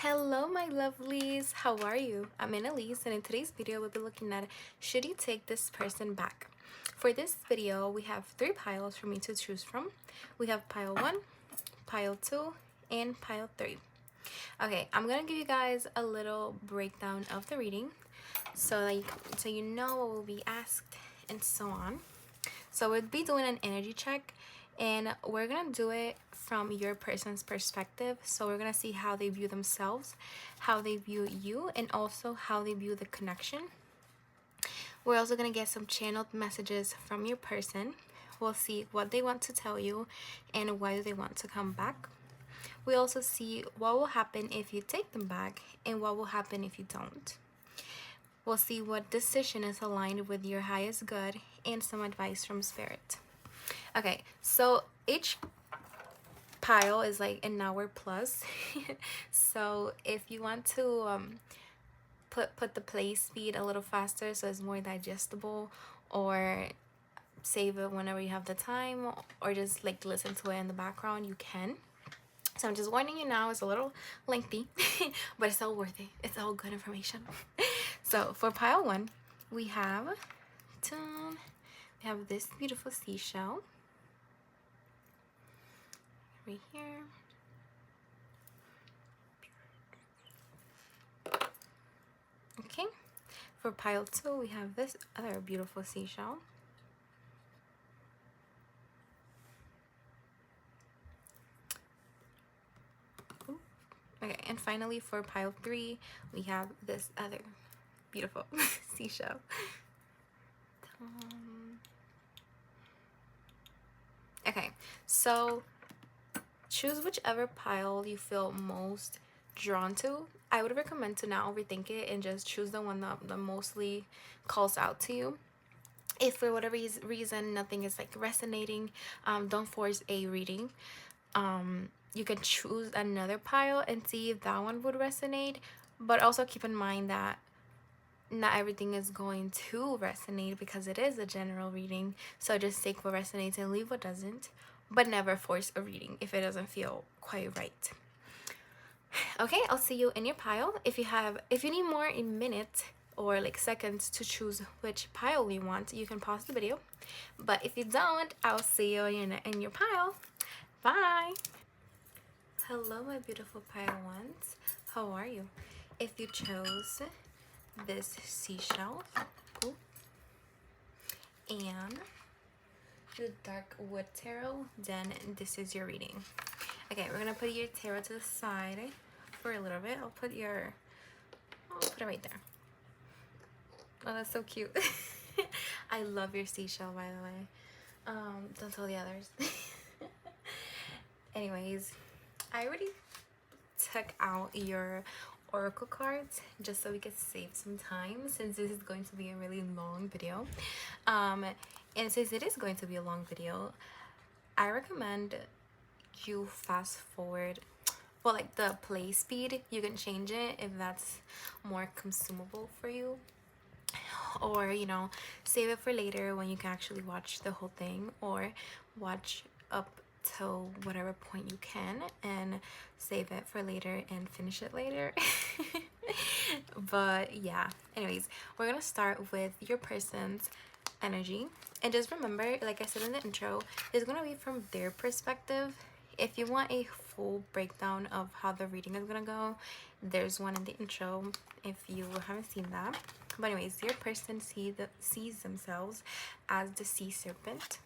Hello my lovelies, how are you? I'm Anelieze, and in today's video we'll be looking at should you take this person back. For this video we have 3 piles for me to choose from. We have pile 1, pile 2, and pile 3. Okay, I'm gonna give you guys a little breakdown of the reading so you know what will be asked and so on. So we'll be doing an energy check, and we're gonna do it from your person's perspective. So we're gonna see how they view themselves, how they view you, and also how they view the connection. We're also gonna get some channeled messages from your person. We'll see what they want to tell you and why they want to come back. We also see what will happen if you take them back and what will happen if you don't. We'll see what decision is aligned with your highest good and some advice from spirit. Okay, so each pile is like an hour plus. So if you want to put the play speed a little faster so it's more digestible, or save it whenever you have the time, or just like listen to it in the background, you can. So I'm just warning you now, it's a little lengthy, but it's all worth it. It's all good information. So for pile 1, we have this beautiful seashell right here. Okay, for pile 2, we have this other beautiful seashell. Okay, and finally for pile 3, we have this other beautiful seashell. Okay, so choose whichever pile you feel most drawn to. I would recommend to not overthink it and just choose the one that mostly calls out to you. If for whatever reason nothing is like resonating, don't force a reading. You can choose another pile and see if that one would resonate, but also keep in mind that not everything is going to resonate because it is a general reading. So just take what resonates and leave what doesn't, but never force a reading if it doesn't feel quite right. Okay, I'll see you in your pile. If you need more in minutes or like seconds to choose which pile you want, you can pause the video. But if you don't, I'll see you in your pile. Bye. Hello my beautiful pile ones, how are you? If you chose this seashell and the dark wood tarot, then this is your reading. Okay, we're gonna put your tarot to the side for a little bit. I'll put it right there. Oh, that's so cute. I love your seashell, by the way. Don't tell the others. Anyways, I already took out your oracle cards just so we could save some time, since this is going to be a really long video. And since it is going to be a long video, I recommend you fast forward. Well, like the play speed, you can change it if that's more consumable for you, or save it for later when you can actually watch the whole thing, or watch up till whatever point you can and save it for later and finish it later. But yeah, anyways, we're gonna start with your person's energy, and just remember, like I said in the intro, it's gonna be from their perspective. If you want a full breakdown of how the reading is gonna go, there's one in the intro if you haven't seen that. But anyways, your person sees themselves as the sea serpent,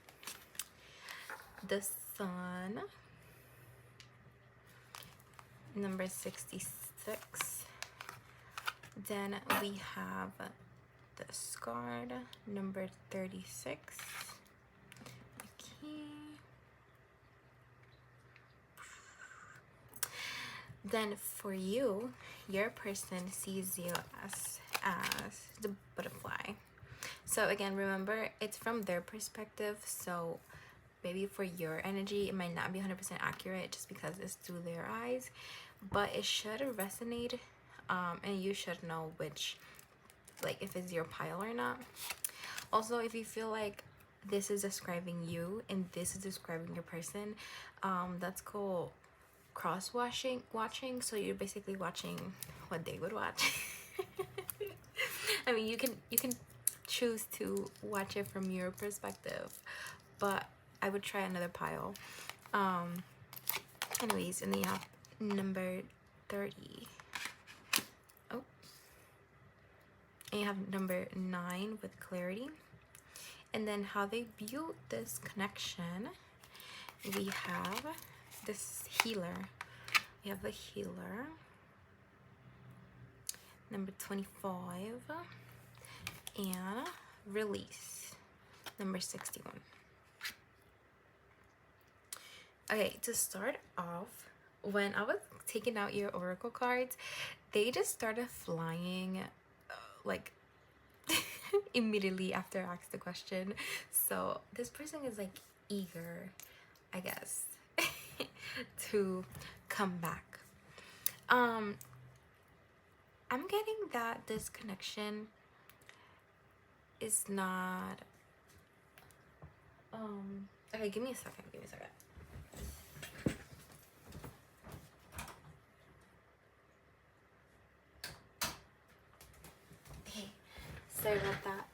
the sun, number 66. Then we have the scarred, number 36. Okay. Then for you, your person sees you as the butterfly. So again, remember, it's from their perspective, so maybe for your energy it might not be 100% accurate just because it's through their eyes, but it should resonate, and you should know which, like, if it's your pile or not. Also, if you feel like this is describing you and this is describing your person, that's cool. cross watching, so you're basically watching what they would watch. I mean, you can choose to watch it from your perspective, but I would try another pile. Anyways, and then you have number 30. Oh, and you have number 9 with clarity. And then how they view this connection, we have this healer. We have the healer, number 25, and release, number 61. Okay, to start off, when I was taking out your oracle cards, they just started flying like immediately after I asked the question. So this person is like eager, I guess, to come back. I'm getting that this connection is not okay, give me a second. Okay, sorry about that.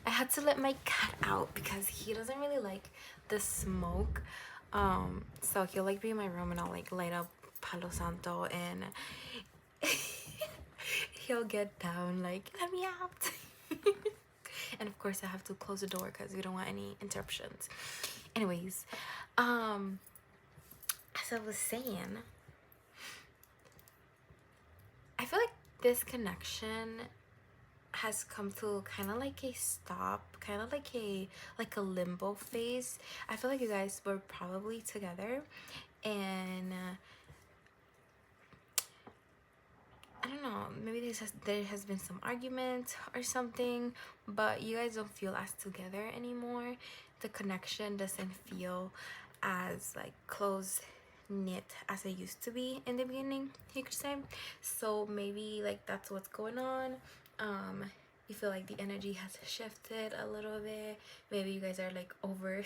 I had to let my cat out because he doesn't really like the smoke. So he'll like be in my room and I'll like light up Palo Santo and he'll get down like, let me out. And of course I have to close the door because we don't want any interruptions. Anyways, as I was saying, I feel like this connection has come to kind of like a stop, kind of like a limbo phase. I feel like you guys were probably together and I don't know, maybe there has been some argument or something, but you guys don't feel as together anymore. The connection doesn't feel as like close knit as it used to be in the beginning, you could say. So maybe like that's what's going on. You feel like the energy has shifted a little bit. Maybe you guys are like over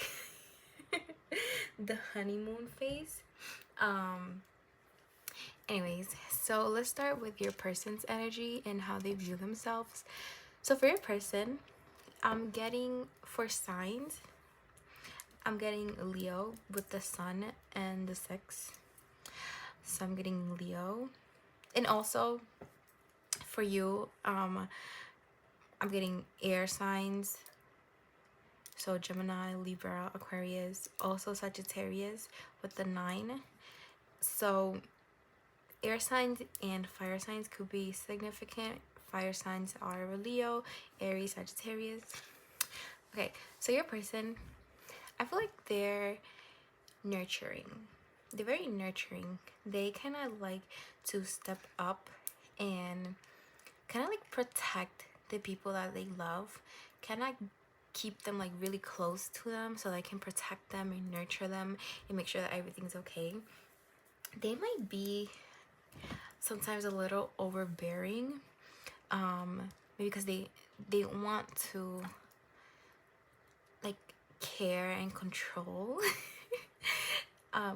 the honeymoon phase. Anyways, so let's start with your person's energy and how they view themselves. So for your person, I'm getting, for signs, I'm getting Leo with the sun and the 6. So I'm getting Leo. And also for you, I'm getting air signs. So Gemini, Libra, Aquarius, also Sagittarius with the 9. So air signs and fire signs could be significant. Fire signs are Leo, Aries, Sagittarius. Okay, so your person, I feel like they're nurturing. They're very nurturing. They kind of like to step up and kind of like protect the people that they love. Kind of keep them like really close to them so they can protect them and nurture them and make sure that everything's okay. They might be sometimes a little overbearing, maybe because they want to like care and control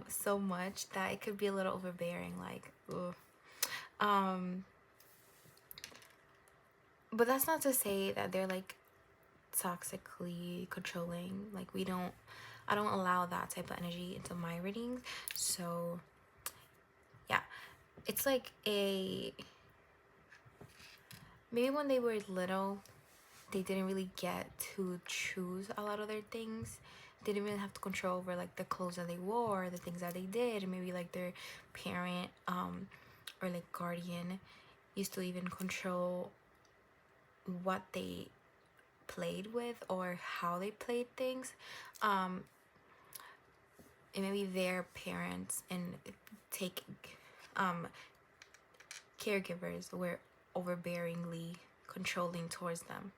so much that it could be a little overbearing, like but that's not to say that they're like toxically controlling. Like I don't allow that type of energy into my readings. So yeah, it's like maybe when they were little, they didn't really get to choose a lot of their things. They didn't really have to control over like the clothes that they wore, the things that they did. And maybe like their parent or like guardian used to even control what they played with or how they played things. And maybe their parents and caregivers were overbearingly controlling towards them.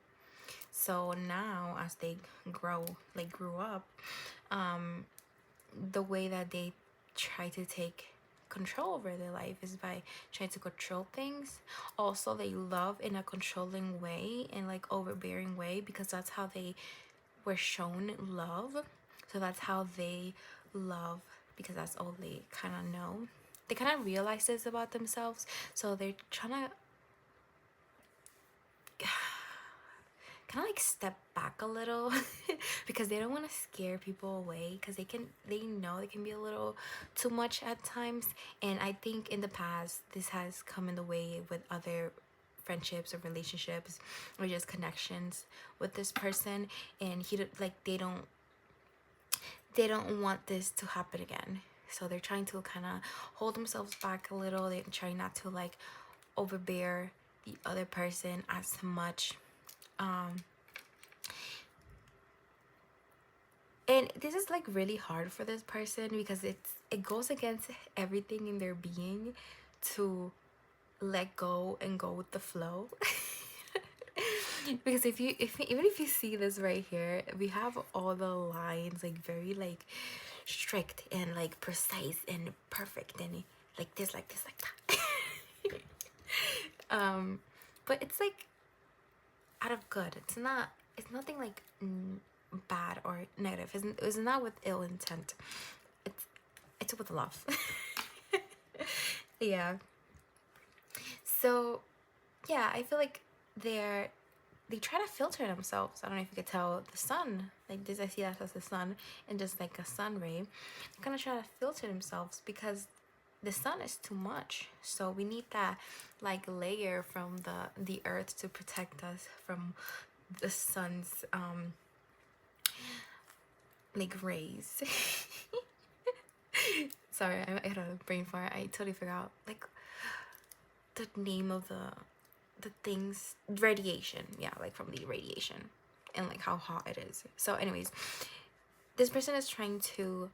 So now as they grew up, the way that they try to take control over their life is by trying to control things. Also, they love in a controlling way and like overbearing way because that's how they were shown love. So that's how they love because that's all they kind of know. They kind of realize this about themselves, so they're trying to kind of like step back a little because they don't want to scare people away, because they know they can be a little too much at times. And I think in the past this has come in the way with other friendships or relationships or just connections with this person, and they don't want this to happen again. So they're trying to kind of hold themselves back a little. They're trying not to like overbear the other person as much. And this is like really hard for this person because it goes against everything in their being to let go and go with the flow. Because even if you see this right here, we have all the lines like very like strict and like precise and perfect and like this like that. But it's like out of good. It's nothing like bad or negative. It's not with ill intent. It's with love. Yeah. So yeah, I feel like they try to filter themselves. I don't know if you could tell the sun, like this, I see that as the sun and just like a sun ray. They kind of try to filter themselves because the sun is too much. So we need that like layer from the earth to protect us from the sun's like rays. Sorry, I had a brain fart. I totally forgot like the name of the things. Radiation, yeah, like from the radiation and like how hot it is. So anyways, this person is trying to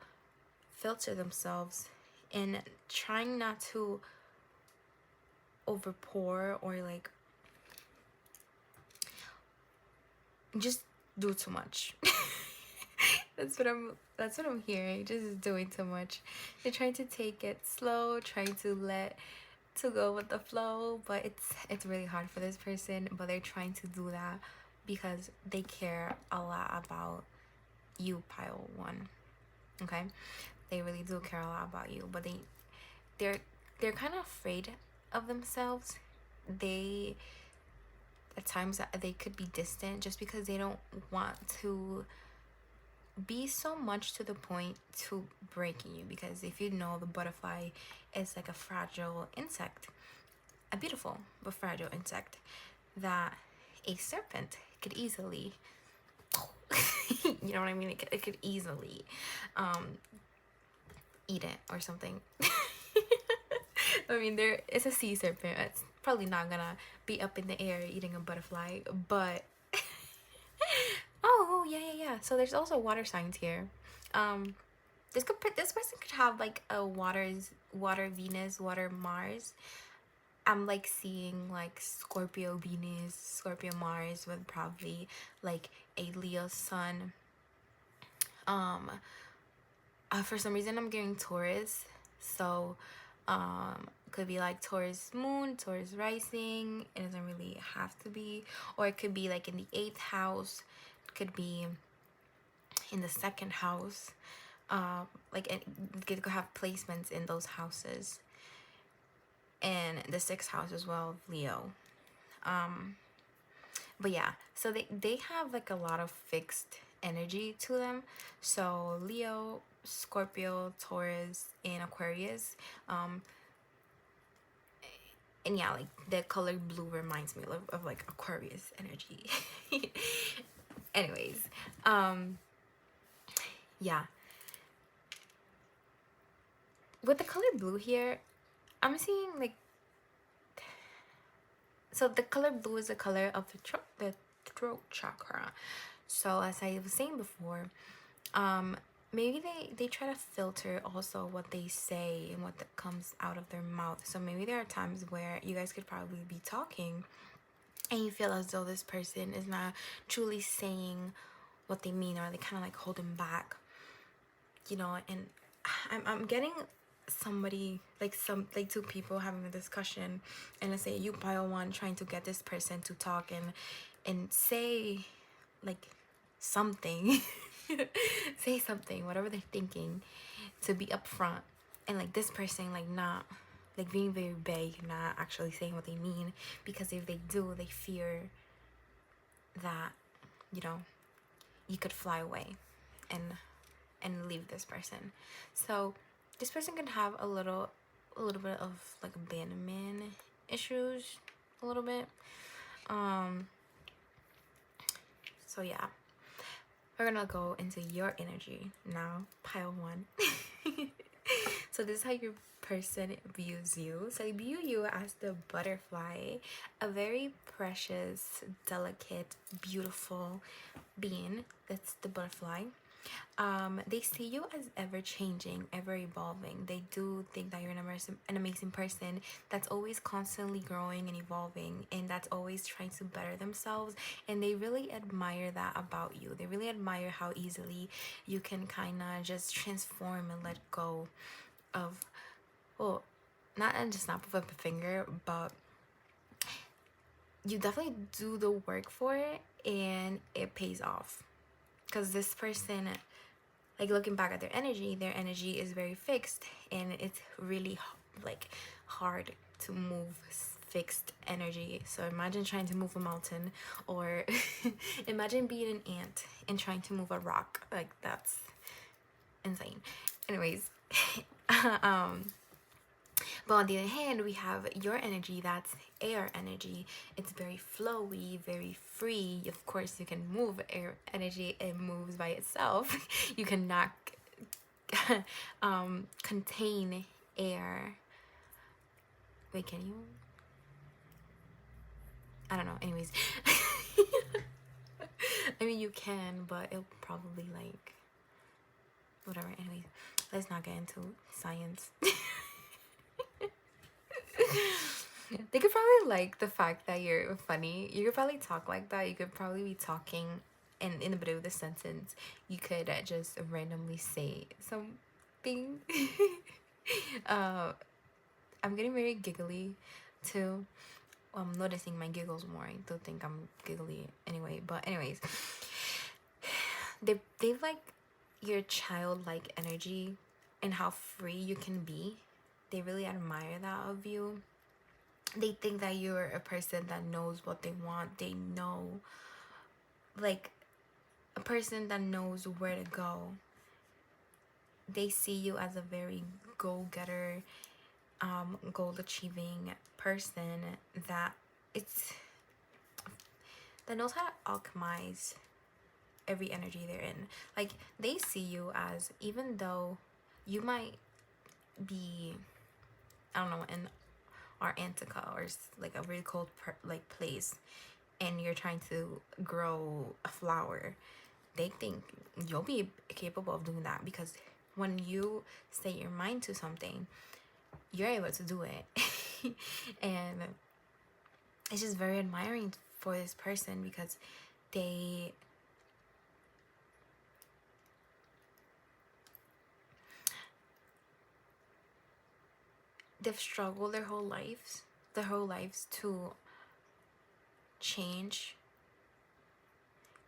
filter themselves and trying not to overpour or like just do too much. That's what I'm hearing. Just doing too much. They're trying to take it slow, trying to go with the flow, but it's really hard for this person. But they're trying to do that because they care a lot about you, pile one. Okay, they really do care a lot about you, but they're kind of afraid of themselves. They at times they could be distant just because they don't want to be so much to the point to breaking you. Because if you know, the butterfly is like a fragile insect, a beautiful but fragile insect that a serpent could easily you know what I mean, it could easily eat it or something. I mean, it's a sea serpent. It's probably not gonna be up in the air eating a butterfly, but oh yeah. So there's also water signs here. This person could have like a water Venus, water Mars. I'm like seeing like Scorpio Venus, Scorpio Mars with probably like a Leo sun. For some reason I'm getting Taurus, so could be like Taurus moon, Taurus rising. It doesn't really have to be, or it could be like in the 8th house, it could be in the 2nd house. Like it could have placements in those houses, and the 6th house as well, Leo. But yeah, so they have like a lot of fixed energy to them. So Leo, Scorpio, Taurus, and Aquarius. And yeah, like the color blue reminds me of like Aquarius energy. Anyways, yeah. With the color blue here, I'm seeing like, so the color blue is the color of the throat chakra. So as I was saying before, maybe they try to filter also what they say and what comes out of their mouth. So maybe there are times where you guys could probably be talking and you feel as though this person is not truly saying what they mean, or they kind of like holding back, you know. And I'm getting somebody like two people having a discussion, and let's say you pile one trying to get this person to talk and say like something say something, whatever they're thinking, to be upfront, and like this person like not like being very vague, not actually saying what they mean, because if they do, they fear that, you know, you could fly away and leave this person. So this person can have a little bit of like abandonment issues, a little bit. So yeah, we're gonna go into your energy now, pile one. So this is how your person views you. So they view you as the butterfly, a very precious, delicate, beautiful being. That's the butterfly. They see you as ever changing, ever evolving. They do think that you're an amazing person that's always constantly growing and evolving, and that's always trying to better themselves. And they really admire that about you. They really admire how easily you can kind of just transform and let go of, well, not and just snap of a finger, but you definitely do the work for it, and it pays off. Because this person, like looking back at their energy is very fixed, and it's really like hard to move fixed energy. So imagine trying to move a mountain, or imagine being an ant and trying to move a rock. Like, that's insane. Anyways, but on the other hand, we have your energy, that's air energy. It's very flowy, very free. Of course, you can move air energy, it moves by itself. You cannot contain air. Wait, can you? I don't know. Anyways. I mean, you can, but it'll probably like whatever. Anyways, let's not get into science. They could probably like the fact that you're funny. You could probably talk like that. You could probably be talking, and in the middle of the sentence, you could just randomly say something. I'm getting very giggly too. I'm noticing my giggles more. I don't think I'm giggly anyway. But anyways, they like your childlike energy and how free you can be. They really admire that of you. They think that you're a person that knows what they want. They know, like, a person that knows where to go. They see you as a very go-getter, goal-achieving person that knows how to alchemize every energy they're in. Like, they see you as, even though you might be, I don't know, in Antarctica or like a really cold place, and you're trying to grow a flower, they think you'll be capable of doing that, because when you set your mind to something, you're able to do it. And it's just very admiring for this person, because they've struggled their whole lives to change,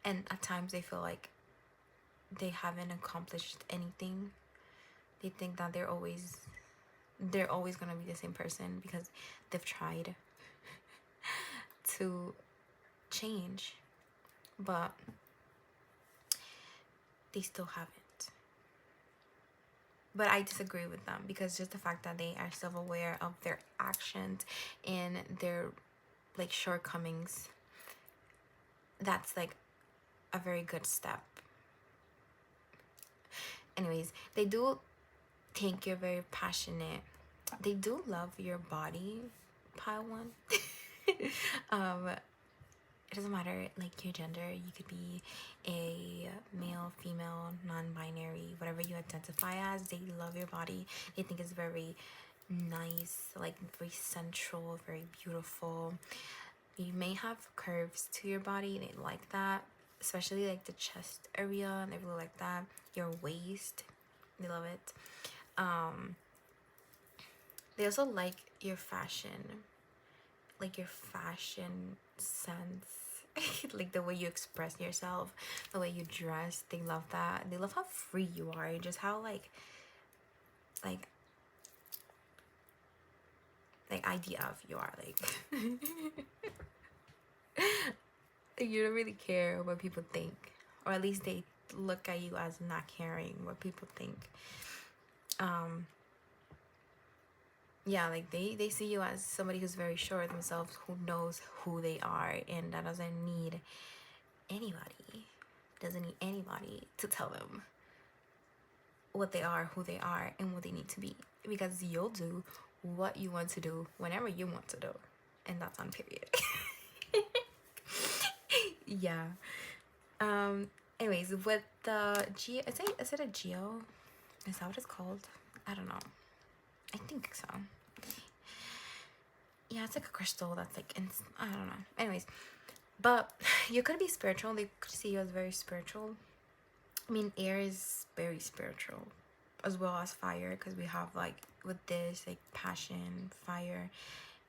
and at times they feel like they haven't accomplished anything. They think that they're always gonna be the same person, because they've tried to change, but they still haven't. But I disagree with them, because just the fact that they are self-aware of their actions and their like shortcomings, that's like a very good step. Anyways, they do think you're very passionate. They do love your body, pile one. It doesn't matter like your gender. You could be a male, female, non-binary, whatever you identify as. They love your body. They think it's very nice, like very sensual, very beautiful. You may have curves to your body. They like that, especially like the chest area. They really like that. Your waist, they love it. They also like your fashion, like your fashion sense. Like the way you express yourself, the way you dress. They love that. They love how free you are, and just how like like idea of you are like you don't really care what people think, or at least they look at you as not caring what people think. Yeah, like they see you as somebody who's very sure of themselves, who knows who they are, and that doesn't need anybody to tell them what they are, who they are, and what they need to be, because you'll do what you want to do whenever you want to do, and that's on period. Yeah. Anyways, with the geo, is it a geo? Is that what it's called? I don't know. I think so. Yeah, it's like a crystal that's like I don't know. Anyways, but you could be spiritual. They could see you as very spiritual. I mean, air is very spiritual, as well as fire, because we have like with this like passion, fire,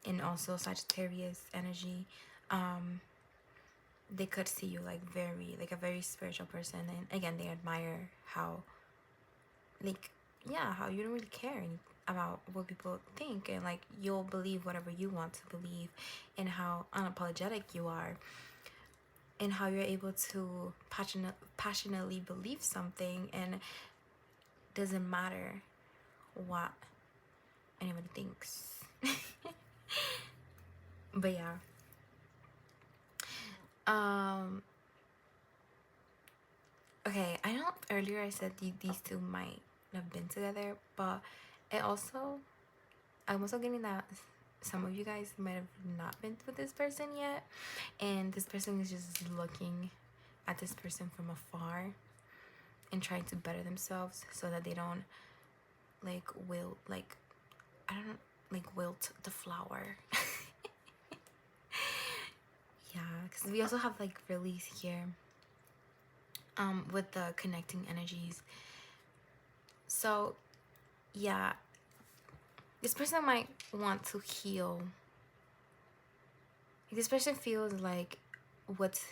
and also Sagittarius energy. They could see you like a very spiritual person, and again, they admire how like, yeah, how you don't really care about what people think, and like you'll believe whatever you want to believe, and how unapologetic you are, and how you're able to passionately believe something, and doesn't matter what anybody thinks. But yeah, okay, I know earlier I said these two might have been together, but I'm also getting that some of you guys might have not been with this person yet, and this person is just looking at this person from afar and trying to better themselves so that they don't wilt the flower. Yeah, because we also have like release here with the connecting energies. So yeah, this person might want to heal. This person feels like what's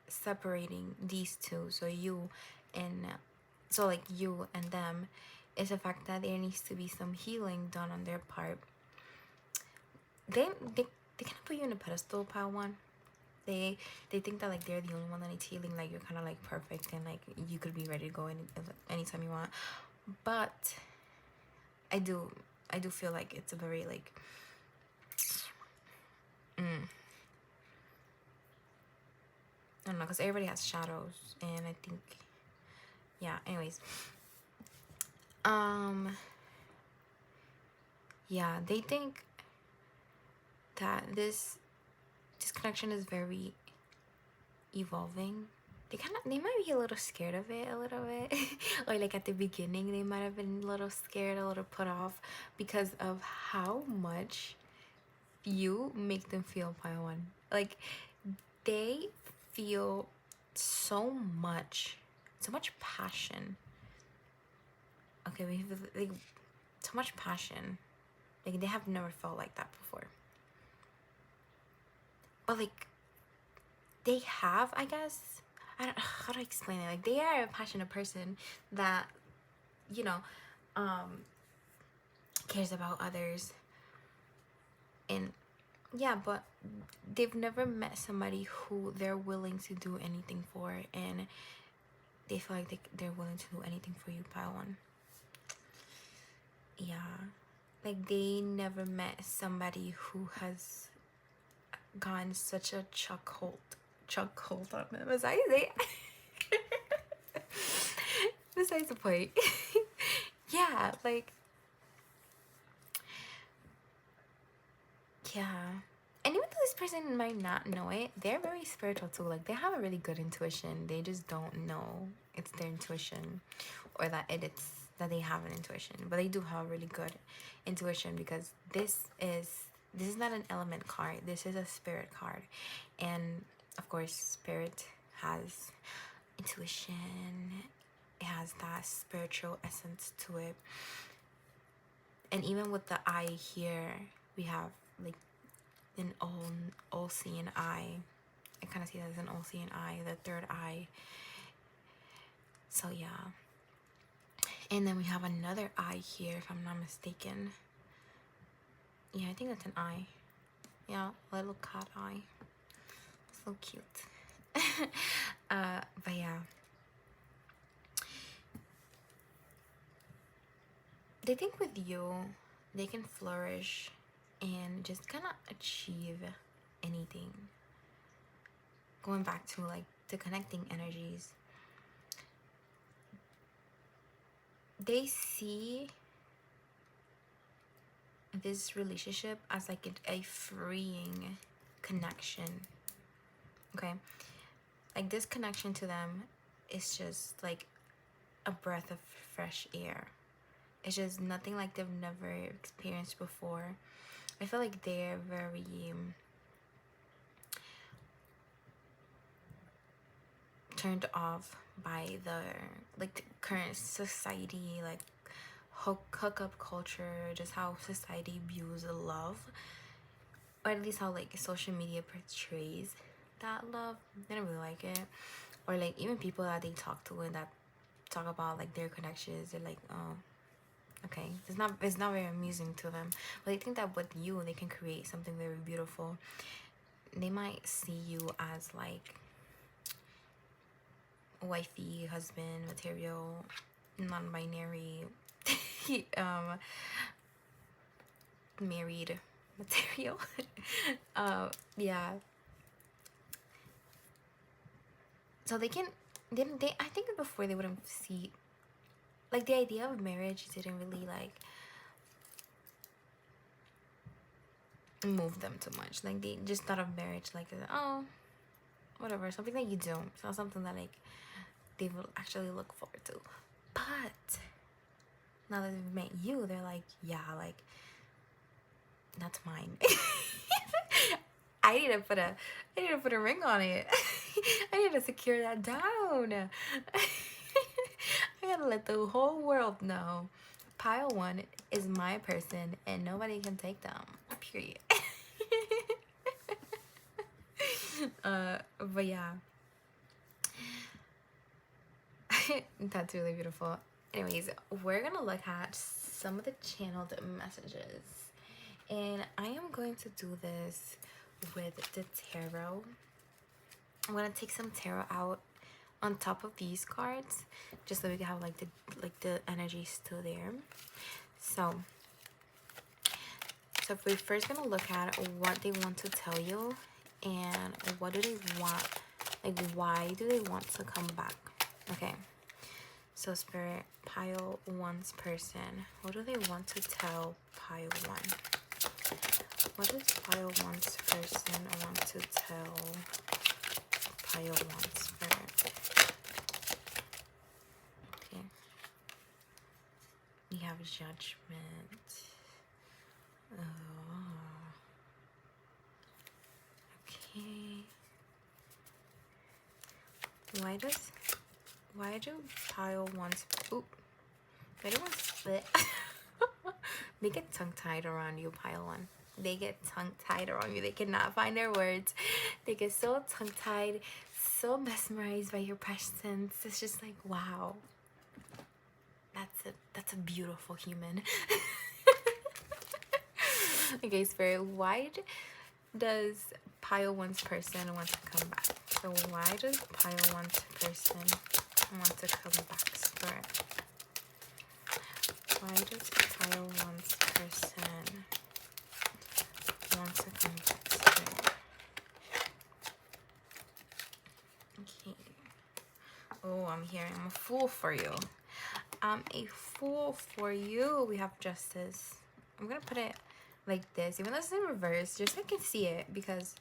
separating these two, so you and them, is the fact that there needs to be some healing done on their part. They kind of put you in a pedestal, pile one. They think that like they're the only one that needs healing, like you're kind of like perfect and like you could be ready to go anytime you want. But I do feel like it's a very like I don't know, because everybody has shadows, and I think, yeah, anyways, yeah, they think that this connection is very evolving. They might be a little scared of it a little bit. Or like at the beginning they might have been a little scared, a little put off, because of how much you make them feel, pile one. Like they feel so much passion. Okay, we have like so much passion. Like they have never felt like that before. But like they have, I guess, I don't know how to explain it. Like they are a passionate person that, you know, cares about others, and yeah, but they've never met somebody who they're willing to do anything for, and they feel like they're willing to do anything for you, pile one. Yeah, like they never met somebody who has gotten such a chokehold on them. As I say. Besides the point. Yeah, like, yeah. And even though this person might not know it, they're very spiritual too. Like they have a really good intuition. They just don't know it's their intuition, or that that they have an intuition. But they do have a really good intuition, because this is not an element card. This is a spirit card. And of course, spirit has intuition. It has that spiritual essence to it. And even with the eye here, we have like an all-seeing eye. I kind of see that as an all-seeing eye, the third eye. So yeah. And then we have another eye here, if I'm not mistaken. Yeah, I think that's an eye. Yeah, little cat eye. So cute. But yeah. They think with you, they can flourish and just kind of achieve anything. Going back to like the connecting energies. They see this relationship as like a freeing connection. Okay, like this connection to them is just like a breath of fresh air. It's just nothing like they've never experienced before. I feel like they're very turned off by the like current society, like hookup culture, just how society views love, or at least how like social media portrays that love. They don't really like it. Or like even people that they talk to and that talk about like their connections, they're like, oh, okay, it's not very amusing to them. But they think that with you they can create something very beautiful. They might see you as like wifey, husband material, non-binary, married material. Yeah, so they I think before they wouldn't see like the idea of marriage didn't really like move them too much. Like they just thought of marriage like, oh, whatever, something that you do. It's not something that like they will actually look forward to. But now that they've met you, they're like, yeah, like that's mine. I need to put a ring on it. I need to secure that down. I gotta let the whole world know pile 1 is my person and nobody can take them, period. But yeah, that's really beautiful. Anyways, we're gonna look at some of the channeled messages, and I am going to do this with the tarot. I'm gonna take some tarot out on top of these cards, just so we can have like the energy still there. So we're first gonna look at what they want to tell you, and what do they want, like why do they want to come back. Okay, so Spirit, pile 1's person, what do they want to tell pile 1? What does pile 1's person want to tell pile 1's Spirit? Okay, we have Judgment. Oh, okay. Why do pile 1's, oop, why do 1 split? They get tongue-tied around you, pile 1. They get tongue-tied around you. They cannot find their words. They get so tongue-tied, so mesmerized by your presence. It's just like, wow. That's a beautiful human. Okay, Spirit, why does pile 1's person want to come back? So why does pile 1's person want to come back, Spirit? Why does pile 1's person want to come back, Spirit? Okay. Oh, I'm hearing I'm a fool for you. I'm a fool for you. We have Justice. I'm gonna put it like this, even though it's in reverse, just so I can see it, because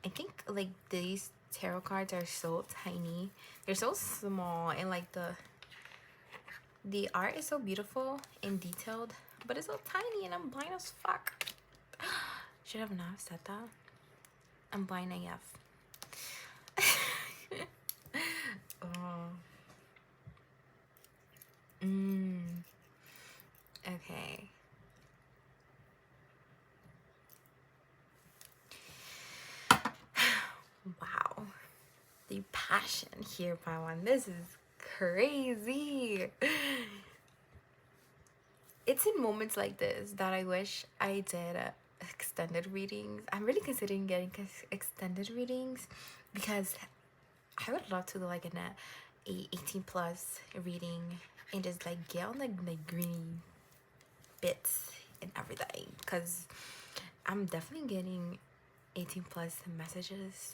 I think like these tarot cards are so tiny. They're so small, and like the art is so beautiful and detailed, but it's so tiny, and I'm blind as fuck. Should have not said that. I'm blind AF. Oh. Okay. Wow. The passion here, my one. This is crazy. It's in moments like this that I wish I did extended readings. I'm really considering getting extended readings because I would love to do like a 18 plus reading and just like get on the green bits and everything, because I'm definitely getting 18 plus messages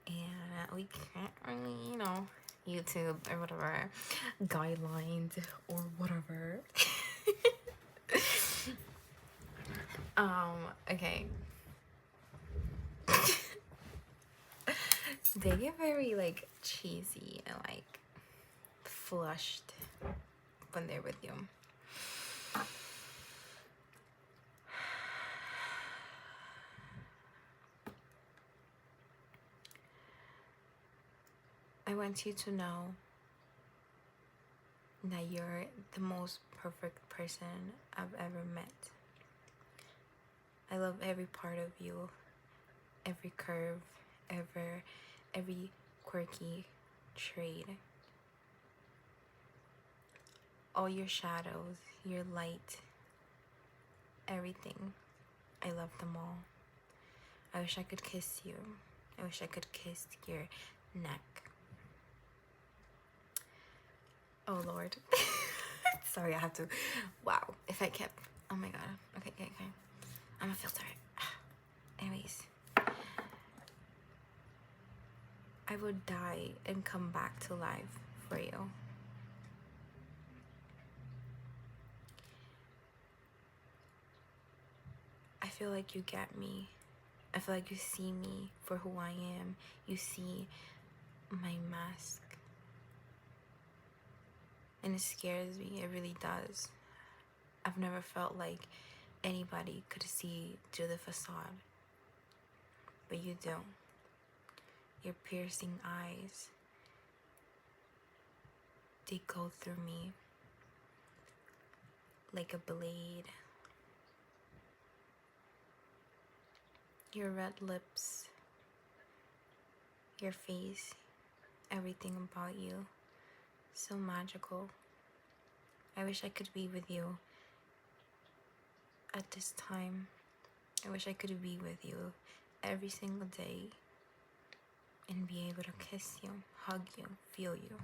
and we can't really, you know, YouTube or whatever guidelines or whatever. Okay. They get very like cheesy and like flushed when they're with you. I want you to know that you're the most perfect person I've ever met. I love every part of you, every curve, every quirky trait. All your shadows, your light, everything. I love them all. I wish I could kiss you. I wish I could kiss your neck. Oh Lord. Sorry, I have to. Wow. If I kept. Oh my god. Okay. I'm gonna filter it. Anyways. I would die and come back to life for you. I feel like you get me. I feel like you see me for who I am. You see my mask. And it scares me. It really does. I've never felt like anybody could see through the facade. But you do. Your piercing eyes, they go through me like a blade. Your red lips, your face, everything about you, so magical. I wish I could be with you at this time. I wish I could be with you every single day and be able to kiss you, hug you, feel you.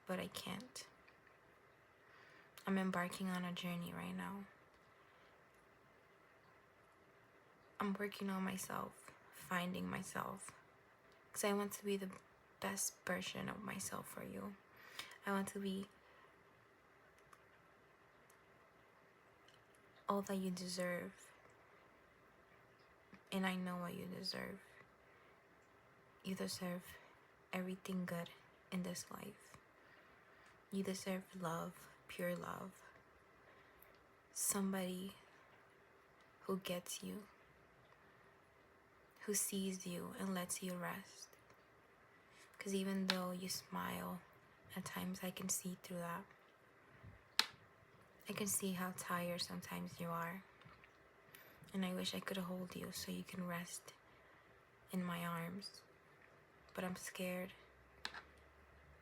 But I can't. I'm embarking on a journey right now. I'm working on myself, finding myself. Because I want to be the best version of myself for you. I want to be all that you deserve. And I know what you deserve. You deserve everything good in this life. You deserve love, pure love. Somebody who gets you, who sees you and lets you rest. Because even though you smile, at times I can see through that. I can see how tired sometimes you are. And I wish I could hold you so you can rest in my arms. But I'm scared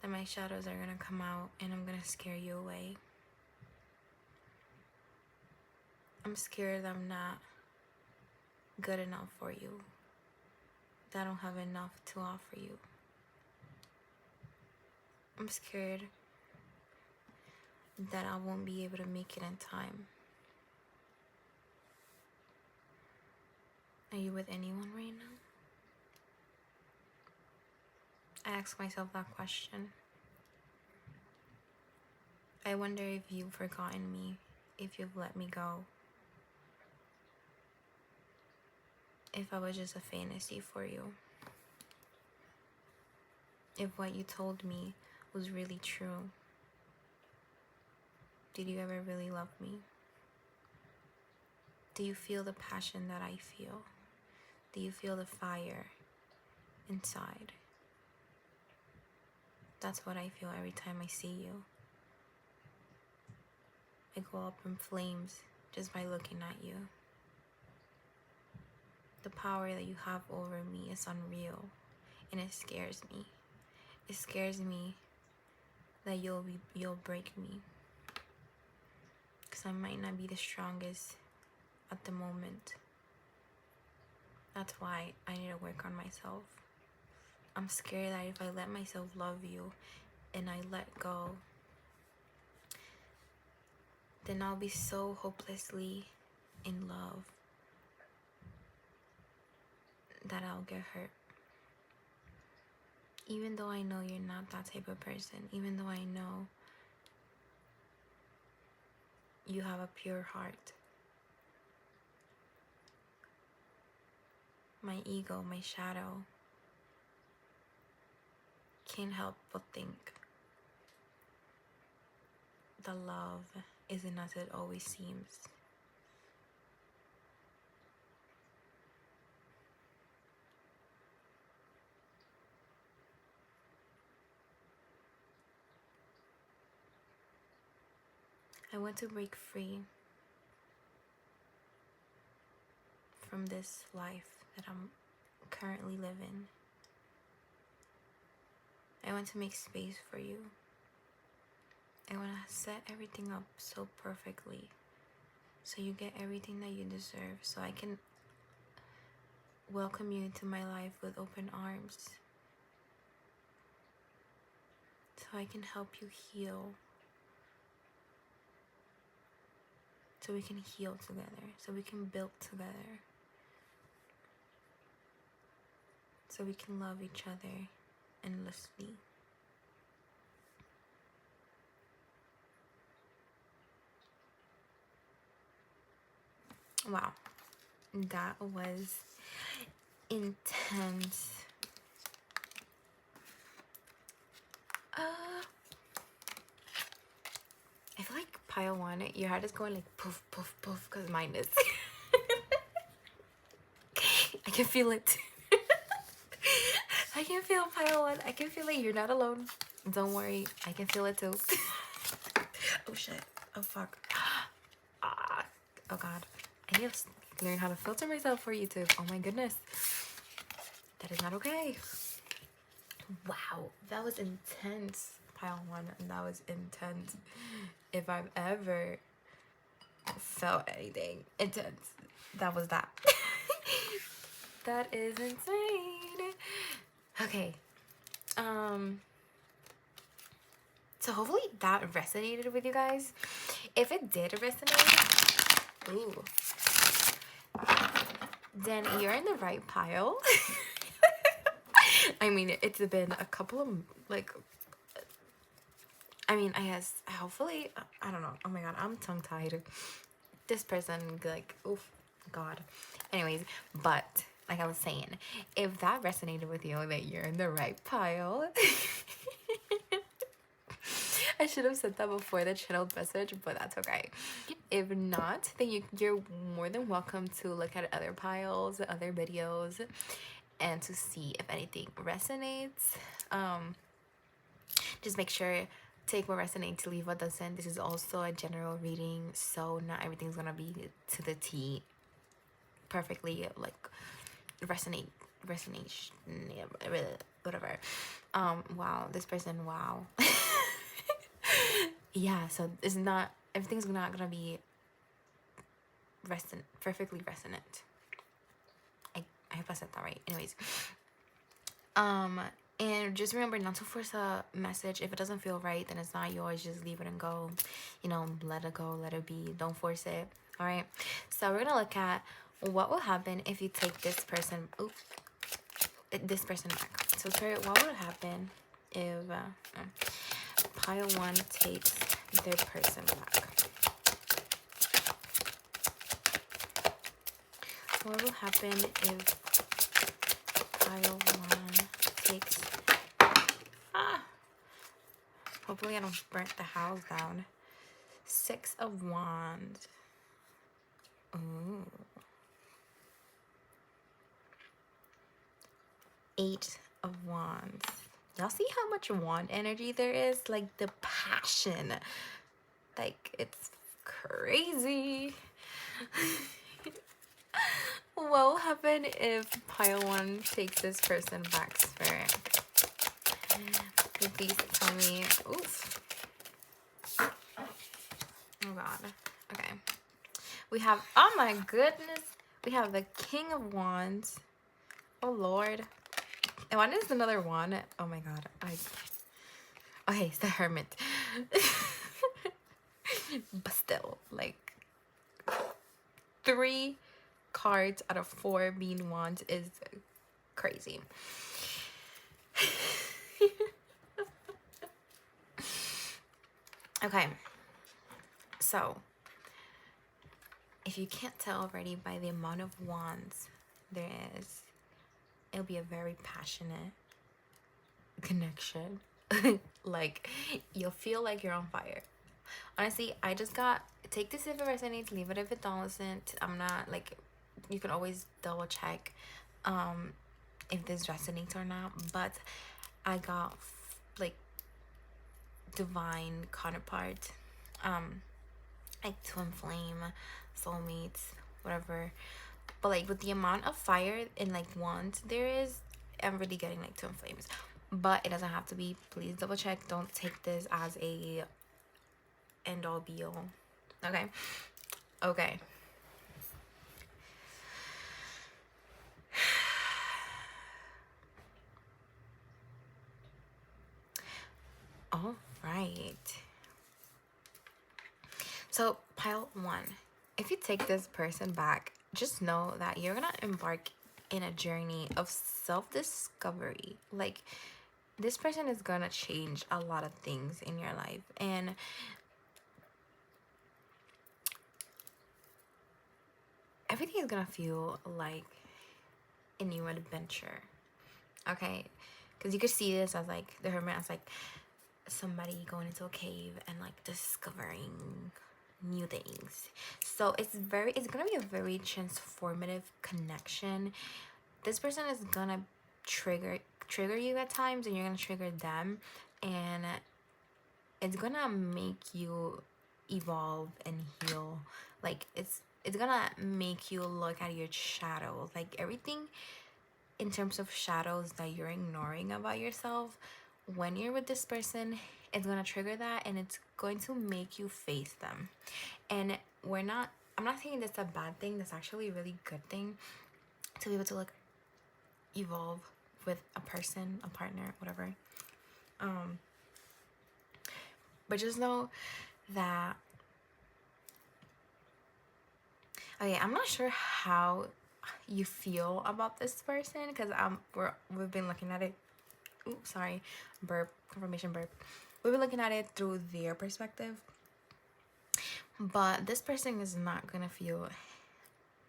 that my shadows are gonna come out and I'm gonna scare you away. I'm scared that I'm not good enough for you. That I don't have enough to offer you. I'm scared that I won't be able to make it in time. Are you with anyone right now? I ask myself that question. I wonder if you've forgotten me, if you've let me go. If I was just a fantasy for you. If what you told me was really true. Did you ever really love me? Do you feel the passion that I feel? Do you feel the fire inside? That's what I feel every time I see you. I go up in flames just by looking at you. The power that you have over me is unreal, and it scares me. It scares me that you'll break me, because I might not be the strongest at the moment. That's why I need to work on myself. I'm scared that if I let myself love you and I let go, then I'll be so hopelessly in love that I'll get hurt. Even though I know you're not that type of person, even though I know you have a pure heart, my ego, my shadow, can't help but think the love isn't as it always seems. I want to break free from this life that I'm currently living. I want to make space for you. I want to set everything up so perfectly so you get everything that you deserve, so I can welcome you into my life with open arms, so I can help you heal, so we can heal together, so we can build together, so we can love each other endlessly. Wow, that was intense. I feel like pile one, your heart is going like poof, poof, poof, because mine is. I can feel it. I can feel pile one. I can feel it. You're not alone. Don't worry. I can feel it too. Oh shit. Oh fuck. Oh god. I need to learn how to filter myself for YouTube. Oh my goodness. That is not okay. Wow. That was intense. Pile one. And that was intense. If I've ever felt anything intense, that was that. That is insane. Okay. So hopefully that resonated with you guys. If it did resonate, ooh, then you're in the right pile. I mean, it's been a couple of, like, I mean, I guess, hopefully, I don't know. Oh my god, I'm tongue-tied. This person, like, oof, god. Anyways, but, like I was saying, if that resonated with you, that you're in the right pile. I should have said that before the channeled message, but that's okay. If not, then you're more than welcome to look at other piles, other videos, and to see if anything resonates. Just make sure, take what resonates, leave what doesn't. This is also a general reading, so not everything's gonna be to the T perfectly, like resonation, whatever. Wow, this person, wow. Yeah, so it's not, everything's not gonna be perfectly resonant. I hope I said that right. Anyways, and just remember not to force a message. If it doesn't feel right, then it's not yours. Just leave it and go. You know, let it go, let it be. Don't force it. All right. So we're gonna look at what will happen if you take this person. Oops, this person back. So Spirit, what would happen if pile one takes their person back? What will happen if pile one takes... Hopefully I don't burn the house down. 6 of Wands. Ooh. 8 of Wands. Y'all see how much wand energy there is? Like the passion. Like it's crazy. What will happen if pile one takes this person back, Spirit? So please tell me. Oof. Oh god. Okay. We have, oh my goodness. We have the King of Wands. Oh lord. And what is another one? Oh my god. Okay, it's the Hermit. But still, like 3 cards out of 4 being wands is crazy. Okay, so if you can't tell already by the amount of wands there is, it'll be a very passionate connection. Like, you'll feel like you're on fire. Honestly, I just got, take this if it resonates, leave it if it doesn't. I'm not, like, you can always double check if this resonates or not, but I got like divine counterpart, like twin flame, soulmates, whatever. But like with the amount of fire in like wands there is, I'm really getting like twin flames, but it doesn't have to be. Please double check. Don't take this as a end all be all. Okay. All right. So pile 1, if you take this person back, just know that you're gonna embark in a journey of self-discovery. Like, this person is gonna change a lot of things in your life, and everything is gonna feel like a new adventure. Okay, because you could see this as like the Hermit as like somebody going into a cave and like discovering new things. So it's gonna be a very transformative connection. This person is gonna trigger you at times, and you're gonna trigger them, and it's gonna make you evolve and heal. Like, it's gonna make you look at your shadows, like everything in terms of shadows that you're ignoring about yourself. When you're with this person, it's gonna trigger that, and it's going to make you face them. And I'm not saying that's a bad thing. That's actually a really good thing, to be able to like evolve with a person, a partner, whatever. But just know that, okay, I'm not sure how you feel about this person, because we've been looking at it. Oops, sorry, burp, confirmation burp. We've been looking at it through their perspective, but this person is not gonna feel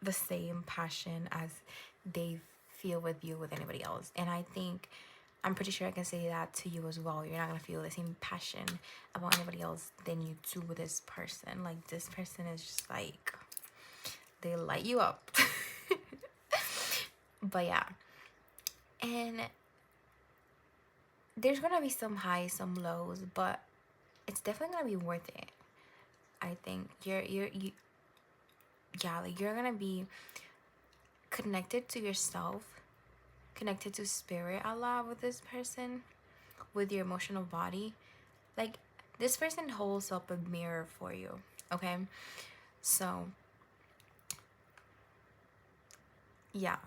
the same passion as they feel with you with anybody else. And I'm pretty sure I can say that to you as well. You're not gonna feel the same passion about anybody else than you do with this person. Like, this person is just like, they light you up. But yeah, and there's gonna be some highs, some lows, but it's definitely gonna be worth it. I think like, you're gonna be connected to yourself, connected to spirit a lot with this person, with your emotional body. Like, this person holds up a mirror for you. Okay, so yeah,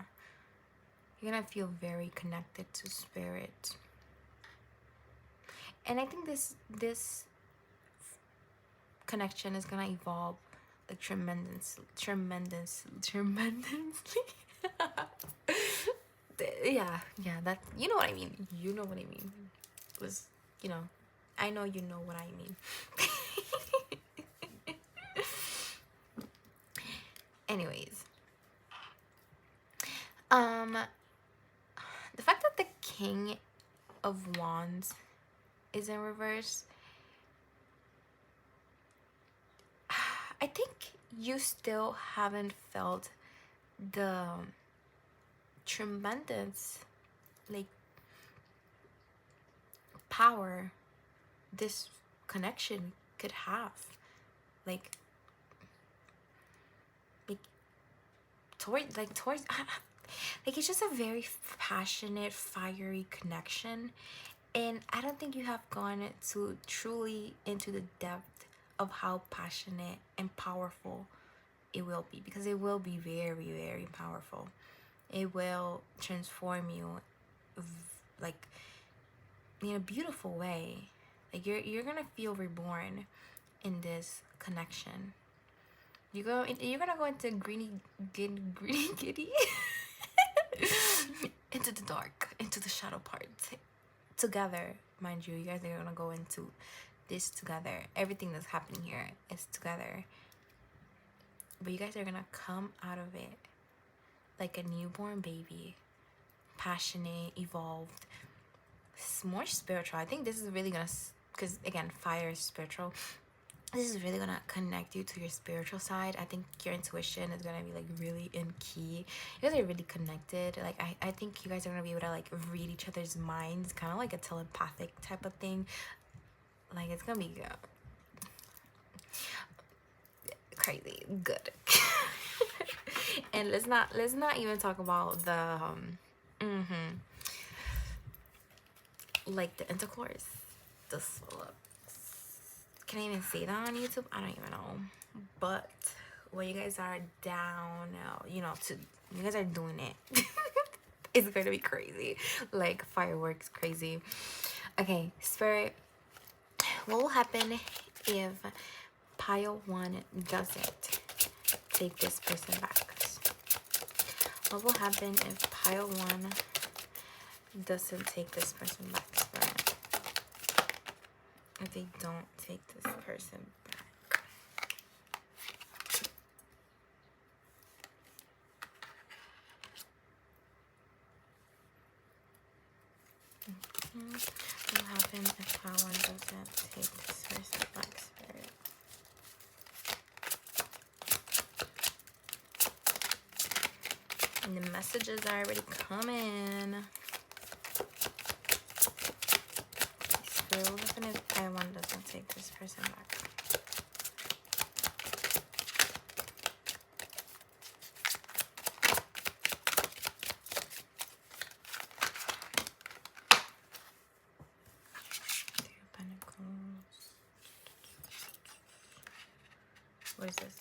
you're gonna feel very connected to spirit. And I think this connection is gonna evolve like tremendously. Yeah, that, you know what I mean. Was, I know you know what I mean. Anyways, the fact that the King of Wands is in reverse, I think you still haven't felt the tremendous like power this connection could have, like towards like it's just a very passionate, fiery connection. And I don't think you have gone to truly into the depth of how passionate and powerful it will be, because it will be very, very powerful. It will transform you like in a beautiful way. Like you're gonna feel reborn in this connection. You're gonna go into greeny giddy into the dark, into the shadow part together. Mind you, you guys are gonna go into this together. Everything that's happening here is together, but you guys are gonna come out of it like a newborn baby, passionate, evolved, more spiritual. I think this is really gonna, because again, fire is spiritual. This is really gonna connect you to your spiritual side. I think your intuition is gonna be like really in key. You guys are really connected. Like I think you guys are gonna be able to like read each other's minds, kind of like a telepathic type of thing. Like it's gonna be crazy good. And let's not even talk about the like the intercourse. This can I even say that on YouTube? I don't even know. But when you guys are down, you guys are doing it. It's going to be crazy, like fireworks crazy. Okay, Spirit, what will happen if pile 1 doesn't take this person back? What will happen if pile 1 doesn't take this person back, Spirit? If they don't take this person back. What will happen if pile 1 doesn't take this person back, Spirit? And the messages are already coming. Spirit, what will happen if pile 1 doesn't take this person back? What is this?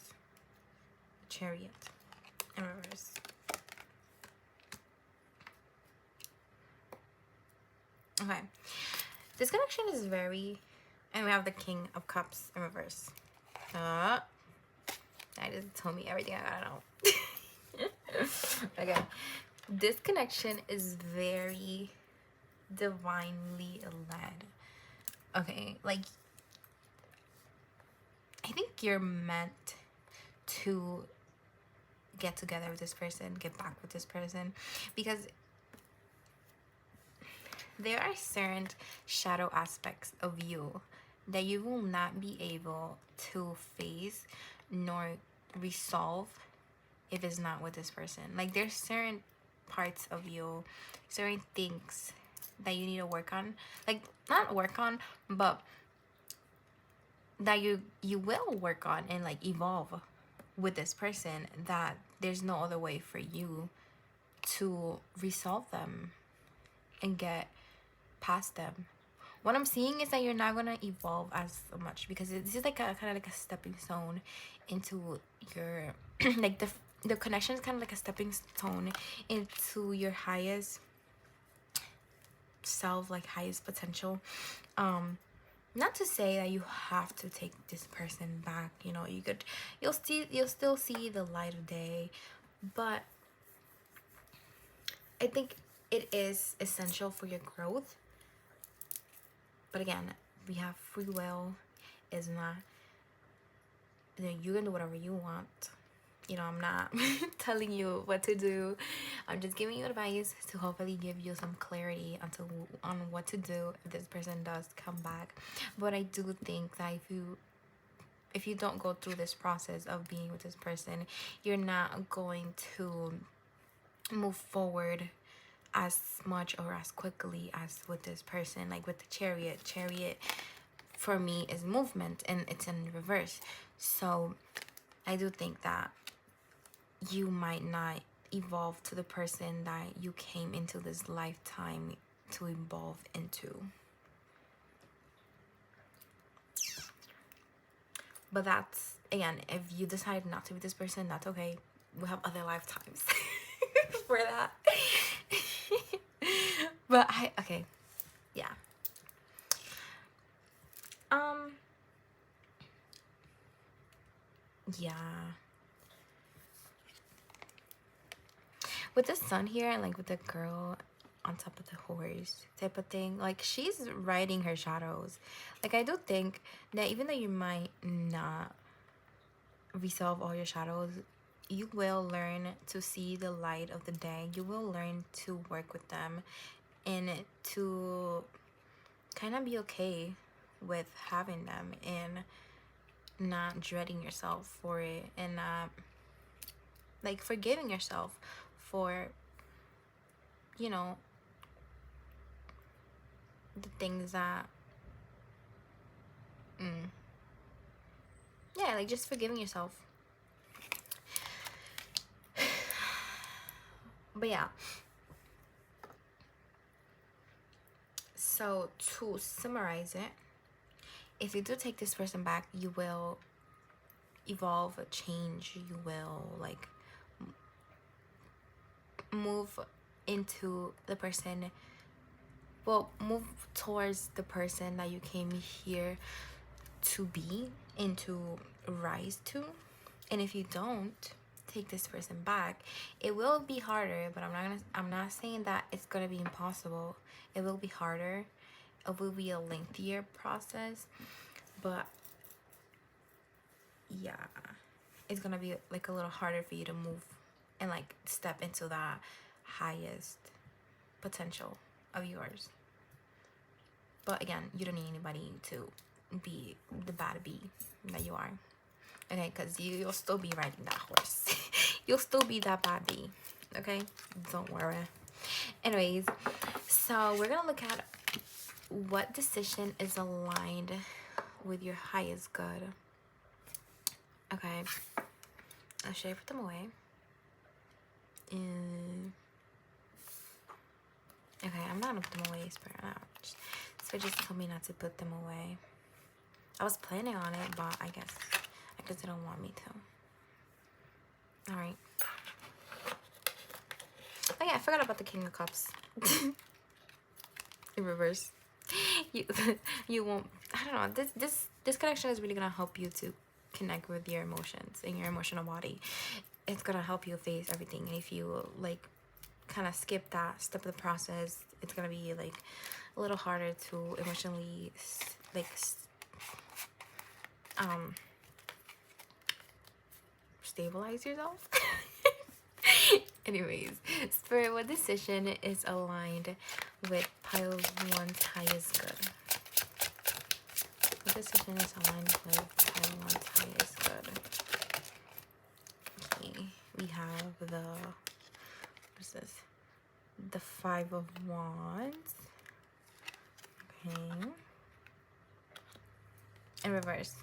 Chariot in reverse. Okay. This connection is very... And we have the King of Cups in reverse. That just told me everything I gotta know. Okay. This connection is very divinely led. Okay. Like... I think you're meant to get together with this person, get back with this person, because there are certain shadow aspects of you that you will not be able to face nor resolve if it's not with this person. Like there's certain parts of you, certain things that you need to work on. Like not work on, but that you will work on and like evolve with this person, that there's no other way for you to resolve them and get past them. What I'm seeing is that you're not gonna evolve as much, because this is like a kind of like a stepping stone into your like the connection is kind of like a stepping stone into your highest self, like highest potential. Not to say that you have to take this person back, you know, you'll still see the light of day, but I think it is essential for your growth. But again, we have free will. It's not, you know, you can do whatever you want. You know, I'm not telling you what to do. I'm just giving you advice to hopefully give you some clarity on what to do if this person does come back. But I do think that if you don't go through this process of being with this person, you're not going to move forward as much or as quickly as with this person. Like with the chariot for me is movement, and it's in reverse. So I do think that you might not evolve to the person that you came into this lifetime to evolve into. But that's, again, if you decide not to be this person, that's okay. We have other lifetimes for that. But okay, yeah. Yeah. With the sun here and like with the girl on top of the horse type of thing, like she's riding her shadows. Like I do think that even though you might not resolve all your shadows, you will learn to see the light of the day. You will learn to work with them and to kind of be okay with having them and not dreading yourself for it, and not like forgiving yourself for, you know, the things that yeah, like just forgiving yourself. But yeah, so to summarize it, if you do take this person back, you will evolve, change, you will like move into the person, well, move towards the person that you came here to be and to rise to. And if you don't take this person back, it will be harder, but I'm not saying that it's gonna be impossible. It will be harder, it will be a lengthier process, but yeah, it's gonna be like a little harder for you to move and like step into that highest potential of yours. But again, you don't need anybody to be the bad bee that you are, okay? Because you'll still be riding that horse. You'll still be that bad bee, okay? Don't worry. Anyways, so we're gonna look at what decision is aligned with your highest good. Okay, should I put them away? Okay, I'm not gonna put them away, Spirit. Spirit just told me not to put them away. I was planning on it, but I guess they don't want me to. All right. Oh yeah, I forgot about the King of Cups. In reverse. You won't. I don't know. This connection is really gonna help you to connect with your emotions and your emotional body. It's gonna help you face everything. And if you like kind of skip that step of the process, it's gonna be like a little harder to emotionally like stabilize yourself. Anyways, Spirit, what decision is aligned with Pile 1's highest good? What decision is aligned with Pile 1's highest good? Okay, we have the, what's this? The 5 of Wands. Okay. In reverse.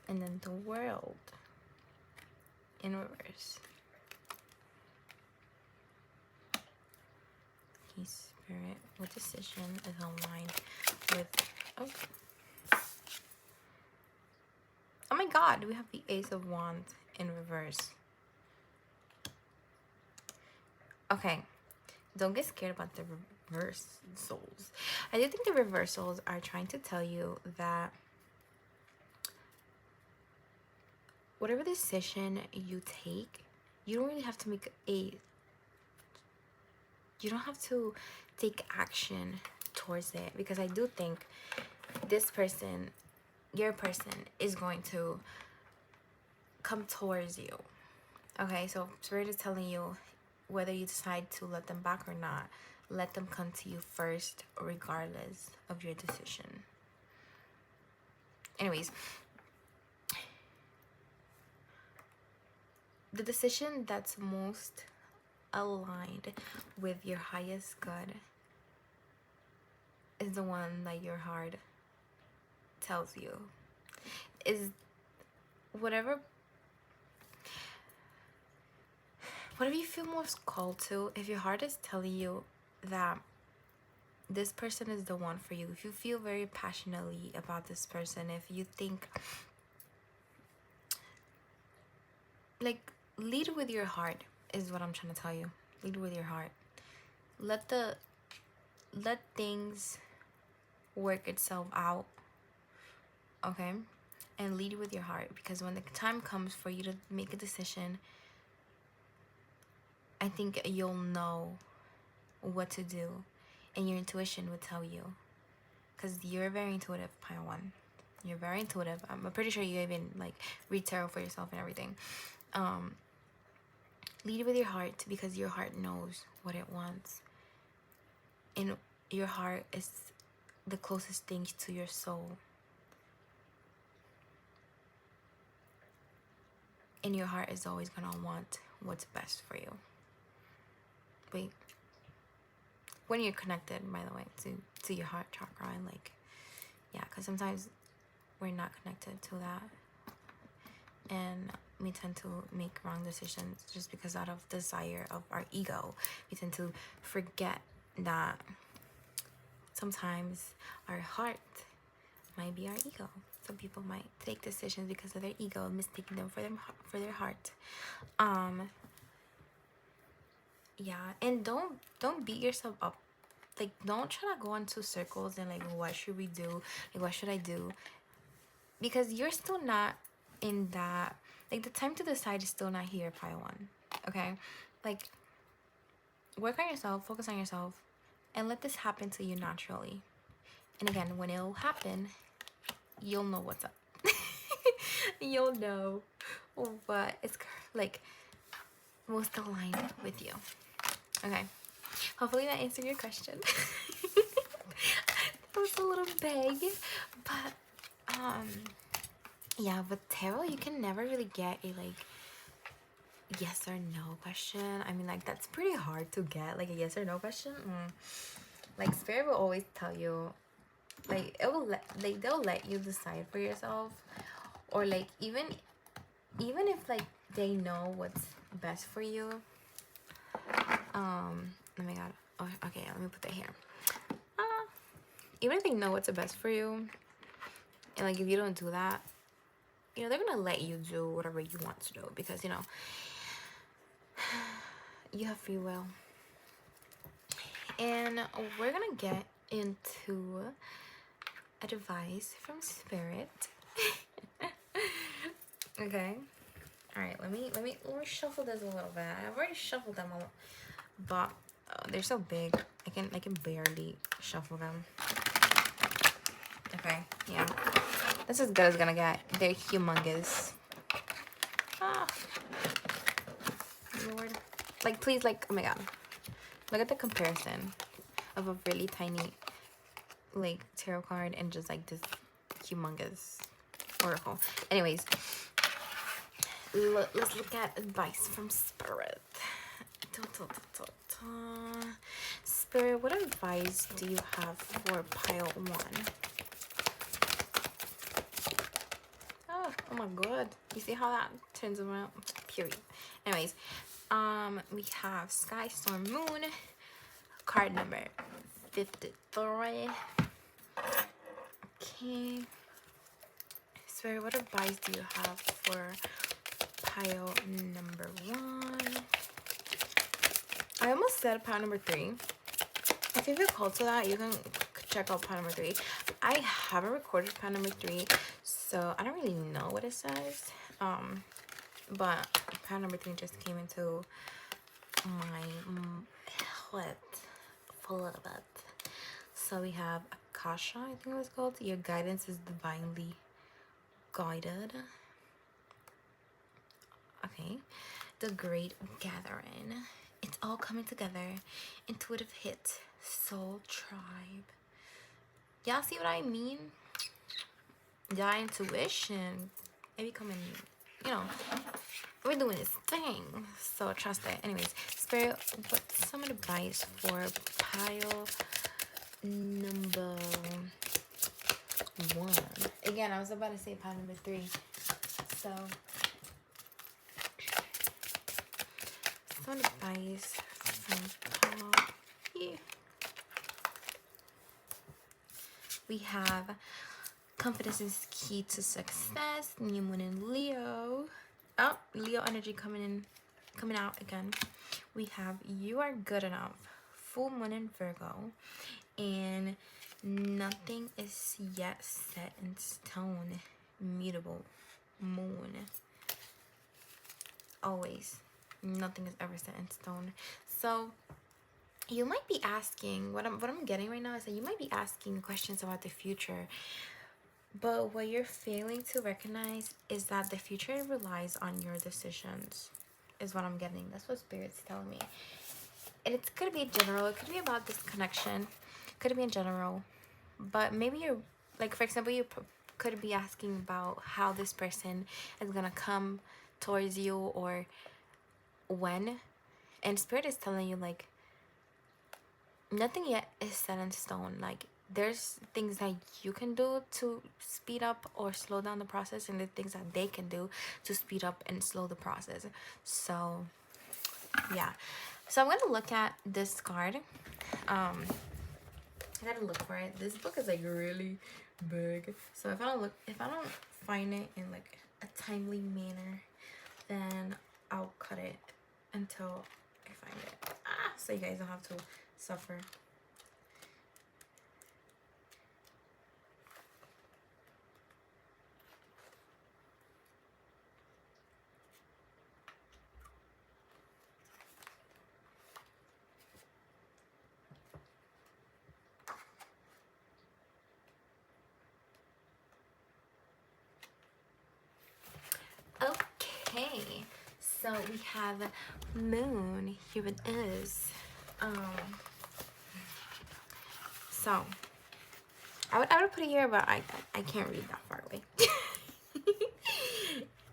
And then the World. In reverse. Okay, Spirit, what decision is aligned with... Oh my god, we have the Ace of Wands in reverse. Okay, don't get scared about the reversals. I do think the reversals are trying to tell you that whatever decision you take, you don't really have to you don't have to take action towards it, because I do think this person, your person, is going to come towards you. Okay, so Spirit is telling you, whether you decide to let them back or not, let them come to you first, regardless of your decision. Anyways, the decision that's most aligned with your highest good is the one that your heart tells you. Is whatever you feel most called to. If your heart is telling you that this person is the one for you, if you feel very passionately about this person, if you think like, lead with your heart is what I'm trying to tell you. Lead with your heart. Let things work itself out, okay? And lead with your heart, because when the time comes for you to make a decision, I think you'll know what to do, and your intuition would tell you, because you're very intuitive, Pile 1. You're very intuitive. I'm pretty sure you even like read tarot for yourself and everything. Lead with your heart, because your heart knows what it wants, and your heart is the closest thing to your soul, and your heart is always gonna want what's best for you. Wait, when you're connected, by the way, to your heart chakra, and like, yeah, because sometimes we're not connected to that, and we tend to make wrong decisions just because out of desire of our ego. We tend to forget that sometimes our heart might be our ego. Some people might take decisions because of their ego, mistaking them for their heart. Yeah, and don't beat yourself up. Like, don't try to go into circles and like, what should we do? Like, what should I do? Because you're still not in that, like, the time to decide is still not here, Pile 1. Okay? Like, work on yourself, focus on yourself, and let this happen to you naturally. And again, when it'll happen, you'll know what's up. You'll know what is like most aligned with you. Okay, hopefully that answered your question. That was a little vague, but yeah, with tarot you can never really get a like yes or no question. I mean, like, that's pretty hard to get, like a yes or no question. Like, Spirit will always tell you, like, they'll let you decide for yourself, or like even if like they know what's best for you. Oh my god. Oh, okay, let me put that here. Even if they know what's the best for you, and like if you don't do that, you know, they're gonna let you do whatever you want to do, because, you know, you have free will. And we're gonna get into advice from Spirit. Okay. All right, let me shuffle this a little bit. I've already shuffled them all, but they're so big I can barely shuffle them. Okay, yeah, that's as good as gonna get. They're humongous. Lord, like, please, like, oh my god, look at the comparison of a really tiny like tarot card and just like this humongous oracle. Anyways, let's look at advice from Spirit. Spirit, what advice do you have for Pile 1? Oh my god, you see how that turns around? Period. Anyways, we have Sky Storm Moon, card number 53. Okay, Spirit, what advice do you have for pile number 1? I almost said pile number 3. If you feel called to that, you can check out pile number 3. I haven't recorded pile number 3, so I don't really know what it says. But pile number 3 just came into my head for a little bit. So we have Cashapp, I think it was called. Your guidance is divinely guided. Okay. The Great Gathering. It's all coming together. Intuitive hit. Soul tribe. Y'all see what I mean? That intuition. It becoming, you know, we're doing this thing. So trust it. Anyways, Spirit, what's some advice for pile number 1? Again, I was about to say pile number 3. So some advice from pile here. We have confidence is key to success. New moon in Leo. Oh, Leo energy coming out again. We have you are good enough, full moon in Virgo, and nothing is yet set in stone, mutable moon. Always, nothing is ever set in stone. So you might be asking, what I'm getting right now is that you might be asking questions about the future, but what you're failing to recognize is that the future relies on your decisions, is what I'm getting. That's what Spirit's telling me. And it could be general, it could be about this connection, could be in general, but maybe you're, like, for example, you could be asking about how this person is gonna come towards you, or when. And Spirit is telling you, like, nothing yet is set in stone. Like, there's things that you can do to speed up or slow down the process, and the things that they can do to speed up and slow the process. So yeah, so I'm gonna look at this card. I gotta look for it. This book is like really big, so if I don't find it in like a timely manner, then I'll cut it until I find it, so you guys don't have to suffer. Okay, so we have moon. Here it is. So I would put it here, but I can't read that far away.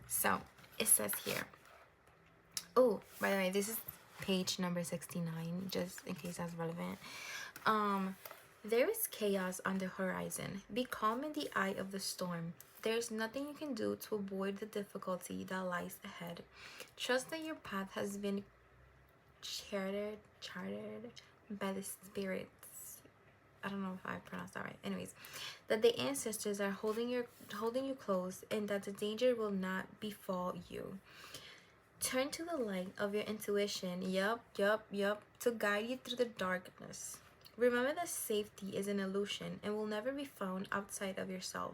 So it says here. Oh, by the way, this is page number 69, just in case that's relevant. There is chaos on the horizon. Be calm in the eye of the storm. There is nothing you can do to avoid the difficulty that lies ahead. Trust that your path has been charted by the spirits. I don't know if I pronounced that right. Anyways, that the ancestors are holding you close, and that the danger will not befall you. Turn to the light of your intuition, yup, to guide you through the darkness. Remember that safety is an illusion and will never be found outside of yourself.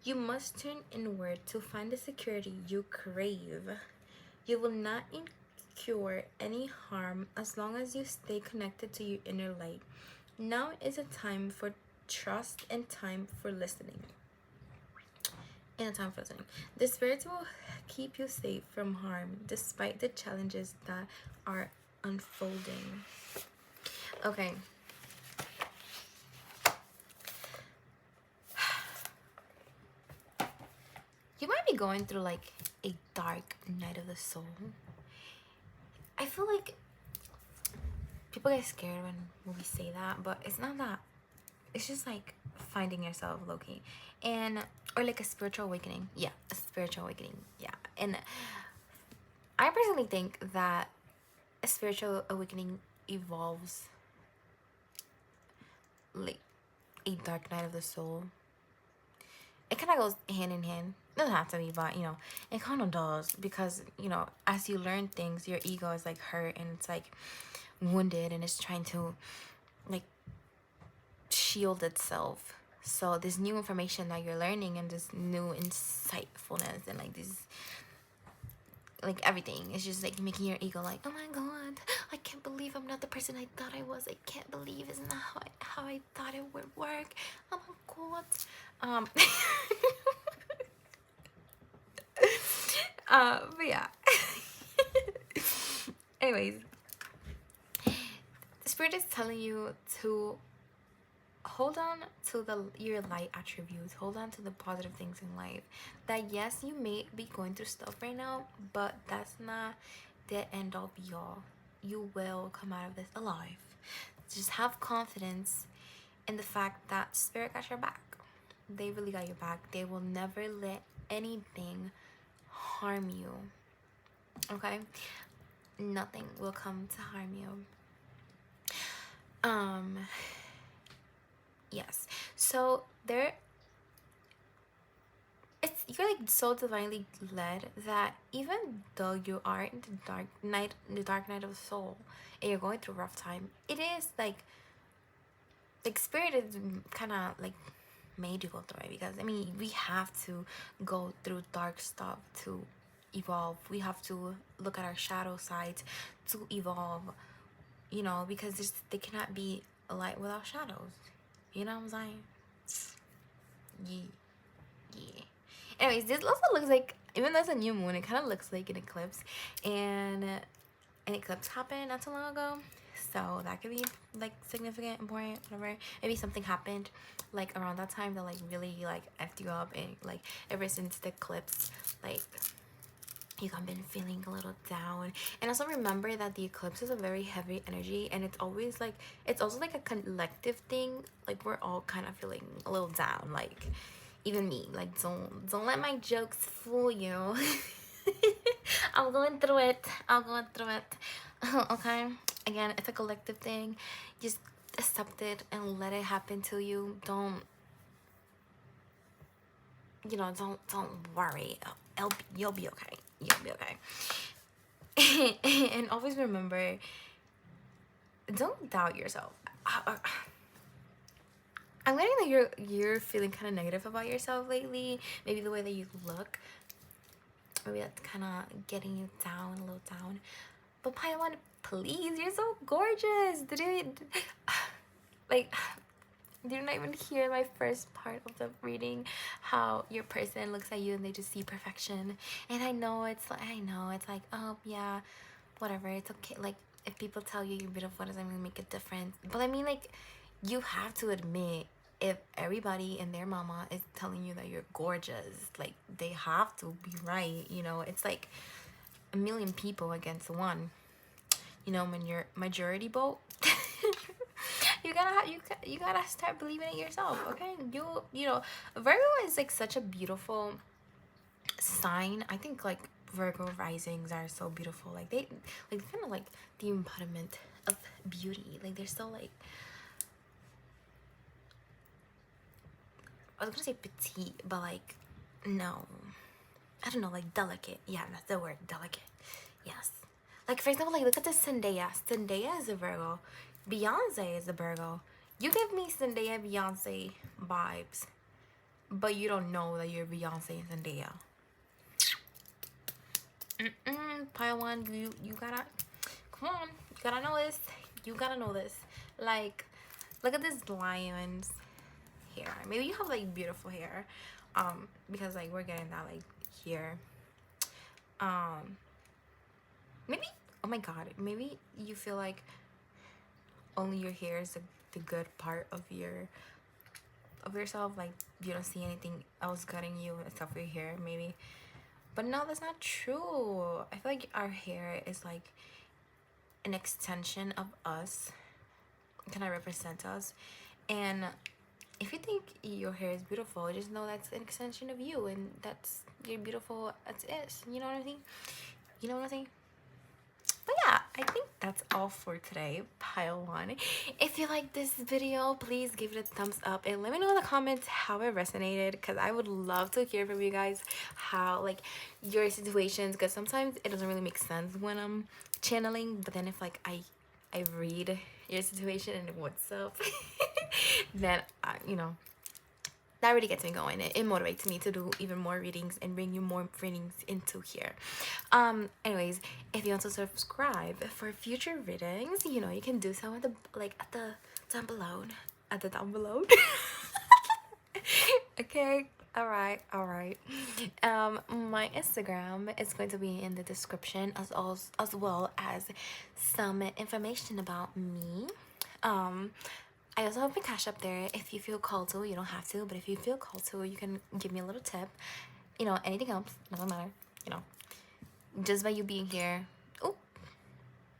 You must turn inward to find the security you crave. You will not incur any harm as long as you stay connected to your inner light. Now is a time for trust and time for listening. The spirits will keep you safe from harm despite the challenges that are unfolding. Okay. You might be going through like a dark night of the soul. I feel like people get scared when we say that, but it's not that. It's just like finding yourself, low-key, and or like a spiritual awakening. Yeah, a spiritual awakening. Yeah, and I personally think that a spiritual awakening evolves like a dark night of the soul. It kind of goes hand in hand. It doesn't have to be, but you know, it kind of does, because you know, as you learn things, your ego is like hurt and it's like wounded, and it's trying to like shield itself. So this new information that you're learning, and this new insightfulness, and like this, like everything, it's just like making your ego like, oh my god, I can't believe I'm not the person I thought I was. I can't believe it's not how I thought it would work. Oh my god. But yeah. Anyways, the spirit is telling you to hold on to your light attributes. Hold on to the positive things in life. That yes, you may be going through stuff right now, but that's not the end all be all. You will come out of this alive. Just have confidence in the fact that spirit got your back. They really got your back. They will never let anything harm you. Okay? Nothing will come to harm you. Yes. So it's you're like so divinely led that even though you are in the dark night of the soul, and you're going through a rough time, it is like spirit is kind of like made you go through it, because I mean we have to go through dark stuff to evolve. We have to look at our shadow sides to evolve, you know, because there cannot be a light without shadows. You know what I'm saying? Yeah. Anyways, this also looks like, even though it's a new moon, it kind of looks like an eclipse, and an eclipse happened not too long ago, so that could be like significant, important, whatever. Maybe something happened like around that time that like really like effed you up, and like ever since the eclipse, like you have been feeling a little down. And also remember that the eclipse is a very heavy energy, and it's always like, it's also like a collective thing. Like we're all kind of feeling a little down, like even me. Like don't let my jokes fool you. I'm going through it. Okay, again, it's a collective thing. Just accept it and let it happen to you. Don't, you know, don't worry. You'll be okay. You'll be okay. And always remember, don't doubt yourself. I'm getting that you're feeling kind of negative about yourself lately. Maybe the way that you look, maybe that's kind of getting you down, a little down. But Paiwan, please, you're so gorgeous. Like, did you not even hear my first part of the reading? How your person looks at you and they just see perfection. And I know it's like, oh yeah, whatever, it's okay. Like, if people tell you you're beautiful, doesn't really make a difference. But I mean, like, you have to admit, if everybody and their mama is telling you that you're gorgeous, like, they have to be right, you know? It's like a million people against one. You know, when you're majority vote, you gotta start believing in yourself. Okay, you know, Virgo is like such a beautiful sign. I think like Virgo risings are so beautiful. Like they kind of like the embodiment of beauty. Like they're so like, I was gonna say petite, but like, no, I don't know, like delicate. Yeah, that's the word, delicate. Yes. Like, for example, like, look at this Zendaya. Zendaya is a Virgo. Beyonce is a Virgo. You give me Zendaya, Beyonce vibes, but you don't know that you're Beyonce and Zendaya. Paiwan, you gotta, come on, you gotta know this. You gotta know this. Like, look at this lion's hair. Maybe you have, like, beautiful hair, because, like, we're getting that, like, here. Maybe, oh my god, maybe you feel like only your hair is the good part of yourself. Like, you don't see anything else gutting you except for your hair, maybe. But no, that's not true. I feel like our hair is like an extension of us, kind of represent us. And if you think your hair is beautiful, just know that's an extension of you, and that's, you're beautiful as is. You know what I mean? You know what I'm saying? But yeah, I think that's all for today, pile one. If you like this video, please give it a thumbs up and let me know in the comments how it resonated, because I would love to hear from you guys how, like, your situations, because sometimes it doesn't really make sense when I'm channeling, but then if like I read your situation and what's up, then you know, that really gets me going. It motivates me to do even more readings and bring you more readings into here. Anyways, if you want to subscribe for future readings, you know, you can do so at the down below. Okay, all right. My Instagram is going to be in the description, as well as some information about me. I also have my Cashapp there if you feel called to. You don't have to, but if you feel called to, you can give me a little tip. You know, anything else, doesn't matter. You know, just by you being here. Oh,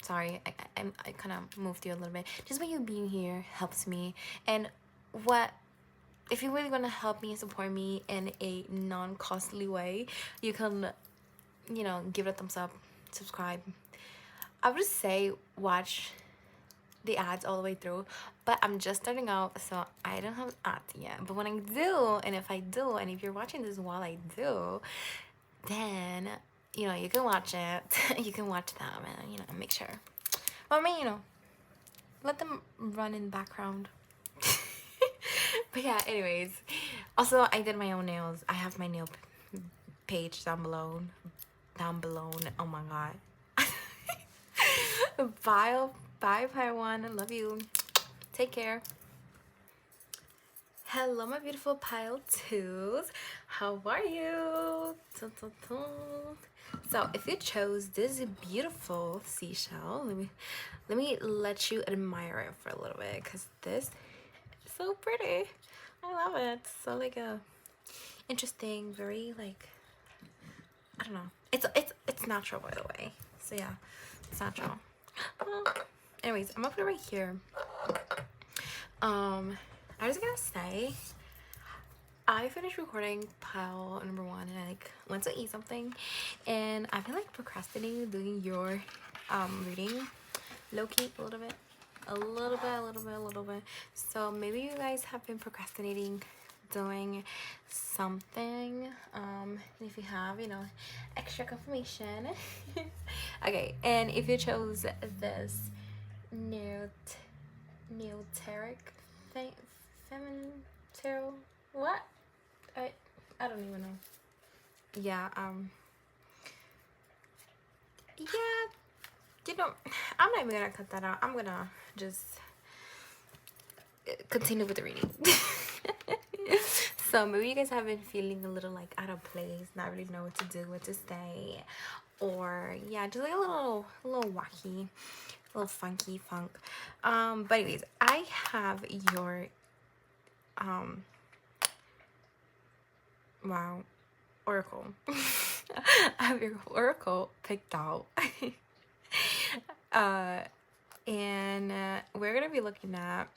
sorry, I kind of moved you a little bit. Just by you being here helps me. And if you really want to help me and support me in a non-costly way, you can, you know, give it a thumbs up, subscribe. I would say watch the ads all the way through, but I'm just starting out, so I don't have ads yet. But when I do, and if I do, and if you're watching this while I do, then you know you can watch it. You can watch them and you know make sure. Well, I mean, you know, let them run in the background. But yeah, anyways, also I did my own nails. I have my nail page down below. Oh my god. Bye Pile One. I love you. Take care. Hello, my beautiful Pile Twos. How are you? So, if you chose this beautiful seashell, let me let you admire it for a little bit, because this is so pretty. I love it. So like a interesting, very like, I don't know. It's natural, by the way. So yeah, it's natural. Anyways, I'm gonna put it right here. I was gonna say, I finished recording pile number 1 and I like went to eat something, and I've been like procrastinating doing your reading low-key a little bit. So maybe you guys have been procrastinating doing something. If you have, you know, extra confirmation. Okay, and if you chose this neoteric thing, feminine tarot, what? I don't even know. Yeah, yeah, you know, I'm not even gonna cut that out. I'm gonna just continue with the reading. So maybe you guys have been feeling a little like out of place, not really know what to do, what to say, or yeah, just like a little wacky, a little funky funk. But anyways, I have your wow, oracle. I have your oracle picked out. And we're gonna be looking at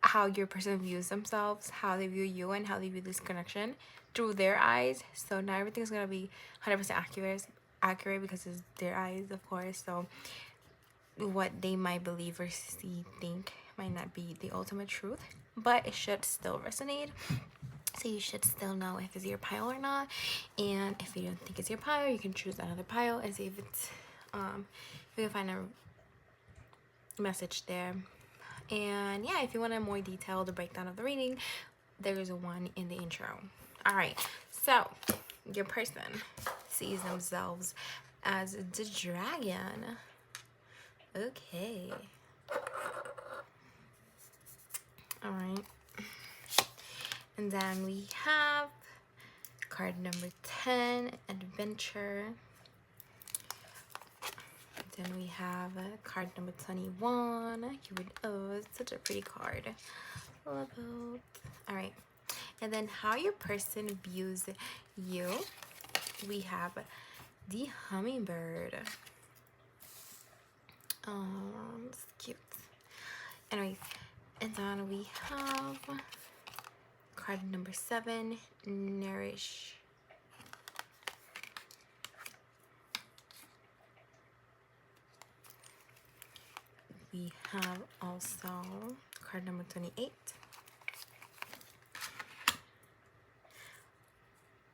how your person views themselves, how they view you, and how they view this connection through their eyes. So not everything's gonna be 100% accurate because it's their eyes, of course. So what they might believe or see, think might not be the ultimate truth, but it should still resonate. So you should still know if it's your pile or not. And if you don't think it's your pile, you can choose another pile and see if it's you can find a message there. And yeah, if you want a more detailed breakdown of the reading, there's one in the intro. All right, so your person sees themselves as the dragon. Okay. All right. And then we have card number 10, adventure. Then we have card number 21. Oh, it's such a pretty card. Love it. All right. And then how your person views you. We have the hummingbird. Oh, it's cute. Anyways, and then we have card number 7, nourish. We have also card number 28.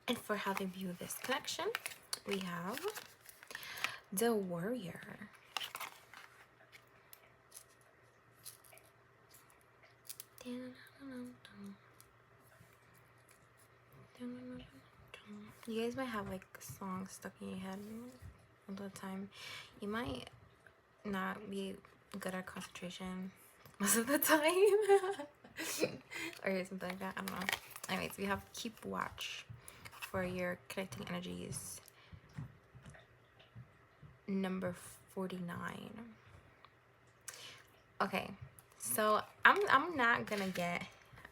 And for how they view this connection, we have the warrior. You guys might have like songs stuck in your head all the time. You might not be good at concentration most of the time. Or something like that. I don't know. Anyways, we have keep watch for your connecting energies. Number 49. Okay, so I'm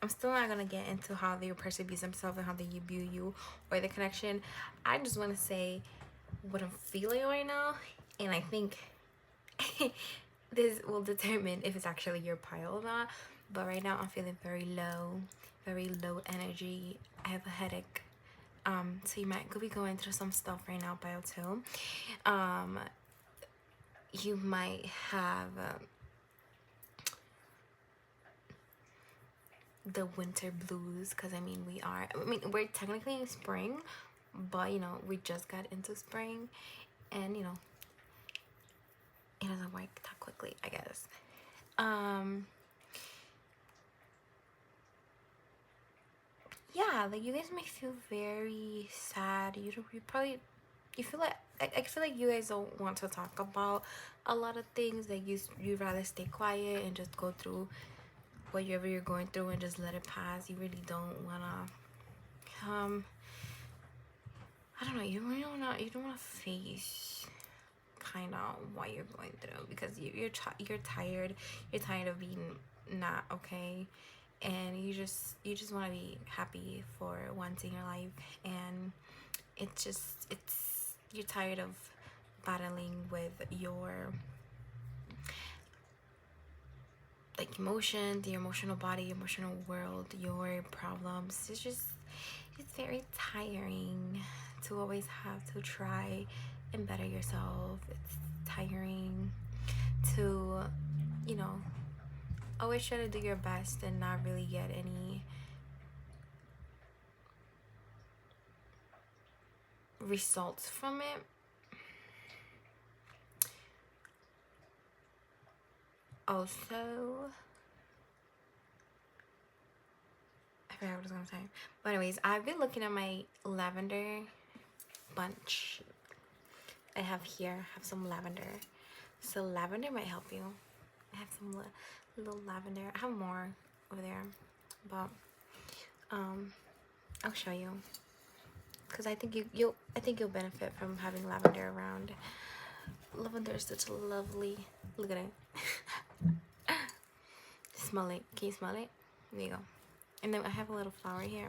still not gonna get into how your person views themselves and how they view you or the connection. I just want to say what I'm feeling right now, and I think this will determine if it's actually your pile or not. But right now I'm feeling very low energy. I have a headache, so you might be going through some stuff right now, pile 2. you might have the winter blues, because I mean we're technically in spring, but you know, we just got into spring, and you know, it doesn't work that quickly, I guess. Yeah, like you guys may feel very sad. You probably, you feel like, I feel like you guys don't want to talk about a lot of things. Like you'd rather stay quiet and just go through whatever you're going through and just let it pass. You really don't wanna I don't know, you don't wanna face kind of what you're going through, because you're tired. You're tired of being not okay, and you just want to be happy for once in your life. And you're tired of battling with your like emotions, your emotional body, your emotional world, your problems. It's very tiring to always have to try and better yourself. It's tiring to, you know, always try to do your best and not really get any results from it. Also, I forgot what I was gonna say. But anyways, I've been looking at my lavender bunch I have here. I have some lavender. So lavender might help you. I have some little lavender. I have more over there, but I'll show you, because I think you'll benefit from having lavender around. Lavender is such a lovely, look at it. Smell it. Can you smell it? There you go. And then I have a little flower here.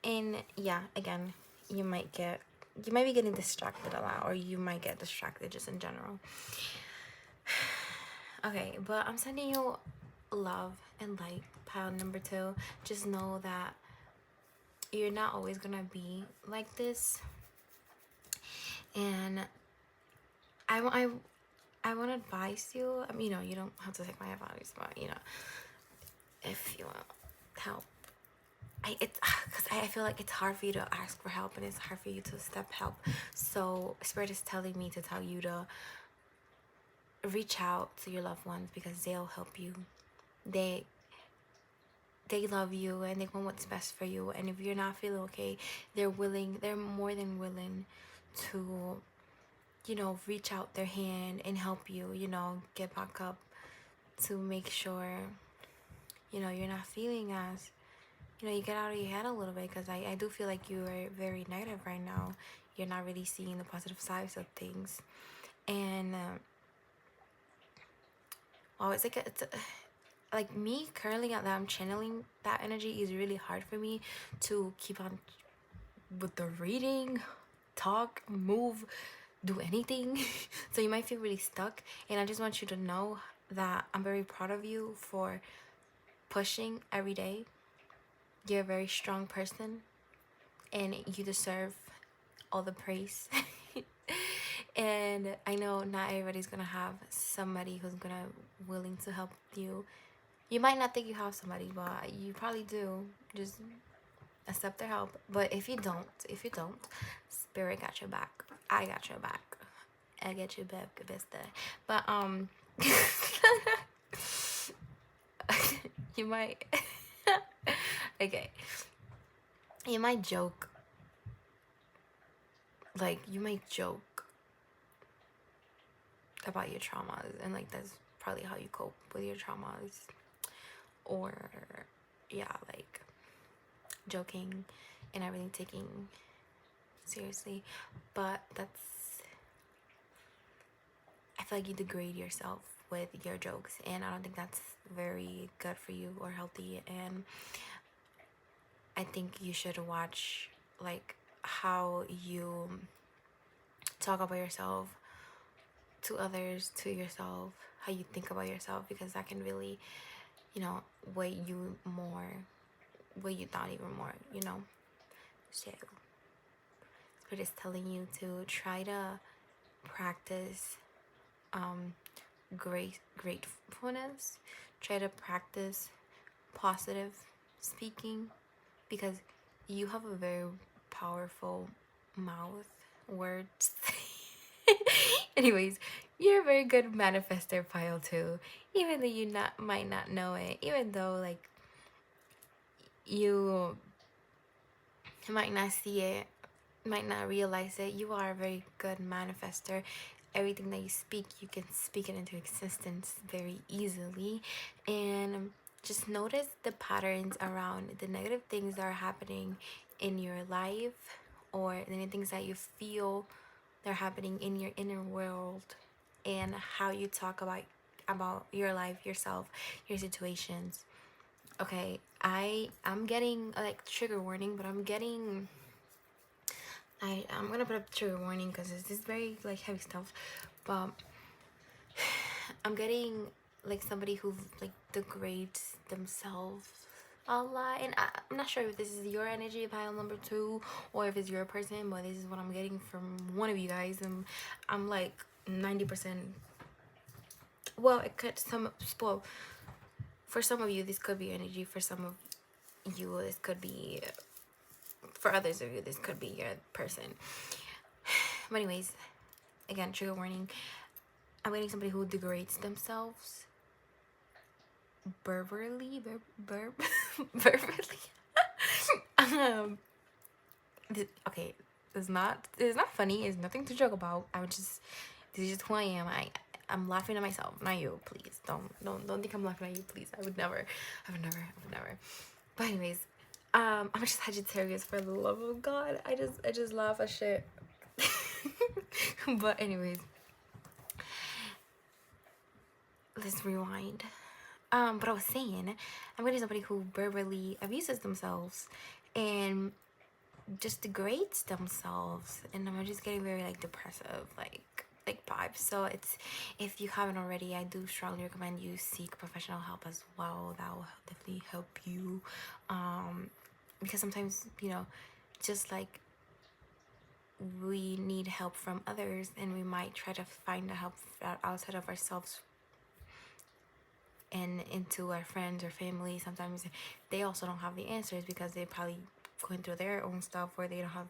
And yeah, again, you might be getting distracted a lot, or you might get distracted just in general. Okay, but I'm sending you love and light, pile number 2. Just know that you're not always gonna be like this, and I want to advise you. I mean, you know, you don't have to take my advice, but you know, if you want help, because I feel like it's hard for you to ask for help, and it's hard for you to accept help. So Spirit is telling me to tell you to reach out to your loved ones, because they'll help you. They love you, and they want what's best for you. And if you're not feeling okay, they're more than willing to, you know, reach out their hand and help you, you know, get back up, to make sure, you know, you're not feeling as, you know, you get out of your head a little bit, because I do feel like you are very negative right now. You're not really seeing the positive sides of things. And it's like me currently, that I'm channeling that energy, is really hard for me to keep on with the reading, talk, move, do anything. So you might feel really stuck, and I just want you to know that I'm very proud of you for pushing every day. You're a very strong person, and you deserve all the praise. And I know not everybody's gonna have somebody who's gonna willing to help you. You might not think you have somebody, but you probably do. Just accept their help. But if you don't, Spirit got your back. I got your back. I get you back, besta. But you might okay. You might joke. Like, you might joke about your traumas, and like that's probably how you cope with your traumas. Or yeah, like joking and everything, taking seriously. But I feel like you degrade yourself with your jokes, and I don't think that's very good for you or healthy. And I think you should watch like how you talk about yourself to others, to yourself, how you think about yourself, because that can really, you know, weigh you down even more, you know. So Spirit is telling you to try to practice gratefulness. Try to practice positive speaking, because you have a very powerful mouth, words. Anyways, you're a very good manifester, Pile, too. Even though you might not know it, even though like you might not see it, might not realize it, you are a very good manifester. Everything that you speak, you can speak it into existence very easily. And just notice the patterns around the negative things that are happening in your life, or the things that you feel that are happening in your inner world, and how you talk about your life, yourself, your situations. Okay, I'm getting like trigger warning, but I'm gonna put up trigger warning because this is very like heavy stuff, but I'm getting like somebody who like degrades themselves a lot. And I'm not sure if this is your energy, pile number 2, or if it's your person, but this is what I'm getting from one of you guys. And I'm like 90%, well, it could well, for some of you this could be energy, for some of you this could be, for others of you this could be your person. But anyways, again, trigger warning. I'm getting somebody who degrades themselves verbally. Okay, it's not funny. It's nothing to joke about. This is just who I am. I'm laughing at myself, not you. Please don't think I'm laughing at you. Please, I would never. But anyways, I'm just Sagittarius, for the love of God. I just laugh at shit. But anyways, let's rewind. But I was saying, I'm getting somebody who verbally abuses themselves and just degrades themselves, and I'm just getting very like depressive, like vibes. So it's, if you haven't already, I do strongly recommend you seek professional help as well. That will definitely help you, because sometimes, you know, just like we need help from others, and we might try to find the help outside of ourselves and into our friends or family. Sometimes they also don't have the answers because they probably going through their own stuff, or they don't have,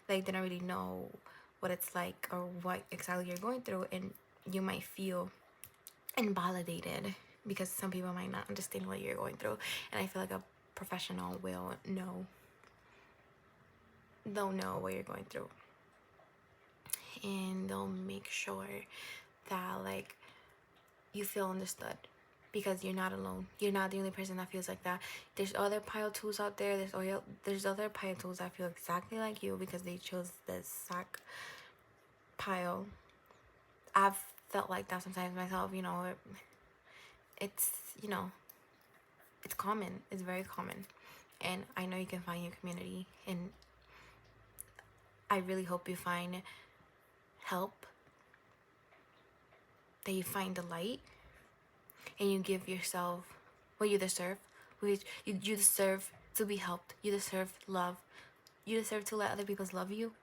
like, they don't really know what it's like or what exactly you're going through, and you might feel invalidated because some people might not understand what you're going through. And I feel like a professional will know, they'll know what you're going through, and they'll make sure that like you feel understood, because you're not alone. You're not the only person that feels like that. There's other pile tools out there. There's other pile tools that feel exactly like you, because they chose the exact pile. I've felt like that sometimes myself, you know. It's, you know, it's common. It's very common. And I know you can find your community, and I really hope you find help, that you find the light, and you give yourself what you deserve. You deserve to be helped. You deserve love. You deserve to let other people love you.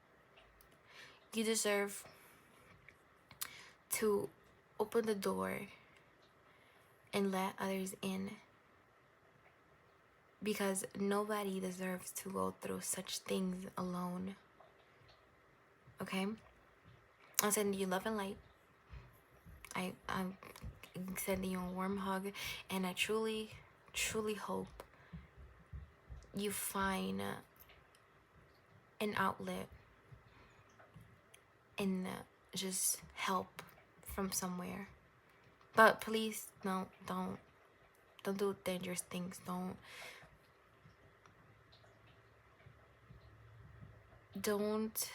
You deserve to open the door and let others in, because nobody deserves to go through such things alone. Okay? I'm sending you love and light. I'm sending you a warm hug, and I truly hope you find an outlet and just help from somewhere. But please, no, don't do dangerous things. Don't.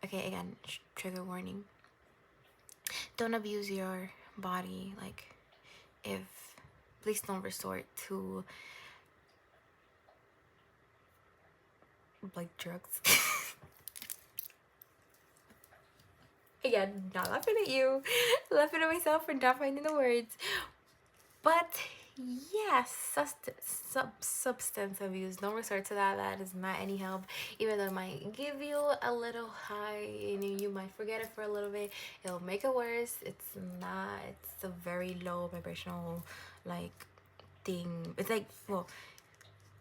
Okay, again, trigger warning. Don't abuse your body. Like, please don't resort to like drugs. Again, not laughing at you, laughing at myself for not finding the words. But Yes, substance abuse. Don't resort to that. That is not any help. Even though it might give you a little high and you might forget it for a little bit, it'll make it worse. It's not. It's a very low vibrational, like, thing. It's like, well,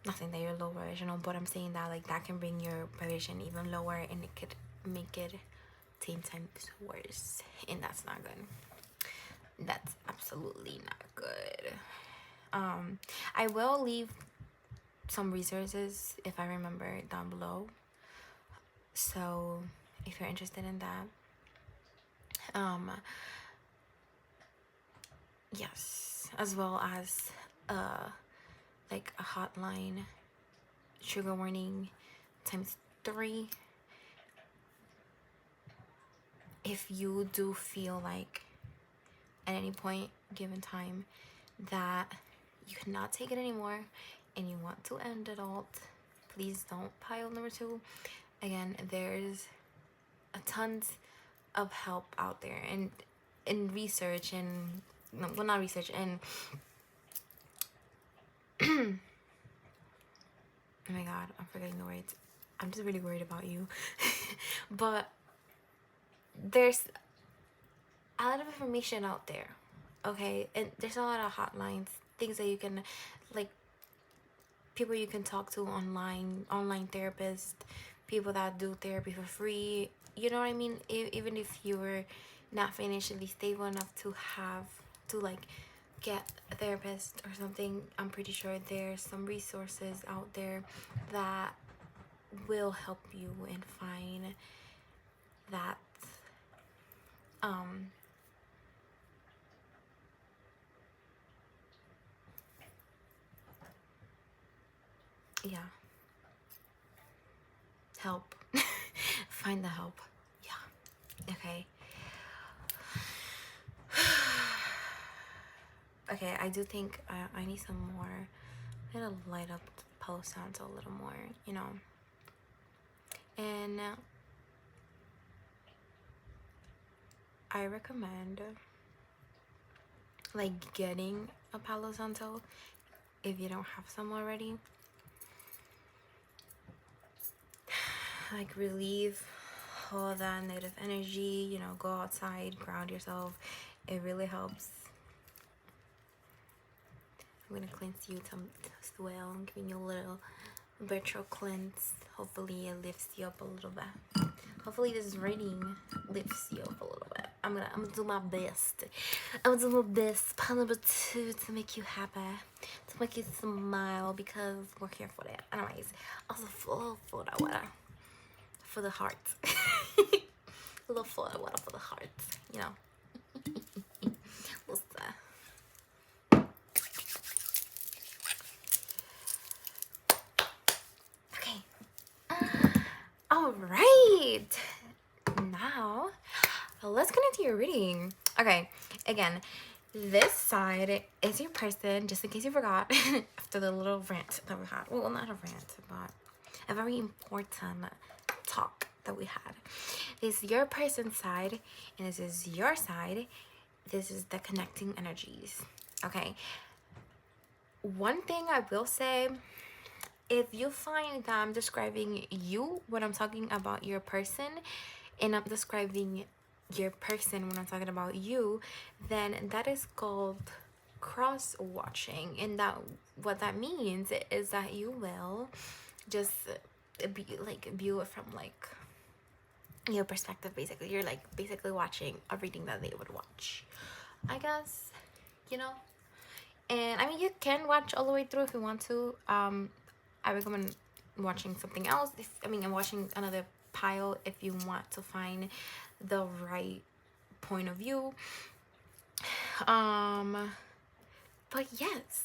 nothing that you're low vibrational, but I'm saying that like that can bring your vibration even lower, and it could make it 10 times worse, and that's not good. That's absolutely not good. I will leave some resources if I remember down below, so if you're interested in that. Yes, as well as like a hotline, trigger warning times 3, if you do feel like at any point given time that you cannot take it anymore and you want to end it all, please don't. Pile number 2. Again, there's a tons of help out there, and in research, and no, well, not research, and oh my god, I'm forgetting the words. I'm just really worried about you. But there's a lot of information out there, okay? And there's a lot of hotlines, things that you can, like, people you can talk to online therapists, people that do therapy for free, you know what I mean? Even if you're not financially stable enough to have to like get a therapist or something, I'm pretty sure there's some resources out there that will help you and find that yeah, help. Find the help. Yeah. Okay. Okay, I do think I need some more. I'm gonna light up the post sounds a little more, you know. And I recommend like getting a Palo Santo if you don't have some already. Like, relieve all that negative energy, you know, go outside, ground yourself. It really helps. I'm gonna cleanse you as well. I'm giving you a little virtual cleanse. Hopefully it lifts you up a little bit. Hopefully this reading lifts you up a little bit. I'm gonna do my best. I'm gonna do my best, part number 2, to make you happy, to make you smile, because we're here for that. Anyways, also for that water, for the heart. A little for the water for the heart, you know. Okay. All right. Now, let's get into your reading. Okay. Again, this side is your person, just in case you forgot, after the little rant that we had. Well, not a rant, but a very important talk that we had. This is your person side, and this is your side. This is the connecting energies. Okay. One thing I will say, if you find that I'm describing you when I'm talking about your person, and I'm describing your person when I'm talking about you, then that is called cross watching. And that, what that means is that you will just view it from like your perspective. Basically, you're like basically watching a reading that they would watch, I guess, you know. And I mean, you can watch all the way through if you want to. I recommend watching something else. I'm watching another pile if you want to find the right point of view. But yes,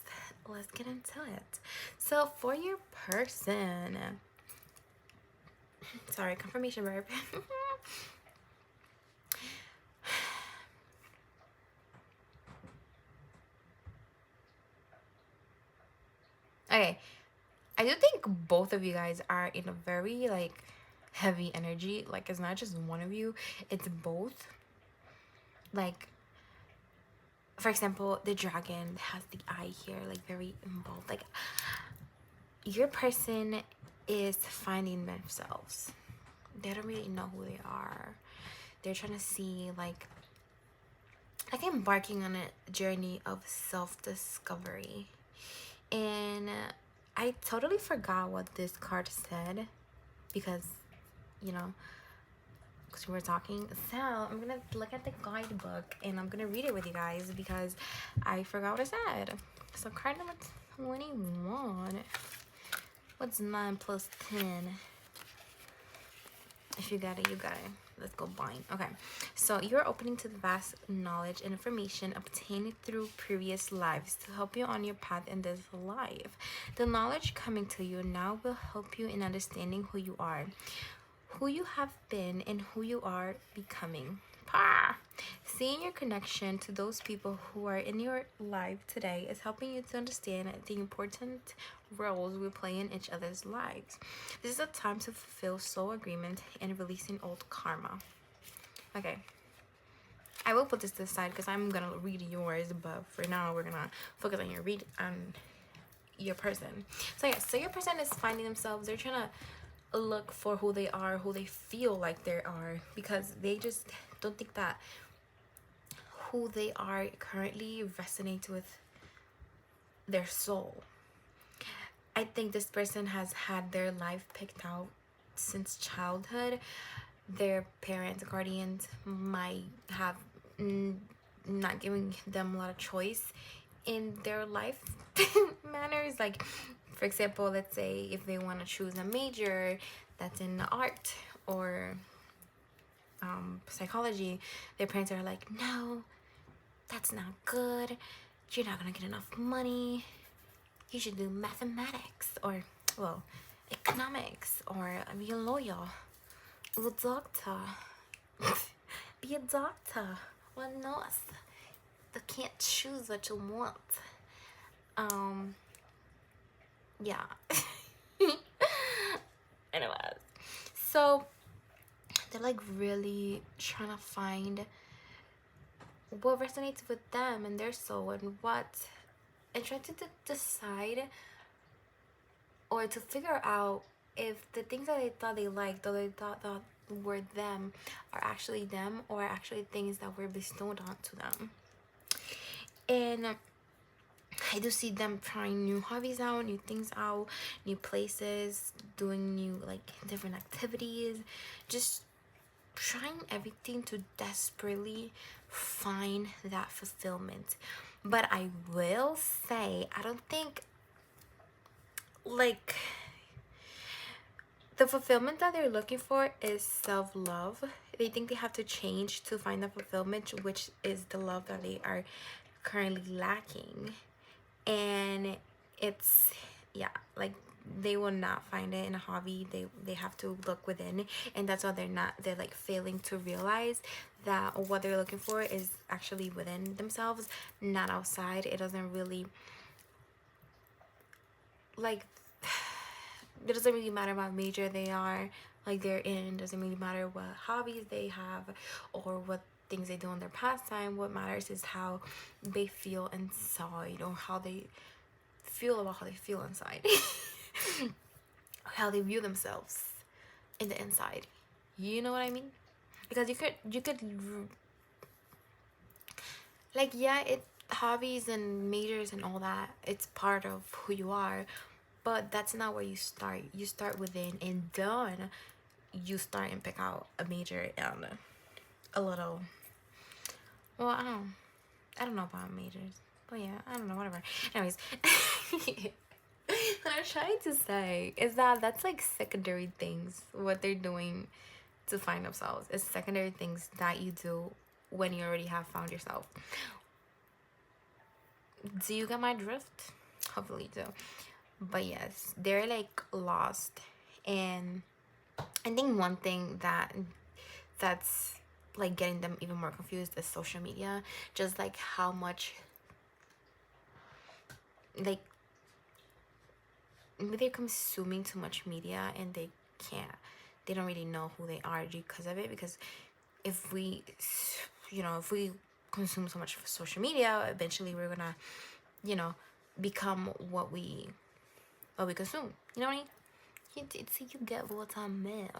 let's get into it. So for your person, sorry, confirmation verb. Okay, I do think both of you guys are in a very like heavy energy. Like, it's not just one of you, it's both. Like, for example, the dragon has the eye here, like very involved. Like, your person is finding themselves. They don't really know who they are. They're trying to see, like embarking on a journey of self-discovery. And I totally forgot what this card said, because, you know, because we were talking. So I'm gonna look at the guidebook and I'm gonna read it with you guys, because I forgot what it said. So card number 21. What's 9 plus 10? If you got it, you got it. Let's go blind. Okay, so you're opening to the vast knowledge and information obtained through previous lives to help you on your path in this life. The knowledge coming to you now will help you in understanding who you are, who you have been, and who you are becoming. Seeing your connection to those people who are in your life today is helping you to understand the important roles we play in each other's lives. This is a time to fulfill soul agreement and releasing old karma. Okay, I will put this to the side because I'm gonna read yours, but for now we're gonna focus on your person. So yeah, so your person is finding themselves. They're trying to look for who they are, who they feel like they are, because they just don't think that who they are currently resonates with their soul. I think this person has had their life picked out since childhood. Their parents, guardians might have not giving them a lot of choice in their life manners. Like, for example, let's say if they want to choose a major that's in art or psychology, their parents are like, no, that's not good, you're not gonna get enough money, you should do mathematics, or, well, economics, or be a lawyer, or a doctor. Be a doctor or a nurse. You can't choose what you want. Yeah. Anyways, so they're like really trying to find what resonates with them and their soul, and trying to decide or to figure out if the things that they thought they liked or they thought were them are actually them, or actually things that were bestowed onto them. And I do see them trying new hobbies out, new things out, new places, doing new, like, different activities, just trying everything to desperately find that fulfillment. But I will say, I don't think, like, the fulfillment that they're looking for is self-love. They think they have to change to find the fulfillment, which is the love that they are currently lacking. And it's, yeah, like, they will not find it in a hobby. They have to look within, and that's why they're like failing to realize that what they're looking for is actually within themselves, not outside. It doesn't really, like, it doesn't really matter what major they are, like, they're in. It doesn't really matter what hobbies they have or what things they do in their pastime. What matters is how they feel inside, or how they feel about how they feel inside. How they view themselves in the inside. You know what I mean? Because you could like, yeah, it hobbies and majors and all that, it's part of who you are, but that's not where you start. You start within, and then you start and pick out a major and a little, well, I don't know about majors, but yeah, I don't know, whatever. Anyways, what I'm trying to say is that that's like secondary things. What they're doing to find themselves is secondary things that you do when you already have found yourself. Do you get my drift? Hopefully you do. But yes, they're like lost. And I think one thing that's like getting them even more confused is social media. Just like how much, like, maybe they're consuming too much media and they don't really know who they are because of it. Because if we consume so much social media, eventually we're gonna, you know, become what we consume. You know what I mean? You get what I mean.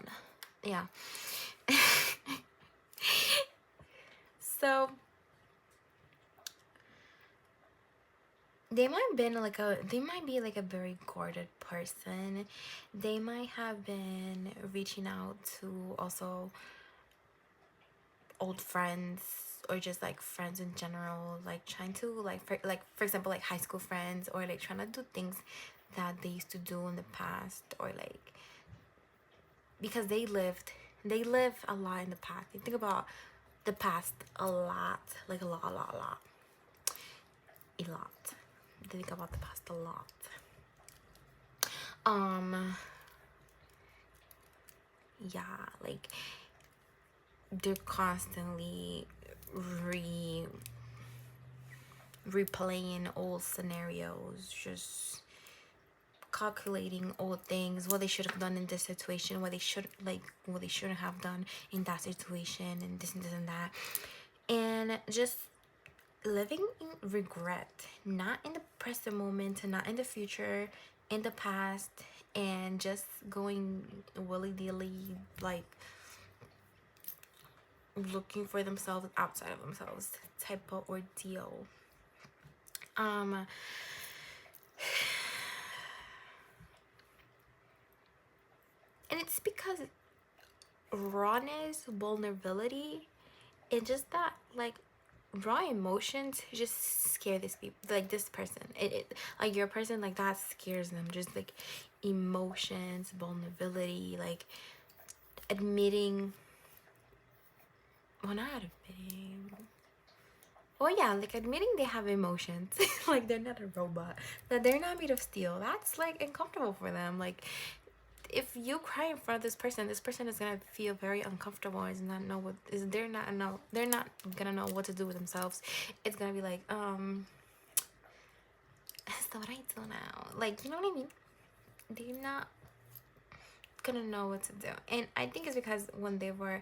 Yeah. So they might be like a very guarded person. They might have been reaching out to also old friends, or just like friends in general, like trying to like for example, like high school friends, or like trying to do things that they used to do in the past, or like because they live a lot in the past. They think about the past a lot, like a lot. They think about the past a lot. Yeah, like they're constantly replaying old scenarios, just calculating old things, what they should have done in this situation, what they shouldn't have done in that situation, and this and this and that, and just living in regret, not in the present moment, and not in the future, in the past, and just going willy-nilly, like looking for themselves outside of themselves type of ordeal. And it's because rawness, vulnerability, and just that like raw emotions just scare this person. It like your person, like that scares them. Just like emotions, vulnerability, like admitting, well, not admitting, oh yeah, like admitting they have emotions. Like they're not a robot, that they're not made of steel. That's like uncomfortable for them. Like if you cry in front of this person is gonna feel very uncomfortable, is not know what is they're not gonna know what to do with themselves. It's gonna be like, so what I do now? Like, you know what I mean? They're not gonna know what to do. And I think it's because when they were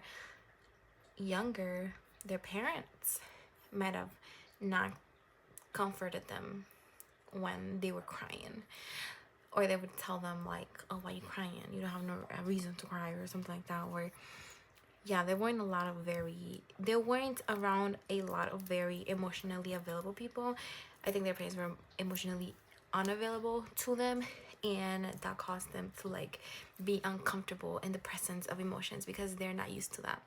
younger, their parents might have not comforted them when they were crying, or they would tell them like, oh, why are you crying? You don't have no reason to cry, or something like that. Or yeah, they weren't around a lot of very emotionally available people. I think their parents were emotionally unavailable to them, and that caused them to like be uncomfortable in the presence of emotions, because they're not used to that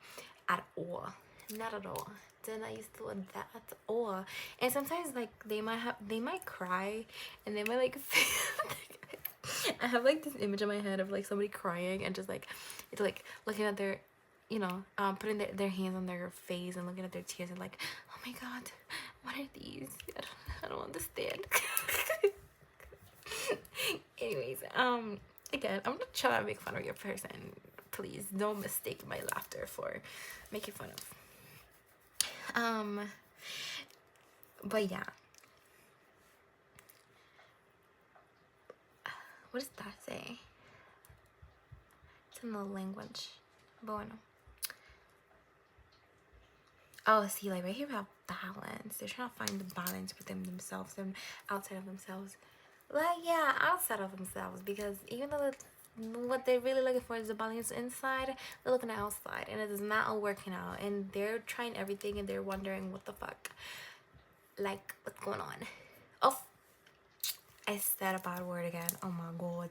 at all. Not at all. They're not used to that at all. And sometimes like they might cry, and they might like I have like this image in my head of like somebody crying, and just like it's like looking at their, you know, putting their hands on their face and looking at their tears, and like, oh my god, what are these? I don't understand. Anyways, again, I'm not trying to make fun of your person. Please don't mistake my laughter for making fun of. But yeah. What does that say? It's in the language. But bueno. Oh, see, like right here about balance. They're trying to find the balance within themselves and outside of themselves. Like, yeah, outside of themselves. Because even though what they're really looking for is the balance inside, they're looking outside, and it is not all working out. And they're trying everything, and they're wondering what the fuck. Like, what's going on? Oh, I said a bad word again. Oh my god.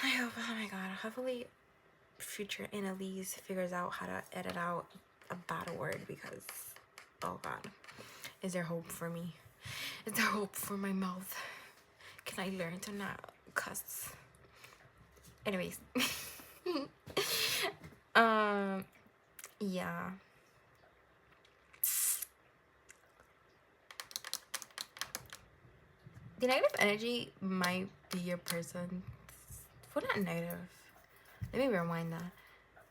Oh my god. Hopefully future Anelieze figures out how to edit out a bad word, because oh god, is there hope for me? Is there hope for my mouth? Can I learn to not cuss? Anyways. Yeah. The negative energy might be your person. Well, not negative. Let me rewind that.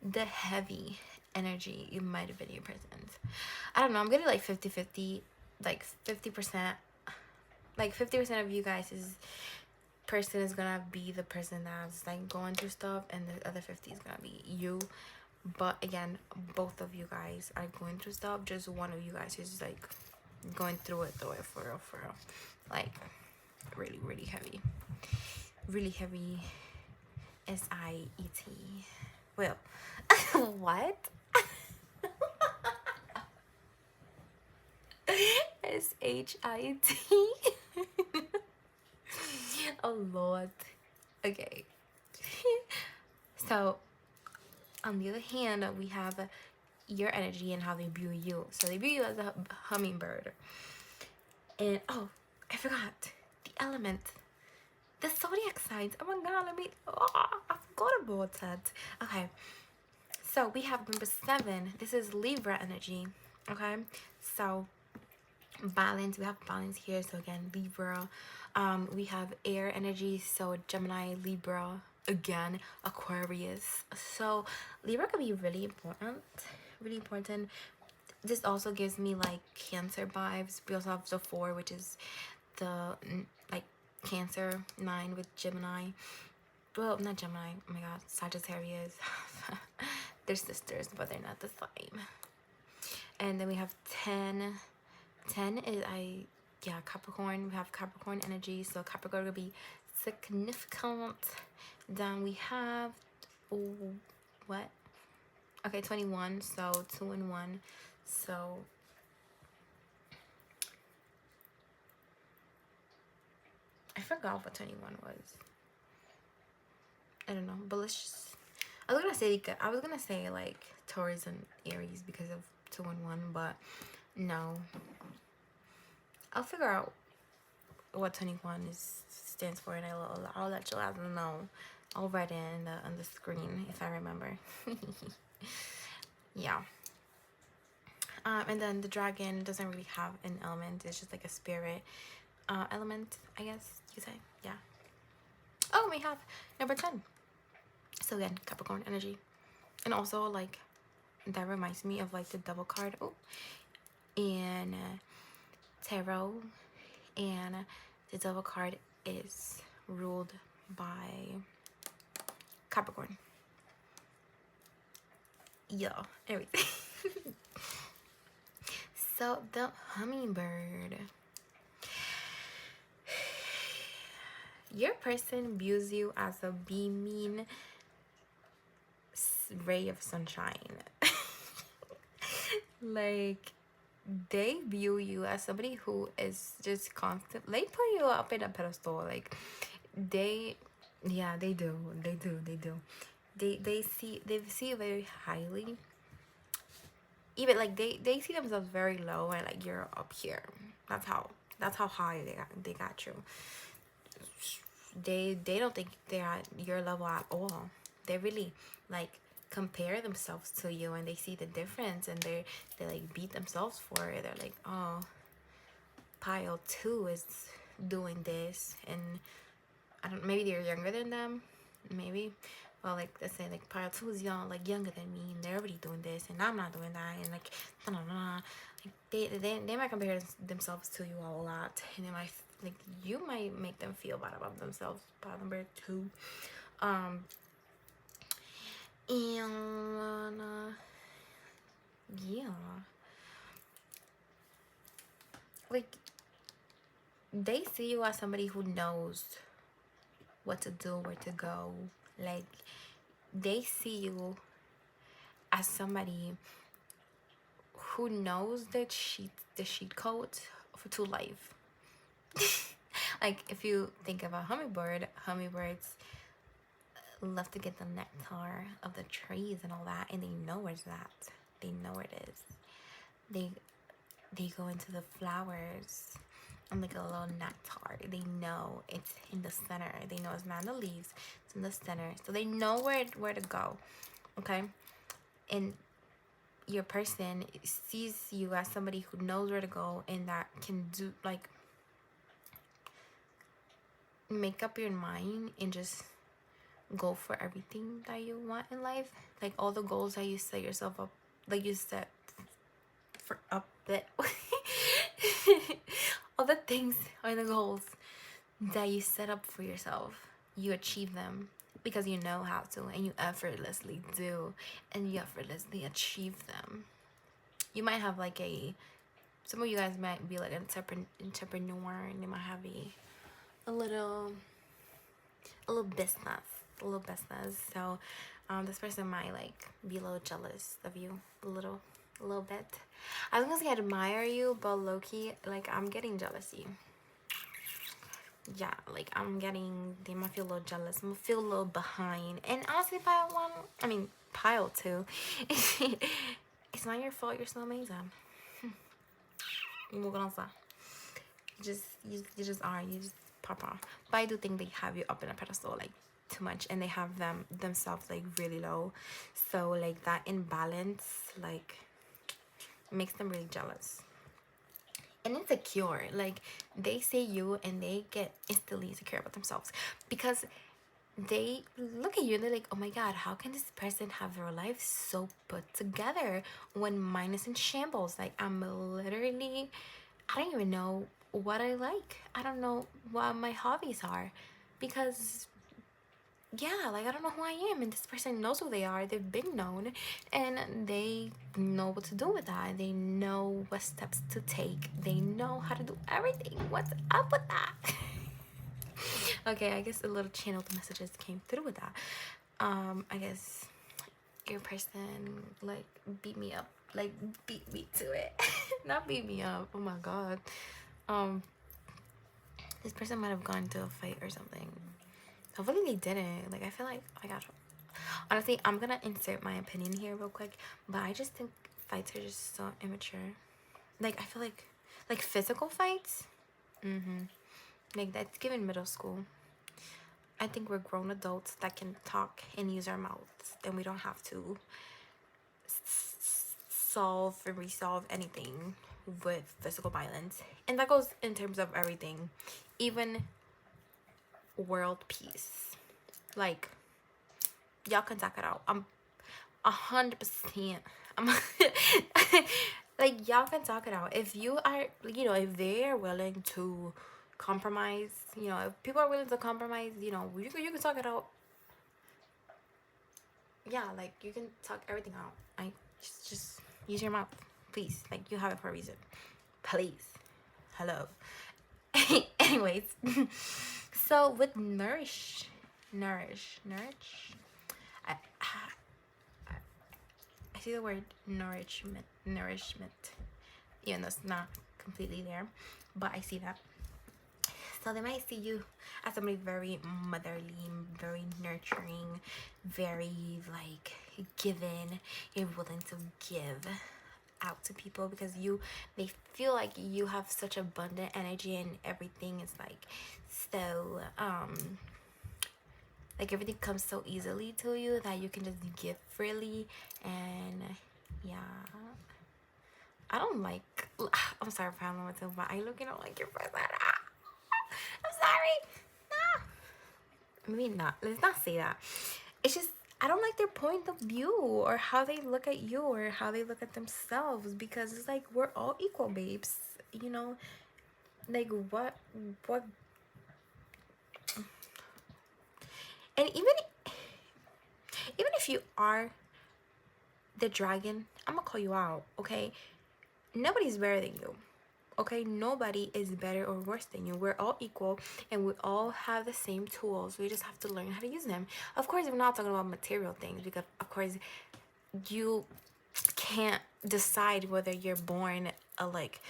The heavy energy, you might have been your person. I don't know. I'm getting like 50-50. Like 50%. Like 50% of you guys person is gonna be the person that's like going through stuff, and the other 50 is gonna be you. But again, both of you guys are going through stuff. Just one of you guys is like going through it though, for real, for real. Like really, really heavy. Really heavy. S-I-E-T. Well, what? S-H-I-T. Oh Lord. Okay. So on the other hand, we have your energy and how they view you. So they view you as a hummingbird. And oh, I forgot the element, the zodiac signs. Oh my god, I forgot about that. Okay, so we have number 7. This is Libra energy. Okay, so balance, we have balance here. So again, Libra. We have air energy, so Gemini, Libra, again Aquarius. So Libra can be really important, really important. This also gives me like Cancer vibes. We also have the 4, which is the like Cancer, 9 with Gemini. Well, not Gemini, oh my god, Sagittarius. They're sisters, but they're not the same. And then we have 10. 10 is Capricorn. We have Capricorn energy, so Capricorn will be significant. Then we have what? Okay, 21, so 2 and 1. So I forgot what 21 was. I don't know, but let's just, I was gonna say like Taurus and Aries because of 2 and 1, but no. I'll figure out what 21 stands for, and I'll let you guys know. I'll write it on the screen if I remember. Yeah. And then the dragon doesn't really have an element. It's just like a spirit element, I guess you say. Yeah. Oh, we have number 10. So again, Capricorn energy. And also like that reminds me of like the double card. Oh, and tarot, and the double card is ruled by Capricorn. Yeah, everything. So the hummingbird. Your person views you as a beaming ray of sunshine. Like they view you as somebody who is just constant. They put you up in a pedestal. Like they do. They see you very highly. Even like they see themselves very low, and like you're up here. That's how high they got you. They don't think they're at your level at all. They really like compare themselves to you, and they see the difference, and they like beat themselves for it. They're like, oh, pile 2 is doing this, and I don't, maybe they're younger than them, maybe. Well, like let's say like pile 2 is young, like younger than me, and they're already doing this, and I'm not doing that, and like like they might compare themselves to you a lot, and they might like you might make them feel bad about themselves. Pile number 2. And yeah, like they see you as somebody who knows what to do, where to go. Like they see you as somebody who knows the cheat code to life. Like if you think of a hummingbird, hummingbirds love to get the nectar of the trees and all that, and they know where's that. They know where it is. They go into the flowers and like a little nectar. They know it's in the center. They know it's not in the leaves, it's in the center. So they know where to go. Okay? And your person sees you as somebody who knows where to go, and that can do like make up your mind and just go for everything that you want in life. Like all the goals that you set yourself up, like you set for up that all the things or the goals that you set up for yourself, you achieve them. because you know how to, and you effortlessly do, and you effortlessly achieve them. You might have like some of you guys might be like an entrepreneur, and they might have a little business. So this person might like be a little jealous of you, a little bit. I was gonna say admire you, but low-key, like, I'm getting jealousy. Yeah, like, they might feel a little jealous. I'm gonna feel a little behind. And honestly, Pile 2, it's not your fault. You're so amazing. You just are. You just pop off. But I do think they have you up in a pedestal, like, too much, and they have themselves like really low. So like that imbalance, like, makes them really jealous and insecure. Like, they see you and they get instantly insecure about themselves because they look at you and they're like, oh my god, how can this person have their life so put together when mine is in shambles? Like, I don't even know what I like. I don't know what my hobbies are, because yeah, like, I don't know who I am, and this person knows who they are. They've been known, and they know what to do with that. They know what steps to take. They know how to do everything. What's up with that? Okay, I guess a little channeled messages came through with that. I guess your person, like, beat me up. Like, beat me to it. Not beat me up. Oh my god. This person might have gone to a fight or something. Hopefully they didn't. Like, I feel like, oh my gosh. Honestly, I'm gonna insert my opinion here real quick, but I just think fights are just so immature. Like, I feel like physical fights, like, that's given middle school. I think we're grown adults that can talk and use our mouths, and we don't have to solve and resolve anything with physical violence. And that goes in terms of everything, even world peace. Like, y'all can talk it out. I'm 100%. Like, y'all can talk it out. If you are, if they're willing to compromise, if people are willing to compromise, you can talk it out. Yeah, like, you can talk everything out. I just use your mouth, please. Like, you have it for a reason. Please. Hello. Anyways, so with nourish, I see the word nourishment, even though it's not completely there, but I see that. So they might see you as somebody very motherly, very nurturing, very, like, given. You're willing to give out to people because they feel like you have such abundant energy, and everything is like so like, everything comes so easily to you that you can just give freely. And yeah, I'm sorry for having to, but I don't like your person. I'm sorry. Maybe not. Let's not say that. It's just, I don't like their point of view, or how they look at you, or how they look at themselves, because it's like, we're all equal, babes. Like, what? And even if you are the dragon, I'm gonna call you out, okay? Nobody's better than you. Okay, nobody is better or worse than you. We're all equal, and we all have the same tools. We just have to learn how to use them. Of course, we're not talking about material things, because of course you can't decide whether you're born a, like,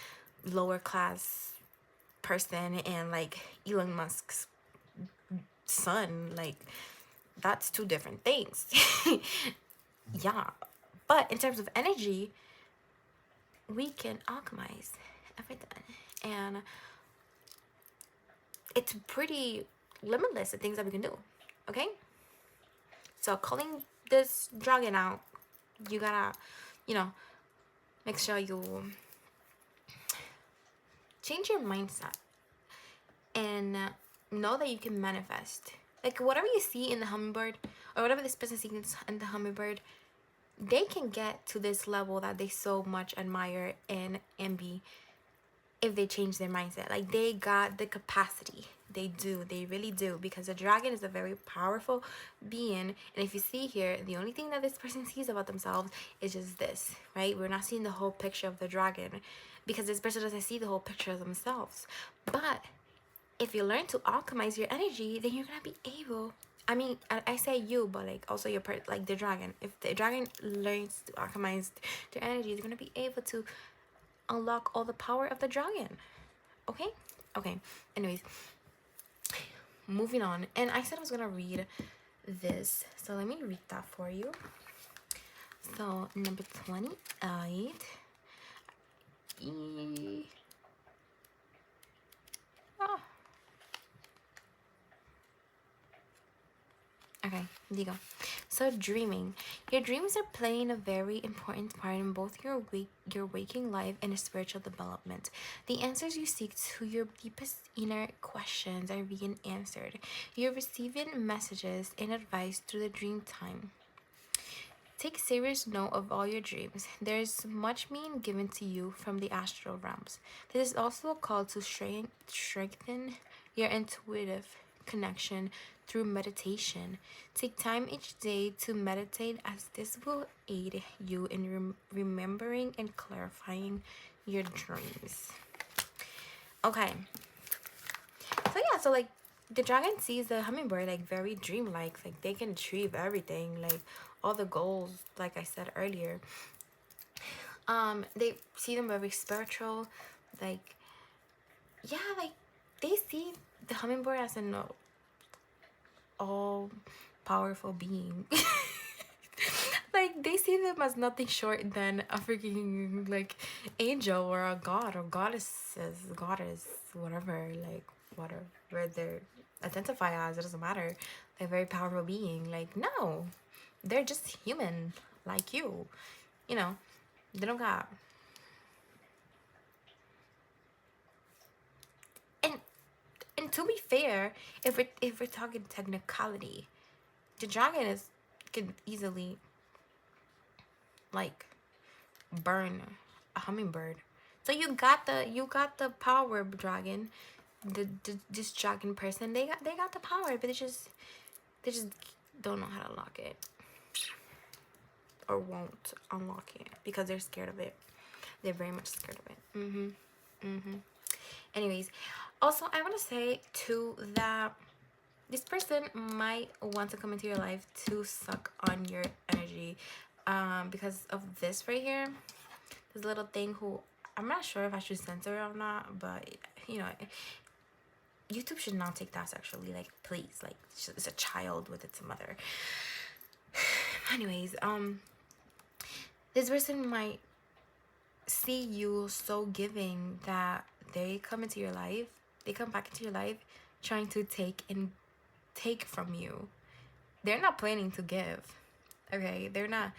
lower class person and, like, Elon Musk's son. Like, that's two different things. Yeah, but in terms of energy, we can alchemize everything, and it's pretty limitless, the things that we can do. Okay, so calling this dragon out, you gotta make sure you change your mindset and know that you can manifest. Like, whatever you see in the hummingbird, or whatever this person sees in the hummingbird, they can get to this level that they so much admire and envy if they change their mindset. Like, they got the capacity. They do. They really do. Because the dragon is a very powerful being. And if you see here, the only thing that this person sees about themselves is just this, right? We're not seeing the whole picture of the dragon, because this person doesn't see the whole picture of themselves. But if you learn to alchemize your energy, then you're gonna be able, I mean, I say you, but like also your part, like the dragon. If the dragon learns to alchemize their energy, they're gonna be able to unlock all the power of the dragon. Okay? Okay. Anyways, moving on. And I said I was gonna read this, so let me read that for you. So number 28. Oh. Okay, there you go. So dreaming. Your dreams are playing a very important part in both your waking life and spiritual development. The answers you seek to your deepest inner questions are being answered. You're receiving messages and advice through the dream time. Take serious note of all your dreams. There is much being given to you from the astral realms. This is also a call to strengthen your intuitive connection through meditation. Take time each day to meditate, as this will aid you in remembering and clarifying your dreams. Okay. So yeah, so like the dragon sees the hummingbird like very dreamlike. Like they can achieve everything, like all the goals, like I said earlier. They see them very spiritual, like, yeah, like they see the hummingbird as an all powerful being. Like they see them as nothing short than a freaking like angel or a god or goddess, whatever, like whatever they identify as. It doesn't matter. They're a very powerful being. Like, no, they're just human like you. You know, they don't got. And to be fair, if we're talking technicality, the dragon can easily like burn a hummingbird. So you got the power, dragon. This dragon person, they got the power, but they just don't know how to unlock it, or won't unlock it because they're scared of it. They're very much scared of it. Anyways, also I want to say too that this person might want to come into your life to suck on your energy, because of this right here, this little thing who I'm not sure if I should censor it or not, but you know, YouTube should not take that sexually. Like, please, like, it's a child with its mother. Anyways, this person might see you so giving that they come into your life, they come back into your life trying to take from you. They're not planning to give, okay? They're not,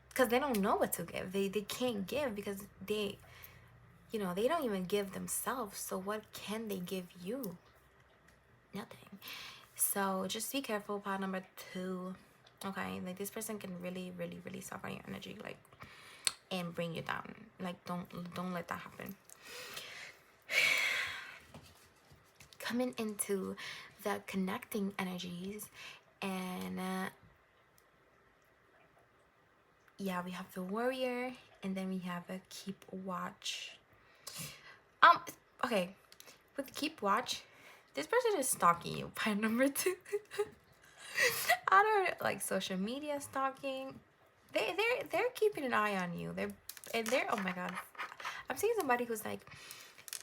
because they don't know what to give. They can't give because they, you know, they don't even give themselves. So what can they give you? Nothing. So just be careful, part number 2. Okay, like this person can really suck on your energy, like, and bring you down. Like, don't let that happen. Coming into the connecting energies, and yeah, we have the warrior, and then we have a keep watch. Okay, with keep watch, this person is stalking you, by number 2. I don't like social media stalking. They're keeping an eye on you. They're oh my god, I'm seeing somebody who's like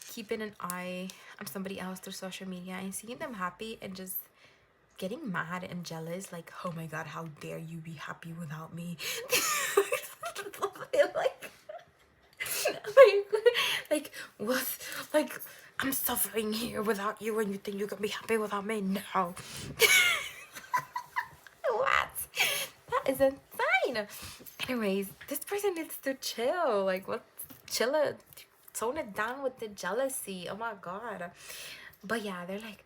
keeping an eye on somebody else through social media and seeing them happy and just getting mad and jealous, like, oh my god, how dare you be happy without me. like what, like, I'm suffering here without you and you think you can be happy without me? No. What? That is insane. Anyways, this person needs to chill. Like, what? Chill it. Tone it down with the jealousy. Oh my god. But yeah, they're like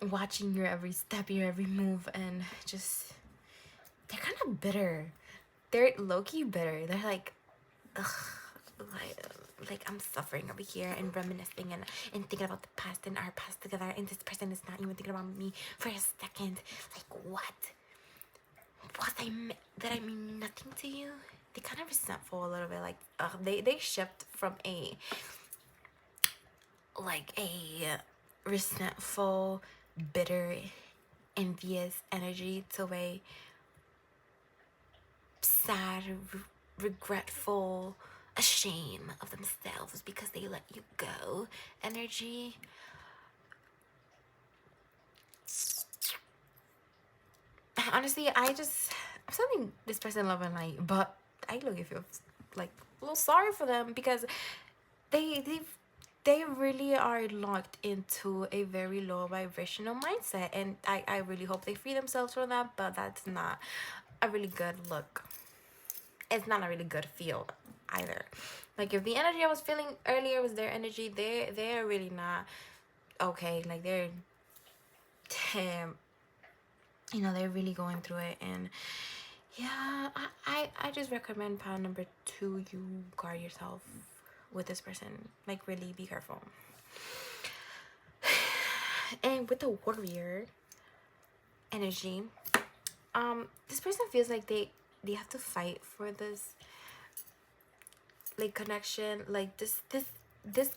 watching your every step, your every move, and just, they're kind of bitter. They're low-key bitter. They're like, ugh, like, like I'm suffering over here and reminiscing and thinking about the past and our past together, and this person is not even thinking about me for a second. Like, what? Did I mean nothing to you? They kind of resentful a little bit. Like, they shift from a resentful, bitter, envious energy to a sad, regretful, ashamed of themselves because they let you go energy. Honestly, I'm sending this person love and light, but I look feel like a little sorry for them because they really are locked into a very low vibrational mindset, and I really hope they free themselves from that, but that's not a really good look. It's not a really good feel either. Like, if the energy I was feeling earlier was their energy, they're really not okay. Like, they're they're really going through it. And yeah, I just recommend pile number 2, you guard yourself with this person. Like, really be careful. And with the warrior energy, this person feels like they have to fight for this like connection. Like, this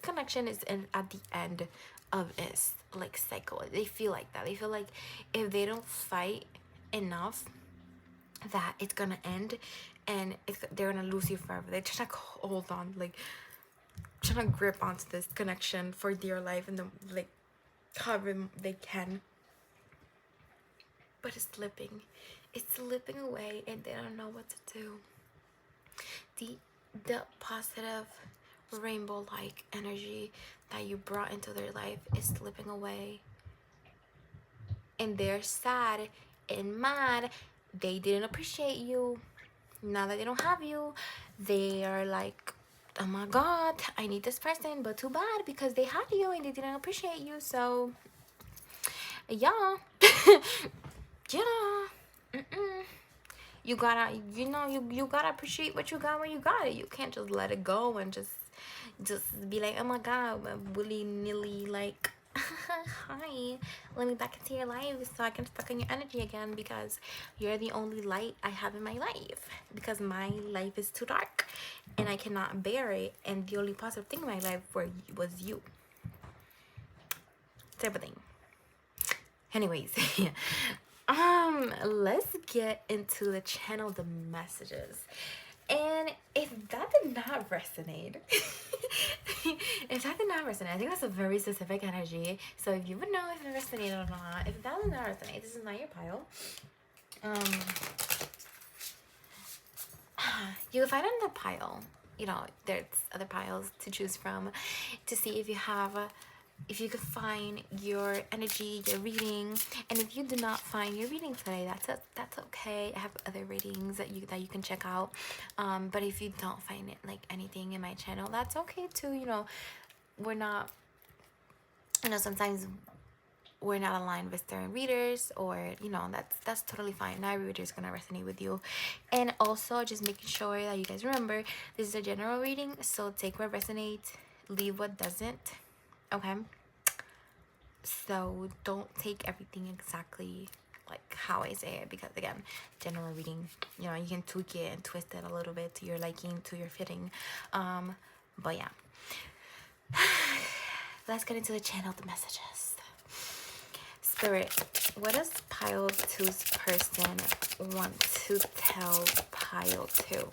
connection is at the end of its like cycle. They feel like that. They feel like if they don't fight enough, that it's gonna end, and they're gonna lose you forever. They're trying to hold on, like trying to grip onto this connection for dear life, and like however they can, but it's slipping away, and they don't know what to do. The positive rainbow like energy that you brought into their life is slipping away, and they're sad and mad. They didn't appreciate you. Now that they don't have you, they are like, oh my god, I need this person, but too bad because they had you and they didn't appreciate you. So yeah. Yeah. You gotta, you gotta appreciate what you got when you got it. You can't just let it go and just be like, oh my god, willy-nilly, like, hi, let me back into your life so I can stuck in your energy again, because you're the only light I have in my life, because my life is too dark and I cannot bear it, and the only positive thing in my life was you, type of thing. Anyways, let's get into the channel, the messages. And if that did not resonate, I think that's a very specific energy. So if you would know if it resonated or not, if that did not resonate, this is not your pile. You can find another pile. There's other piles to choose from to see if you have if you could find your energy, your reading. And if you do not find your reading today, that's okay. I have other readings that you can check out. But if you don't find it, like, anything in my channel, that's okay too. We're not, sometimes we're not aligned with certain readers, or that's totally fine. Not every reader is gonna resonate with you. And also, just making sure that you guys remember, this is a general reading, so take what resonates, leave what doesn't. Okay, so don't take everything exactly like how I say it, because again, general reading, you can tweak it and twist it a little bit to your liking, to your fitting. But yeah, let's get into the channel, the messages. Spirit, what does pile 2's person want to tell pile 2?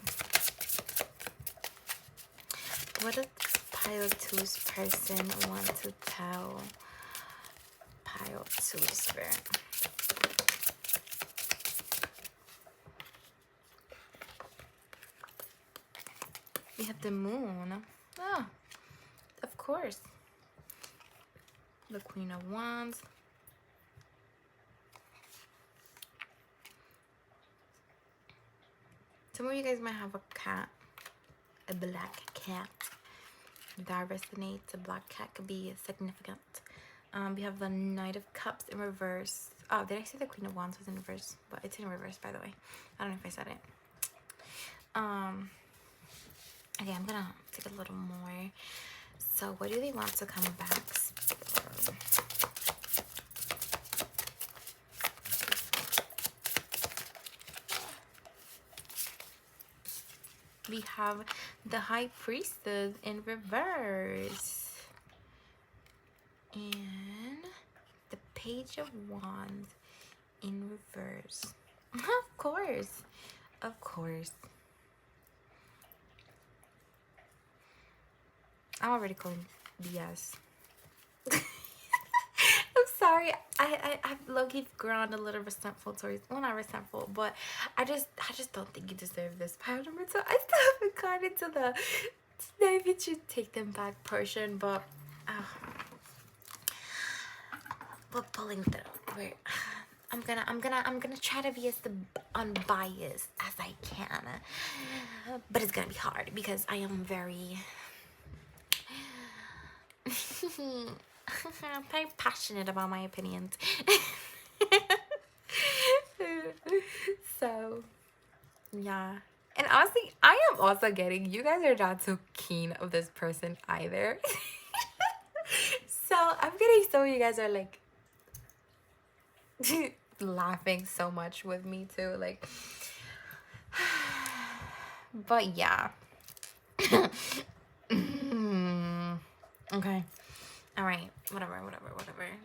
What does pile 2's person want to tell pile 2 spirit? We have the moon. Oh, of course. The Queen of Wands. Some of you guys might have a cat, a black cat. That resonates. A black cat could be significant. We have the Knight of Cups in reverse. Oh, did I say the Queen of Wands was in reverse? But it's in reverse, by the way. I don't know if I said it. Okay, I'm gonna take a little more. So what do they want to come back? We have the High Priestess in reverse. And the Page of Wands in reverse. Of course. Of course. I'm already calling BS. I'm sorry. I've low-key grown a little resentful towards, well, not resentful, but I just don't think you deserve this pile number 2. I still haven't gotten into the maybe you should take them back portion, but we're pulling through. I'm gonna try to be as unbiased as I can, but it's gonna be hard because I am very I'm very passionate about my opinions. So yeah, and honestly, I am also getting you guys are not so keen of this person either. So I'm getting some of you guys are like laughing so much with me too, like. But yeah. Okay. All right. Whatever.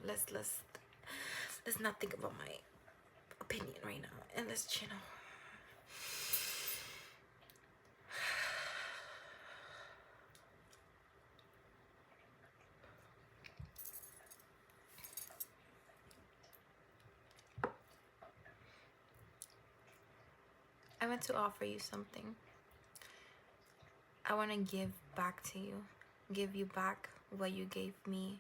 Let's not think about my opinion right now in this channel. I want to offer you something. I want to give back to you. Give you back what you gave me.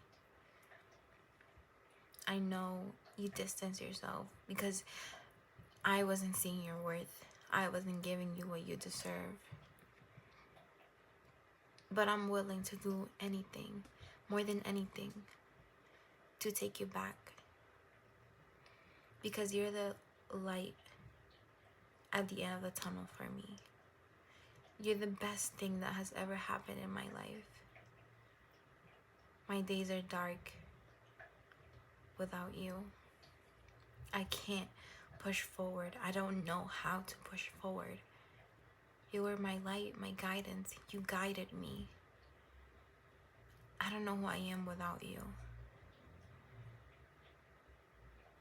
I know you distance yourself because I wasn't seeing your worth. I wasn't giving you what you deserve. But I'm willing to do anything, more than anything, to take you back. Because you're the light at the end of the tunnel for me. You're the best thing that has ever happened in my life. My days are dark without you. I can't push forward. I don't know how to push forward. You were my light, my guidance. You guided me. I don't know who I am without you.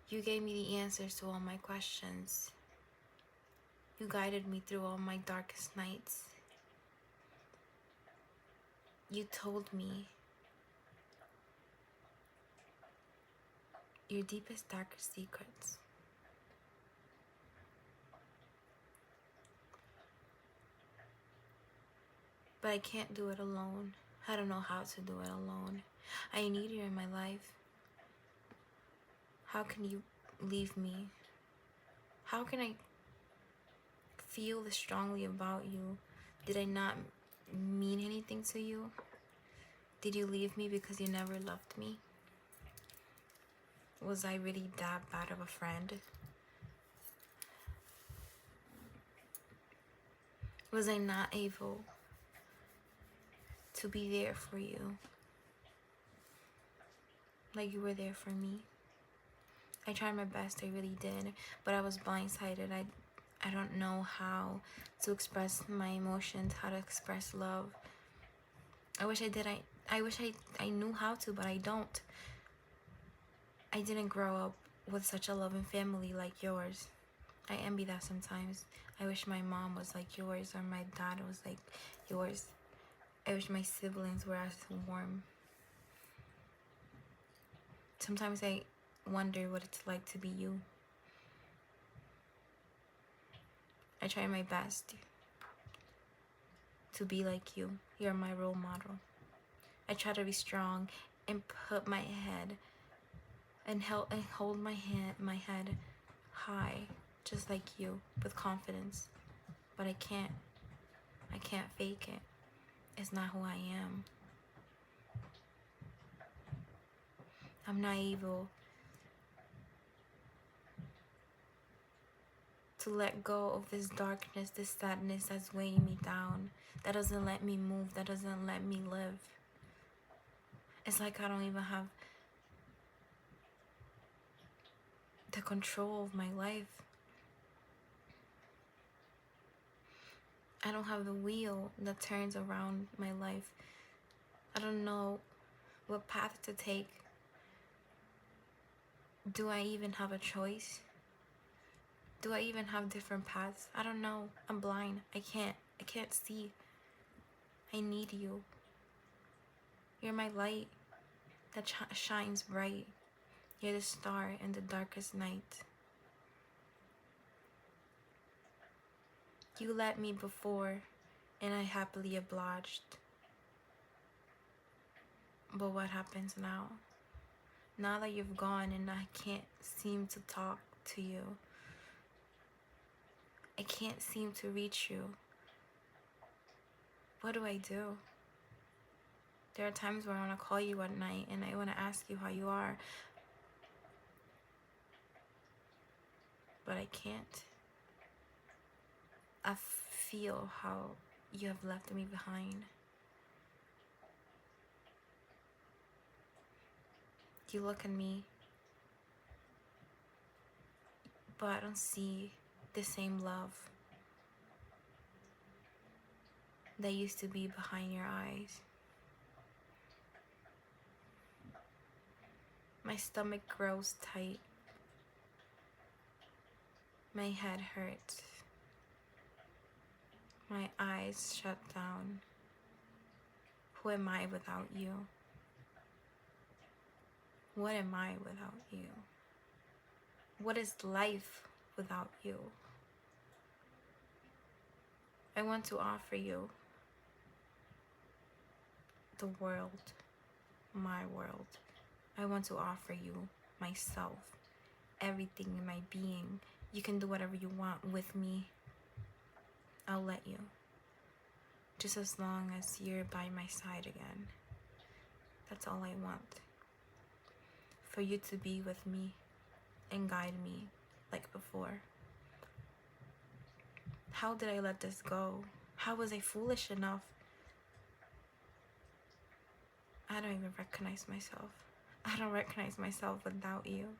You gave me the answers to all my questions. You guided me through all my darkest nights. You told me your deepest, darkest secrets. But I can't do it alone. I don't know how to do it alone. I need you in my life. How can you leave me? How can I feel this strongly about you? Did I not mean anything to you? Did you leave me because you never loved me? Was I really that bad of a friend? Was I not able to be there for you like you were there for me? I tried my best, I really did, but I was blindsided. I don't know how to express my emotions, how to express love. I wish I did. I wish I knew how to, but I don't. I didn't grow up with such a loving family like yours. I envy that sometimes. I wish my mom was like yours or my dad was like yours. I wish my siblings were as warm. Sometimes I wonder what it's like to be you. I try my best to be like you. You're my role model. I try to be strong and put my head and hold my head high, just like you, with confidence. But I can't fake it. It's not who I am. I'm not able to let go of this darkness, this sadness that's weighing me down, that doesn't let me move, that doesn't let me live. It's like I don't even have the control of my life. I don't have the wheel that turns around my life. I don't know what path to take. Do I even have a choice? Do I even have different paths? I don't know. I'm blind. I can't see. I need you. You're my light that shines bright. You're the star in the darkest night. You let me before, and I happily obliged. But what happens now? Now that you've gone and I can't seem to talk to you, I can't seem to reach you, what do I do? There are times where I want to call you at night and I want to ask you how you are, but I can't. I feel how you have left me behind. You look at me, but I don't see the same love that used to be behind your eyes. My stomach grows tight. My head hurts. My eyes shut down. Who am I without you? What am I without you? What is life without you? I want to offer you the world, my world. I want to offer you myself, everything in my being. You can do whatever you want with me. I'll let you. Just as long as you're by my side again. That's all I want. For you to be with me and guide me like before. How did I let this go? How was I foolish enough? I don't even recognize myself. I don't recognize myself without you.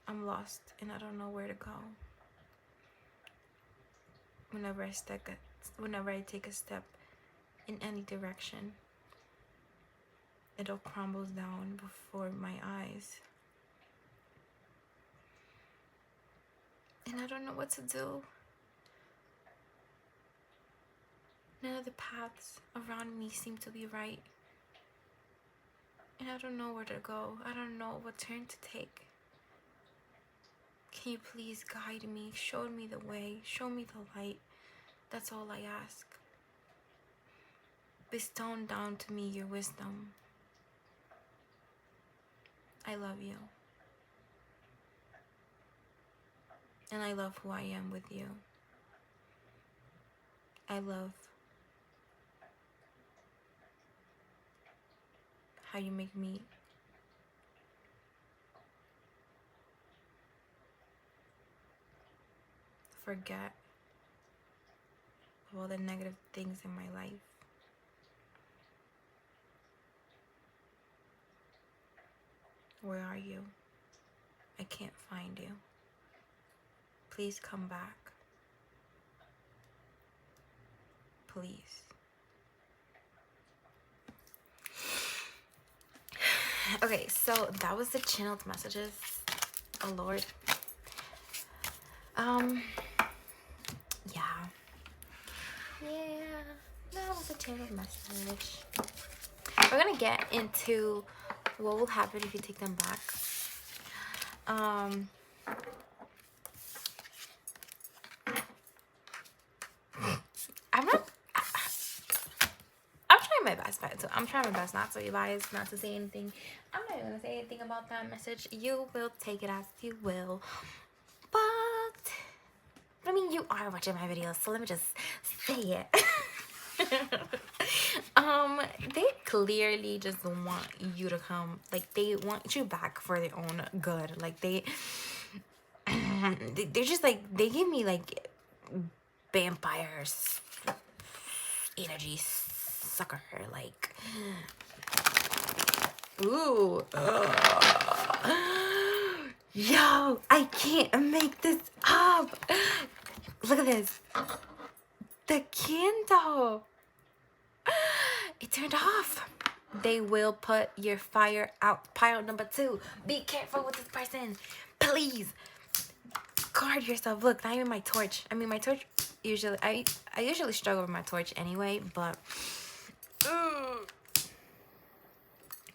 I'm lost and I don't know where to go. Whenever I take a step in any direction, it all crumbles down before my eyes. And I don't know what to do. None of the paths around me seem to be right. And I don't know where to go. I don't know what turn to take. Can you please guide me? Show me the way. Show me the light. That's all I ask. Bestow down to me your wisdom. I love you. And I love who I am with you. I love how you make me forget all the negative things in my life. Where are you? I can't find you. Please come back. Please. Okay, so that was the channeled messages. Oh Lord. Yeah, that was a channeled message. We're gonna get into what will happen if you take them back. I'm trying my best, so I'm trying my best not to advise, not to say anything. I'm not even gonna say anything about that message. You will take it as you will. But I mean, you are watching my videos, so let me just say it. They clearly just want you to come. Like, they want you back for their own good. Like, they're just like, they give me like vampires energy sucker. Like, ooh. Yo, I can't make this up. Look at this. The candle. It turned off. They will put your fire out. Pile number 2. Be careful with this person. Please. Guard yourself. Look, not even my torch. I mean, my torch usually... I usually struggle with my torch anyway, but...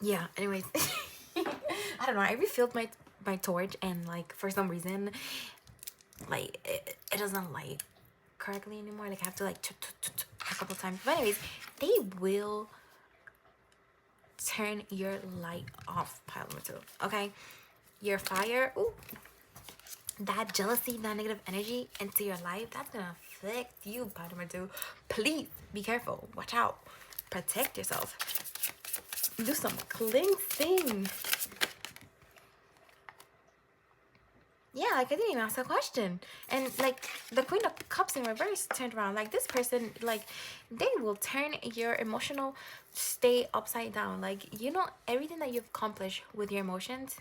yeah, anyways. I don't know. I refilled my torch, and, like, for some reason, like, it doesn't light correctly anymore. Like, I have to, like, a couple times. But anyways, they will turn your light off, pile number 2. Okay? Your fire, ooh, that jealousy, that negative energy into your life, that's gonna affect you, pile number 2. Please be careful. Watch out. Protect yourself. Do some cleansing. Yeah, like, I didn't even ask a question. And, like, the Queen of Cups in reverse turned around. Like, this person, like, they will turn your emotional state upside down. Like, you know, everything that you've accomplished with your emotions,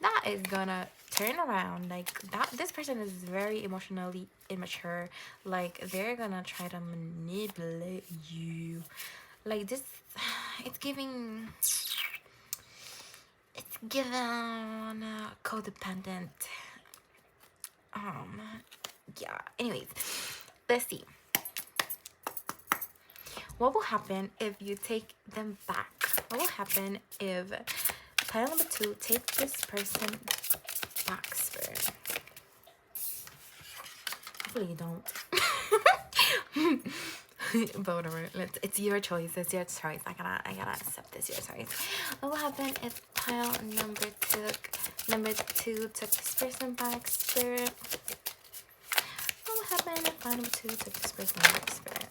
that is gonna turn around. Like, this person is very emotionally immature. Like, they're gonna try to manipulate you. Like, this, it's giving... It's given codependent. Yeah. Anyways, let's see. What will happen if you take them back? What will happen if pile number 2 take this person back, spirit? Hopefully you don't. But whatever, it's your choice. It's your choice. I gotta accept this. Your choice. What will happen if pile number 2 took this person back, spirit? What will happen if pile number 2 took this person back, spirit?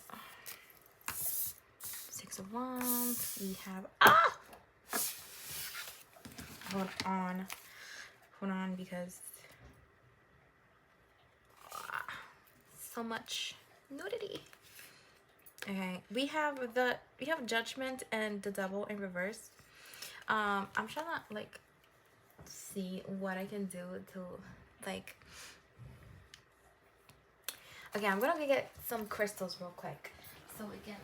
6 of Wands. We have hold on, because so much nudity. Okay, we have Judgment and the Devil in reverse. I'm trying to, like, see what I can do to, like... Okay, I'm gonna get some crystals real quick, so we can...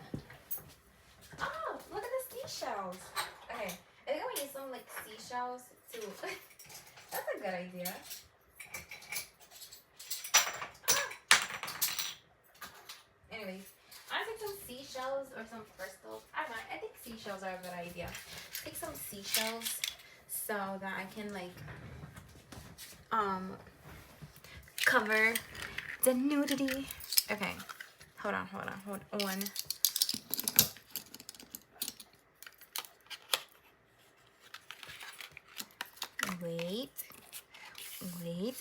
Oh, look at the seashells. Okay, I think I'm gonna use some, like, seashells to... That's a good idea. Anyways, I think some seashells or some crystals. I don't know. I think seashells are a good idea. Take some seashells so that I can, like, cover the nudity. Okay. Hold on. Wait.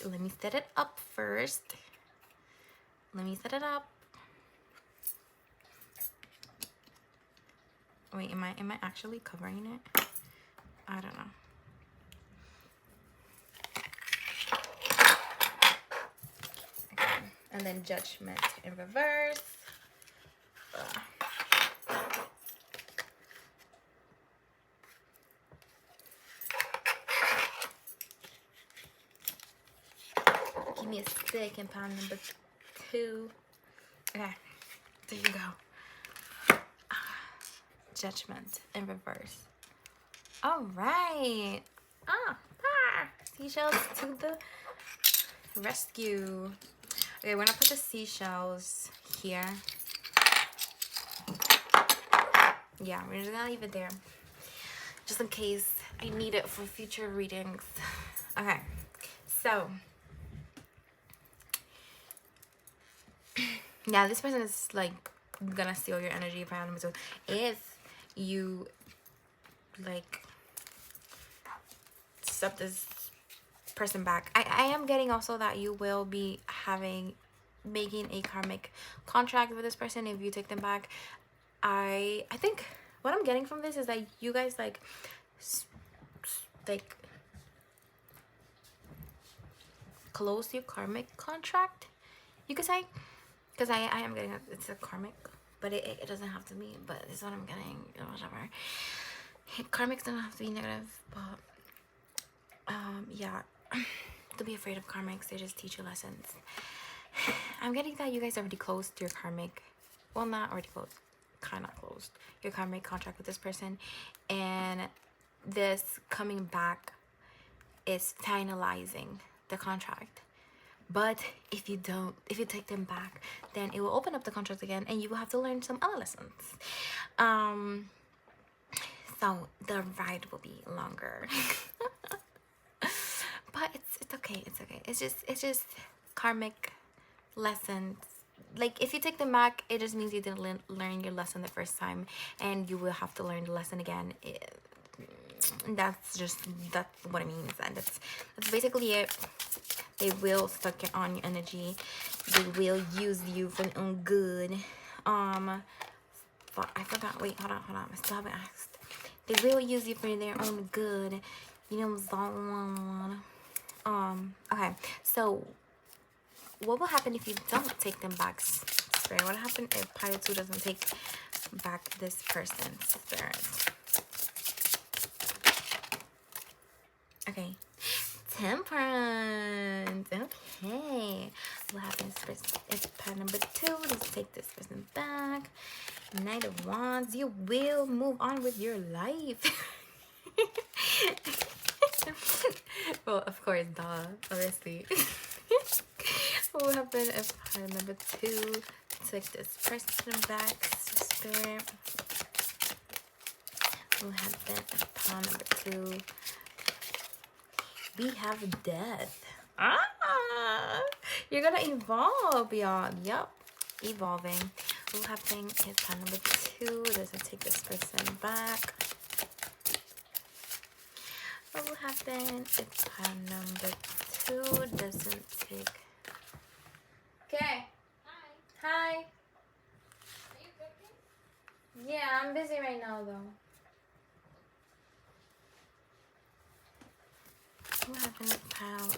Let me set it up first. Wait, am I actually covering it? I don't know. Okay. And then Judgment in reverse. Give me a stick and pile number 2. Okay, there you go. Judgment in reverse. All right. Seashells to the rescue. Okay, we're gonna put the seashells here. Yeah, we're just gonna leave it there, just in case I need it for future readings. Okay, so yeah, this person is, like, gonna steal your energy if I have them. So if you, like, step this person back, I am getting also that you will be making a karmic contract with this person if you take them back. I think what I'm getting from this is that you guys like close your karmic contract, you could say, because I am getting it's a karmic, but it doesn't have to be, but this is what I'm getting, whatever. Karmics don't have to be negative, but yeah, don't be afraid of karmics. They just teach you lessons. I'm getting that you guys already closed your karmic, well, not already closed, kind of closed your karmic contract with this person, and this coming back is finalizing the contract. But if you take them back, then it will open up the contract again, and you will have to learn some other lessons. So the ride will be longer. But it's okay. It's just karmic lessons. Like, if you take them back, it just means you didn't learn your lesson the first time, and you will have to learn the lesson again. That's what it means, and that's basically it. They will suck on your energy. They will use you for their own good. But I forgot. Wait, hold on. I still haven't asked. They will use you for their own good. You know, okay. So, what will happen if you don't take them back, Spirit? What will happen if Pile 2 doesn't take back this person's Spirit? Okay. Temperance. Okay. What happens if pile number 2 doesn't take this person back? Knight of Wands. You will move on with your life. Well, of course, duh. Obviously. What will happen if pile number 2 take this person back, Spirit? What will happen if pile number 2? We have death. You're gonna evolve, y'all. Yep, evolving. What will happen if pile number 2 doesn't take this person back? What will happen if pile number 2 doesn't take? Okay. Hi. Are you cooking? Yeah, I'm busy right now though. What happened at pile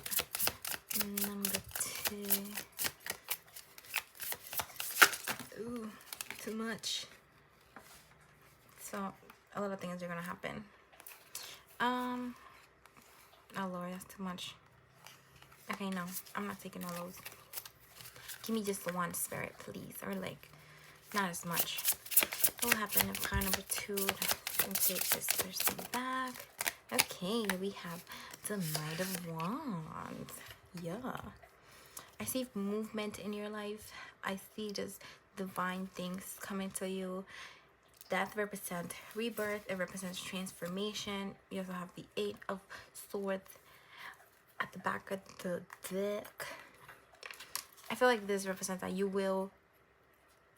number 2? Ooh, too much. So, a lot of things are gonna happen. Oh Lord, that's too much. Okay, no, I'm not taking all those. Give me just one, Spirit, please. Or like, not as much. What will happen if pile number 2 can take this person back? Okay, we have the Knight of Wands. Yeah. I see movement in your life. I see just divine things coming to you. Death represents rebirth. It represents transformation. You also have the 8 of Swords at the back of the deck. I feel like this represents that you will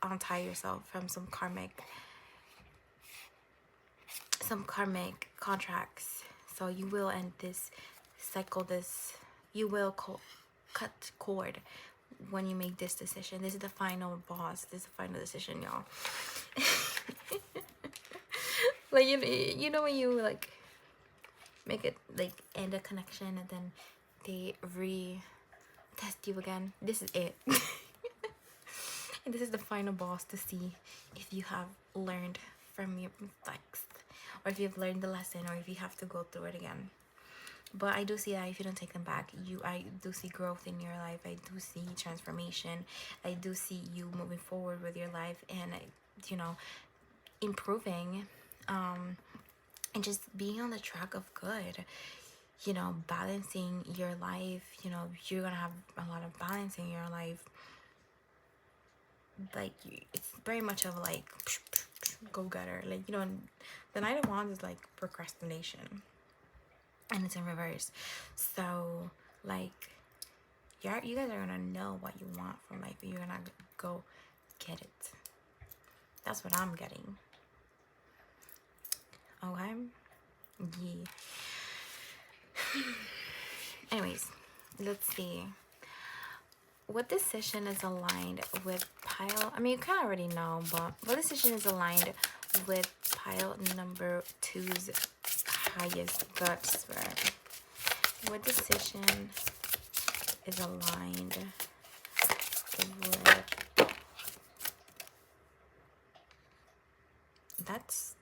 untie yourself from some karmic contracts. So you will end this cycle, you will cut cord when you make this decision. This is the final boss. This is the final decision, y'all. Like, you know when you like make it like end a connection and then they test you again. This is it. And this is the final boss to see if you have learned from your mistakes, or if you've learned the lesson, or if you have to go through it again. But I do see that if you don't take them back, I do see growth in your life. I do see transformation. I do see you moving forward with your life, and you know, improving, and just being on the track of good. You know, balancing your life. You know, you're gonna have a lot of balance in your life. Like, it's very much of like go-getter. Like, you know, the Knight of Wands is like procrastination, and it's in reverse. So like, you guys are gonna know what you want from life, and you're gonna go get it. That's what I'm getting. Okay. Yeah. Anyways, let's see. what decision is aligned with pile? I mean, you kind of already know, but what decision is aligned with pile number 2's highest gut sperm? What decision is aligned with... That's...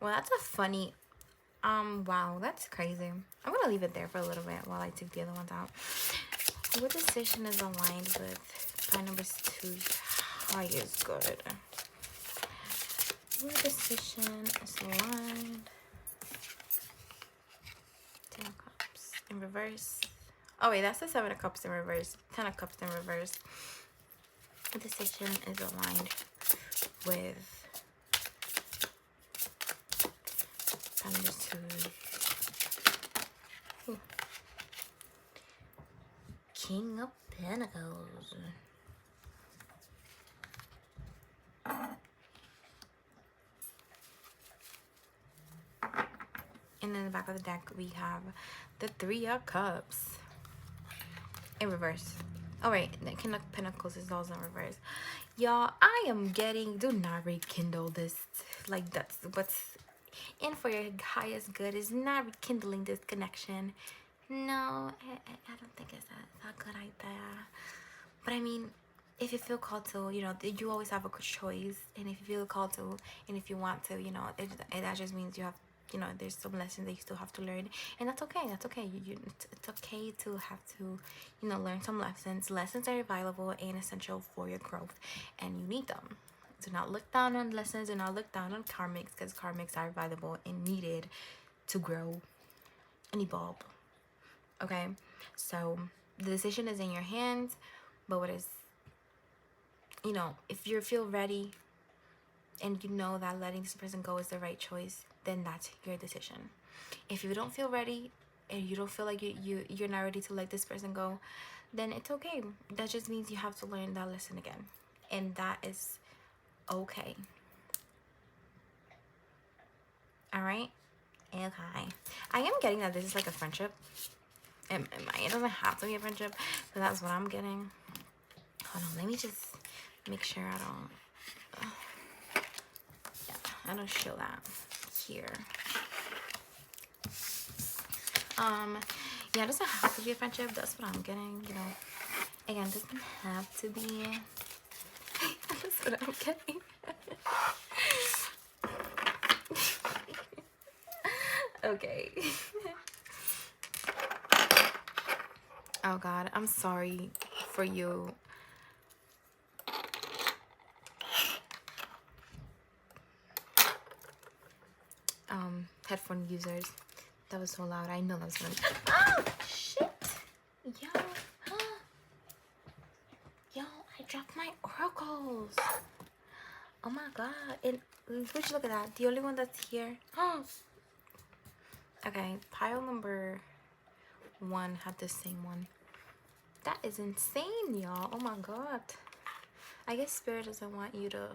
Well, that's a funny... wow, that's crazy. I'm gonna leave it there for a little bit while I take the other ones out. What decision is aligned with pile number 2's highest good? What decision is aligned? 10 of Cups in reverse. Oh wait, that's the 7 of Cups in reverse. 10 of Cups in reverse. What decision is aligned with pile number 2? Ooh. King of Pentacles. And in the back of the deck, we have the 3 of Cups in reverse. Oh, wait. The King of Pentacles is also in reverse. Y'all, I am getting... Do not rekindle this. Like, that's what's in for your highest good is not rekindling this connection. No, I don't think it's a good idea. But, I mean, if you feel called to, you know, you always have a good choice. And if you feel called to, and if you want to, you know, that just means you have... You know, there's some lessons that you still have to learn, and that's okay. That's okay. It's okay to have to, you know, learn some lessons. Lessons are valuable and essential for your growth, and you need them. Do not look down on lessons. Do not look down on karmics, because karmics are valuable and needed to grow and evolve. Okay, so the decision is in your hands, but what is, you know, if you feel ready, and you know that letting this person go is the right choice, then that's your decision. If you don't feel ready and you don't feel like you're not ready to let this person go, then it's okay. That just means you have to learn that lesson again, and that is okay. All right? Okay. I am getting that this is like a friendship. It doesn't have to be a friendship, but that's what I'm getting. Hold on, let me just make sure I don't... I don't show that here. Yeah, it doesn't have to be a friendship. That's what I'm getting, you know. Again, it doesn't have to be. That's what I'm getting. Okay. Oh God, I'm sorry for you. Headphone users. That was so loud. I know that was gonna... Oh shit! Yo, yo, I dropped my oracles. Oh my God! And would you look at that? The only one that's here. Okay, pile number 1 had the same one. That is insane, y'all. Oh my God. I guess Spirit doesn't want you to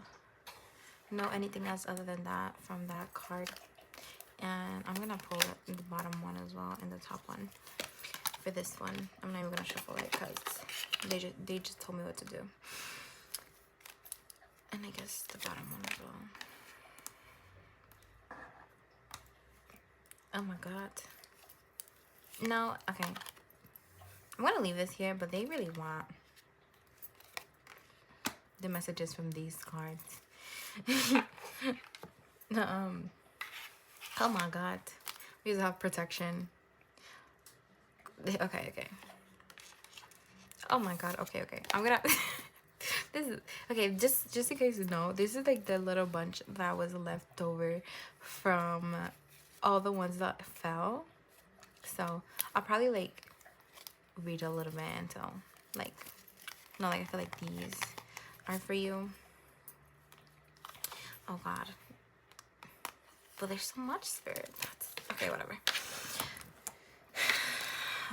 know anything else other than that from that card. And I'm gonna pull the bottom one as well and the top one for this one. I'm not even gonna shuffle it because they just told me what to do. And I guess the bottom one as well. Oh my God. No, okay. I'm gonna leave this here, but they really want the messages from these cards. Oh my God. We just have protection. Okay. Oh my God. Okay. I'm gonna... This is... Okay, just in case you know, this is like the little bunch that was left over from all the ones that fell. So, I'll probably like read a little bit until like... No, like I feel like these are for you. Oh God. But there's so much, Spirit. Okay, whatever.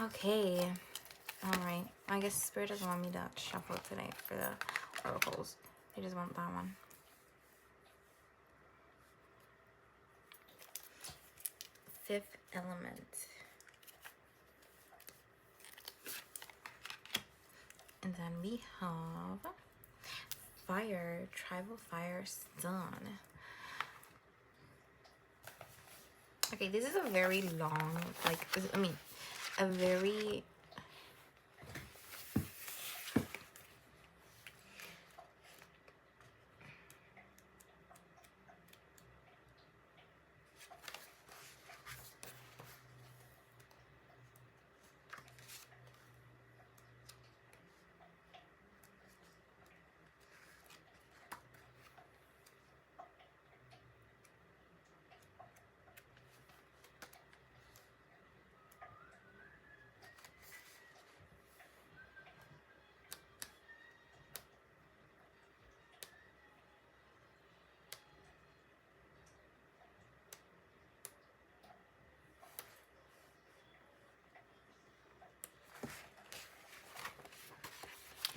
Okay. Alright. I guess Spirit doesn't want me to shuffle today for the oracles. They just want that one. Fifth element. And then we have fire, tribal fire, sun. Okay, this is a very long, like, I mean, a very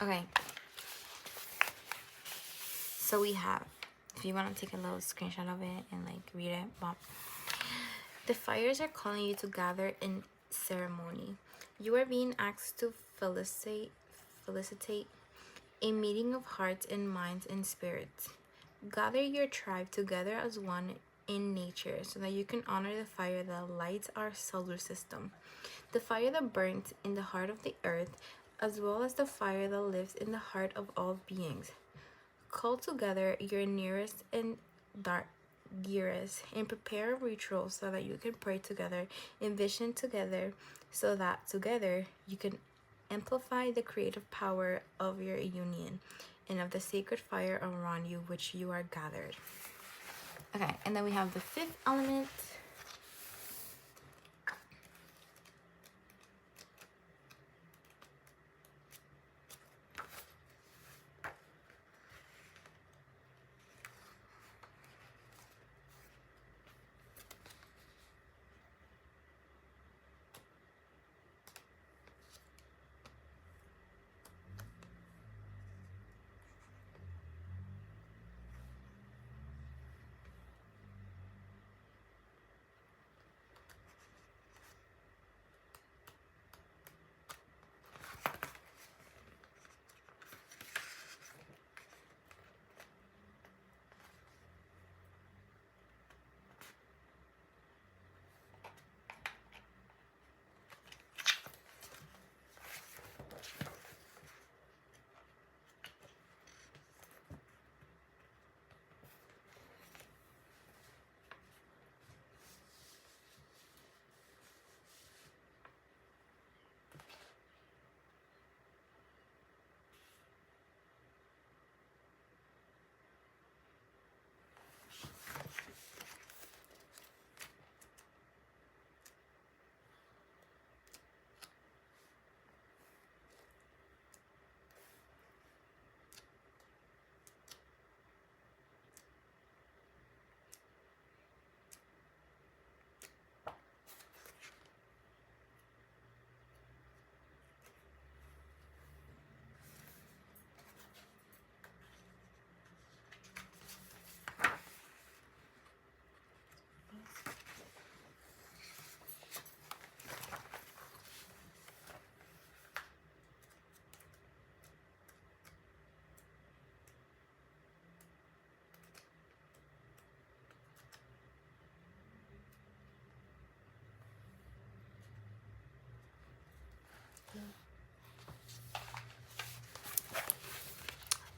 okay. So we have, if you want to take a little screenshot of it and like read it, well, the fires are calling you to gather in ceremony. You are being asked to felicitate a meeting of hearts and minds and spirits. Gather your tribe together as one in nature so that you can honor the fire that lights our solar system, the fire that burns in the heart of the earth, as well as the fire that lives in the heart of all beings. Call together your nearest and dearest and prepare a ritual so that you can pray together, envision together, so that together you can amplify the creative power of your union and of the sacred fire around you which you are gathered. Okay, and then we have the fifth element.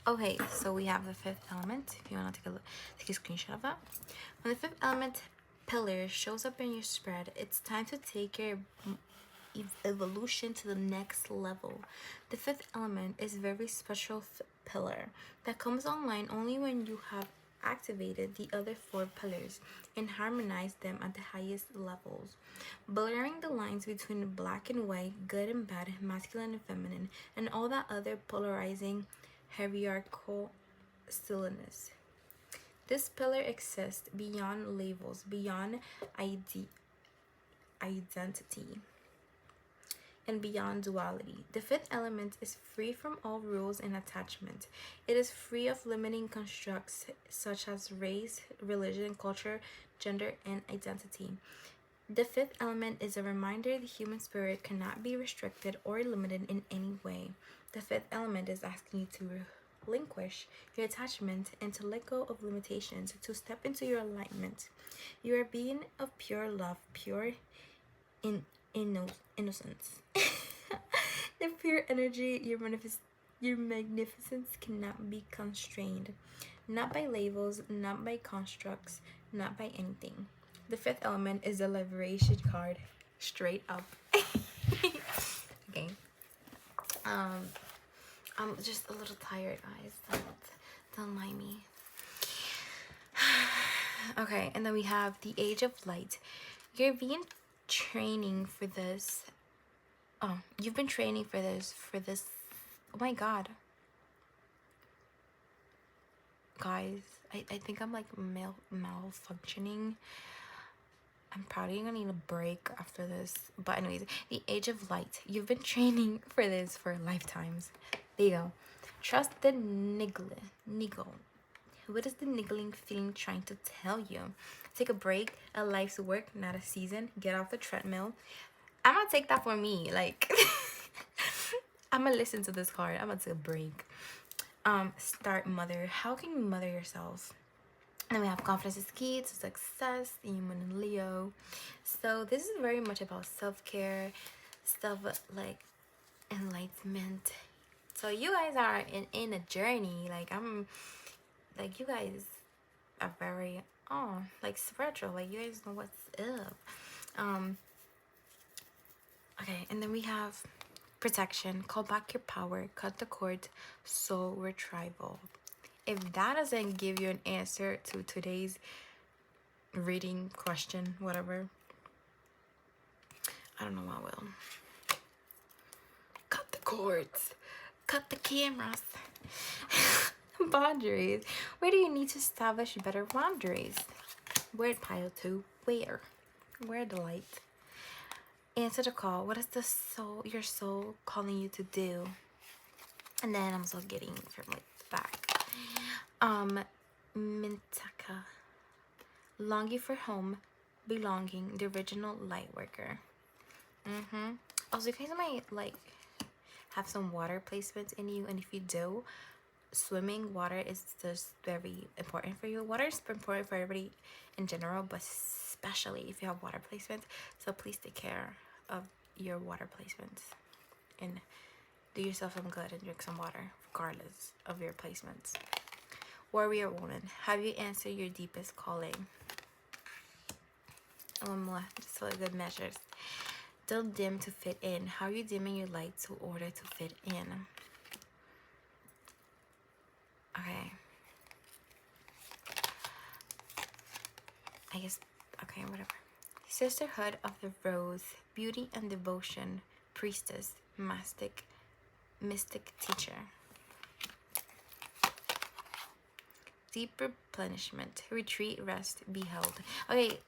Okay, so we have the fifth element. If you want to take a screenshot of that. When the fifth element pillar shows up in your spread, it's time to take your evolution to the next level. The fifth element is a very special pillar that comes online only when you have activated the other four pillars and harmonized them at the highest levels, blurring the lines between black and white, good and bad, masculine and feminine, and all that other polarizing hierarchical silliness. This pillar exists beyond labels, beyond identity, and beyond duality. The fifth element is free from all rules and attachment. It is free of limiting constructs such as race, religion, culture, gender, and identity. The fifth element is a reminder the human spirit cannot be restricted or limited in any way. The fifth element is asking you to relinquish your attachment and to let go of limitations, to step into your alignment. You are a being of pure love, pure innocence. The pure energy, your magnificence cannot be constrained. Not by labels, not by constructs, not by anything. The fifth element is the liberation card. Straight up. Okay. I'm just a little tired, guys. Don't mind me. Okay, and then we have the Age of Light. You're being training for this. Oh, you've been training for this. Oh my god. Guys, I think I'm like malfunctioning. I'm probably gonna need a break after this. But anyways, the Age of Light. You've been training for this for lifetimes. There you go. Trust the niggle. What is the niggling feeling trying to tell you? Take a break. A life's work, not a season. Get off the treadmill. I'm gonna take that for me. Like, I'm gonna listen to this card. I'm gonna take a break. Start mother. How can you mother yourself? And we have confidence is key to success, human and Leo. So this is very much about self-care, stuff like enlightenment. So you guys are in a journey. Like like you guys are very like spiritual. Like you guys know what's up. Okay, and then we have protection. Call back your power. Cut the cord. Soul retrieval. If that doesn't give you an answer to today's reading question, whatever, I don't know what will. Cut the cords. Cut the cameras. Boundaries. Where do you need to establish better boundaries? Where, pile 2? Where? Where the light? Answer the call. What is your soul calling you to do? And then I'm still getting from like the back. Mintaka. Longing for home, belonging, the original light worker. Also, you guys might like have some water placements in you, and if you do, swimming, water is just very important for you. Water is important for everybody in general, but especially if you have water placements. So please take care of your water placements and do yourself some good and drink some water regardless of your placements. Warrior woman, have you answered your deepest calling? So good measures. Don't dim to fit in. How are you dimming your light in order to fit in? Okay. I guess, okay, whatever. Sisterhood of the Rose, beauty and devotion, priestess, mystic teacher. Deep replenishment, retreat, rest, be held. Okay,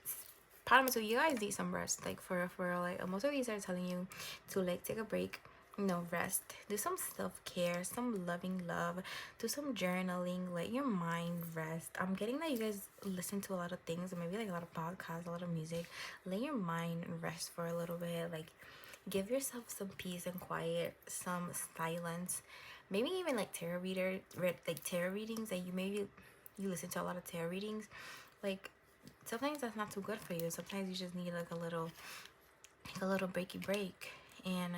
problem, so you guys need some rest, like for like most of these are telling you to like take a break, rest, do some self-care, some loving love, do some journaling, let your mind rest. I'm getting that you guys listen to a lot of things, or maybe like a lot of podcasts, a lot of music. Let your mind rest for a little bit, like give yourself some peace and quiet, some silence, maybe even like tarot readings, and you listen to a lot of tarot readings, like sometimes that's not too good for you. Sometimes you just need like a little breaky break, and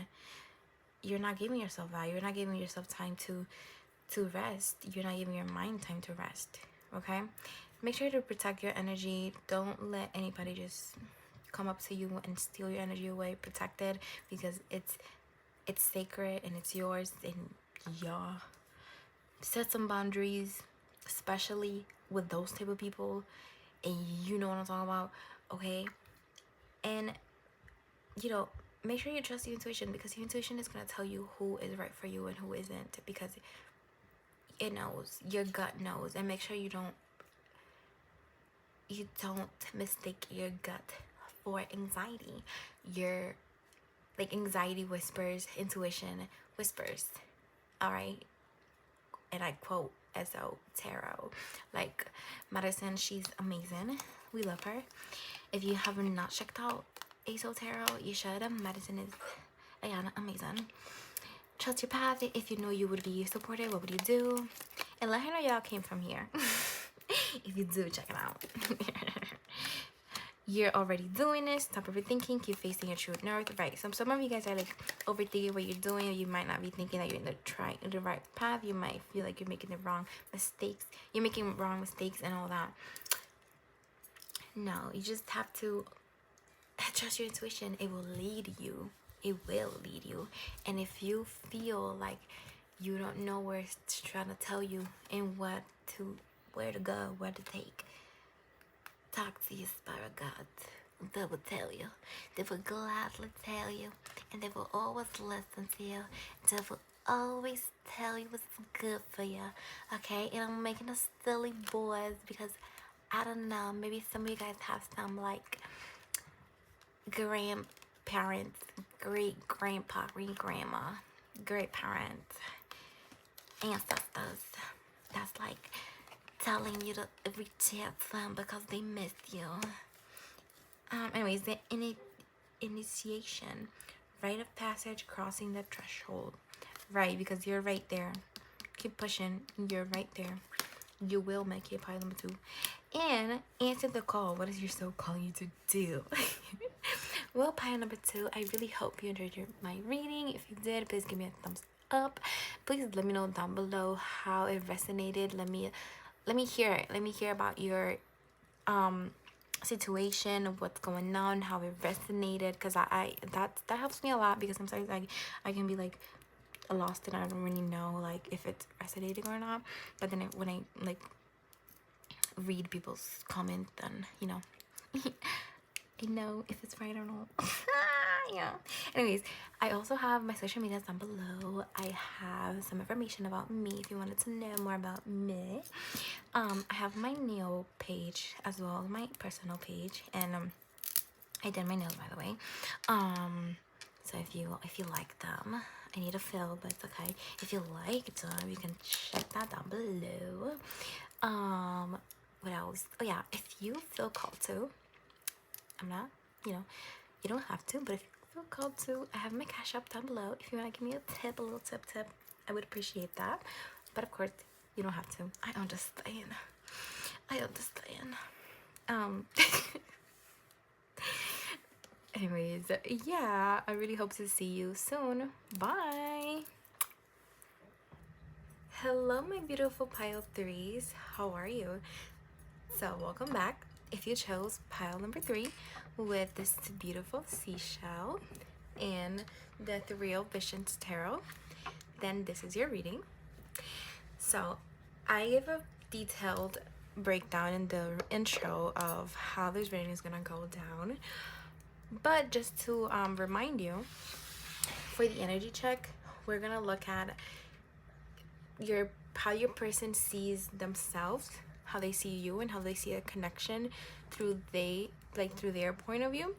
you're not giving yourself that. You're not giving yourself time to rest. You're not giving your mind time to rest. Okay, make sure to protect your energy. Don't let anybody just come up to you and steal your energy away. Protect it, because it's sacred and it's yours. And yeah, set some boundaries, especially with those type of people, and you know what I'm talking about. Okay, and make sure you trust your intuition, because your intuition is going to tell you who is right for you and who isn't, because it knows. Your gut knows. And make sure you don't mistake your gut for anxiety. Your anxiety whispers, intuition whispers. All right, and I quote SO Tarot. Like Madison, she's amazing. We love her. If you have not checked out ASO Tarot, you should. Madison is again amazing. trust your path. If you know you would be supported, what would you do? And let her know y'all came from here. If you do, check it out. You're already doing this. Stop overthinking. Keep facing your true north. Right. Some of you guys are like overthinking what you're doing. You might not be thinking that you're in the right path. You might feel like you're making the wrong mistakes. You're making wrong mistakes and all that. No, you just have to trust your intuition. It will lead you. It will lead you. And if you feel like you don't know where it's trying to tell you and where to go, where to take, talk to your spirit guides. They will tell you. They will gladly tell you. And they will always listen to you. They will always tell you what's good for you. Okay? And I'm making a silly voice because I don't know. Maybe some of you guys have some like grandparents, great grandpa, great grandma, great parents, ancestors. That's like telling you to reach out to them because they miss you. Anyways, the initiation, rite of passage, crossing the threshold. Right, because you're right there. Keep pushing. You're right there. You will make it pile number 2. And answer the call. What is your soul calling you to do? Well, pile number 2, I really hope you enjoyed my reading. If you did, please give me a thumbs up. Please let me know down below how it resonated. Let me hear it. Let me hear about your situation, what's going on, how it resonated, because that helps me a lot, because sometimes I can be like lost and I don't really know like if it's resonating or not. But then when I like read people's comments, then you know I know if it's right or not. Yeah. Anyways, I also have my social media down below. I have some information about me if you wanted to know more about me. I have my nail page as well, my personal page, and I did my nails, by the way. So if you like them, I need a fill, but it's okay. If you like them, you can check that down below. What else? Oh yeah, if you feel called to, I'm not, you don't have to, but if you feel called to, I have my Cashapp down below. If you want to give me a tip, a little tip, I would appreciate that. But of course, you don't have to. I understand. Anyways, yeah, I really hope to see you soon. Bye. Hello, my beautiful pile 3s. How are you? So welcome back. If you chose pile number 3 with this beautiful seashell and the 3 of Visions Tarot, then this is your reading. So I give a detailed breakdown in the intro of how this reading is gonna go down, but just to remind you, for the energy check, we're gonna look at how your person sees themselves, how they see you, and how they see a connection through their point of view.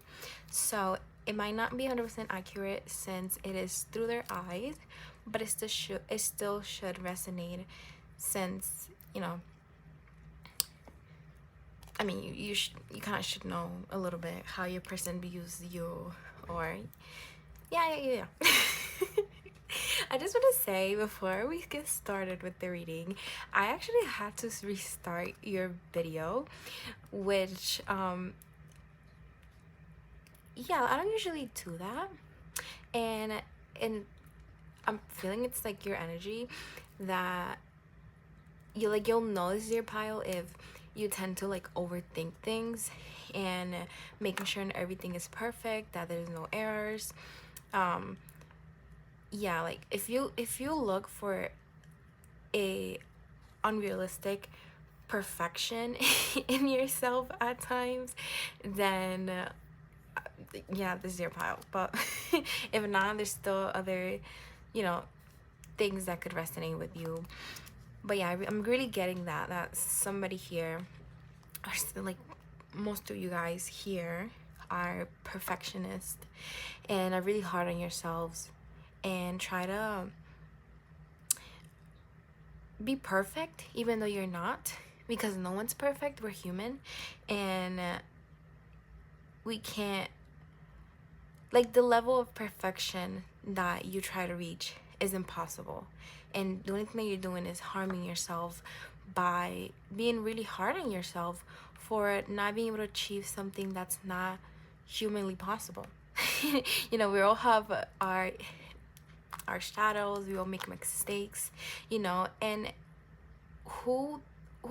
So it might not be 100% accurate since it is through their eyes, but it still should resonate, since I mean, you kind of should know a little bit how your person views you, or yeah. I just want to say, before we get started with the reading, I actually had to restart your video, which yeah, I don't usually do that, and I'm feeling it's like your energy that you'll notice your pile if you tend to like overthink things and making sure everything is perfect, that there's no errors. Yeah, like if you look for a unrealistic perfection in yourself at times, then yeah, this is your pile. But if not, there's still other things that could resonate with you. But yeah, I'm really getting that somebody here, or still, like most of you guys here, are perfectionists and are really hard on yourselves and try to be perfect even though you're not, because no one's perfect. We're human, and we can't, like, the level of perfection that you try to reach is impossible. And the only thing that you're doing is harming yourself by being really hard on yourself for not being able to achieve something that's not humanly possible. You know, we all have our shadows, we all make mistakes, you know, and who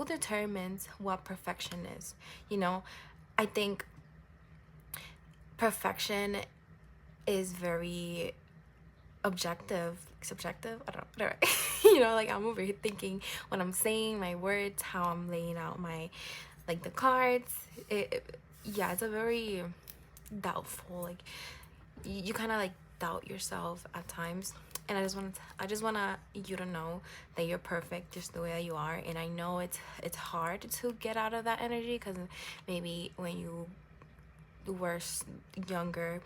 determines what perfection is? You know, I think perfection is very objective, subjective, I don't know. You know, like I'm over here thinking when I'm saying my words, how I'm laying out my, like, the cards. Yeah, it's a very doubtful, like, you kind of like doubt yourself at times. And I just want you to know that you're perfect just the way that you are. And I know it's hard to get out of that energy, because maybe when you were younger,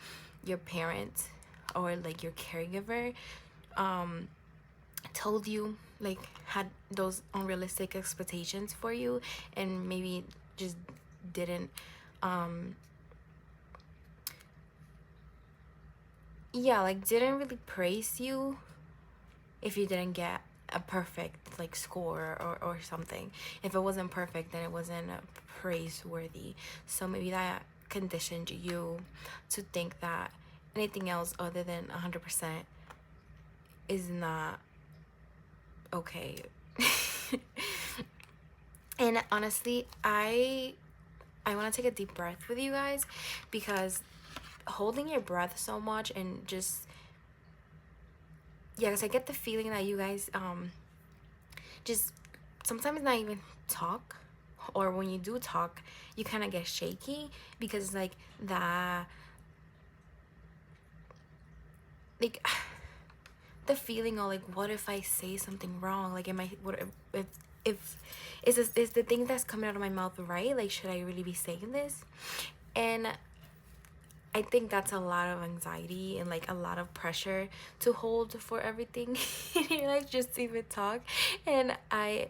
your parents or like your caregiver told you, like, had those unrealistic expectations for you, and maybe just didn't yeah, like, didn't really praise you if you didn't get a perfect, like, score or something. If it wasn't perfect, then it wasn't praiseworthy. So maybe that conditioned you to think that anything else other than 100% is not okay. And honestly, I want to take a deep breath with you guys, because holding your breath so much and just, yeah, because I get the feeling that you guys just sometimes not even talk, or when you do talk, you kind of get shaky, because like the feeling of, like, what if I say something wrong? Like, am I, what if is the thing that's coming out of my mouth right? Like, should I really be saying this? And I think that's a lot of anxiety and, like, a lot of pressure to hold for everything in your life, just to even talk. And I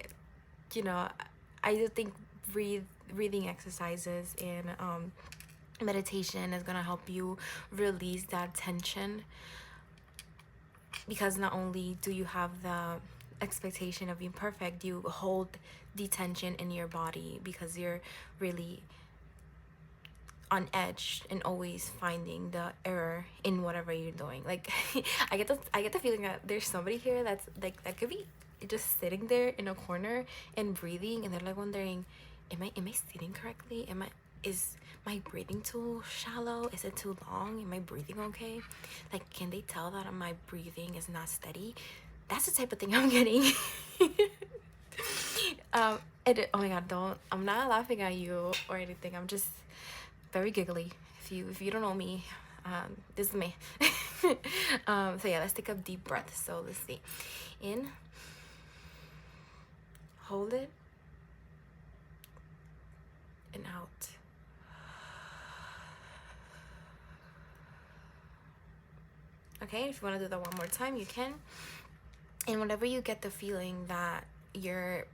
do think breathing exercises and meditation is gonna help you release that tension, because not only do you have the expectation of being perfect, you hold the tension in your body because you're really on edge and always finding the error in whatever you're doing. Like, I get the feeling that there's somebody here that's like, that could be just sitting there in a corner and breathing, and they're like wondering, am I sitting correctly? Is my breathing too shallow? Is it too long? Am I breathing okay? Like, can they tell that my breathing is not steady? That's the type of thing I'm getting. And oh my god, I'm not laughing at you or anything. I'm just very giggly. If you don't know me, this is me. So yeah, let's take a deep breath. So let's see. In, hold it, and out. Okay, if you want to do that one more time, you can. And whenever you get the feeling that you're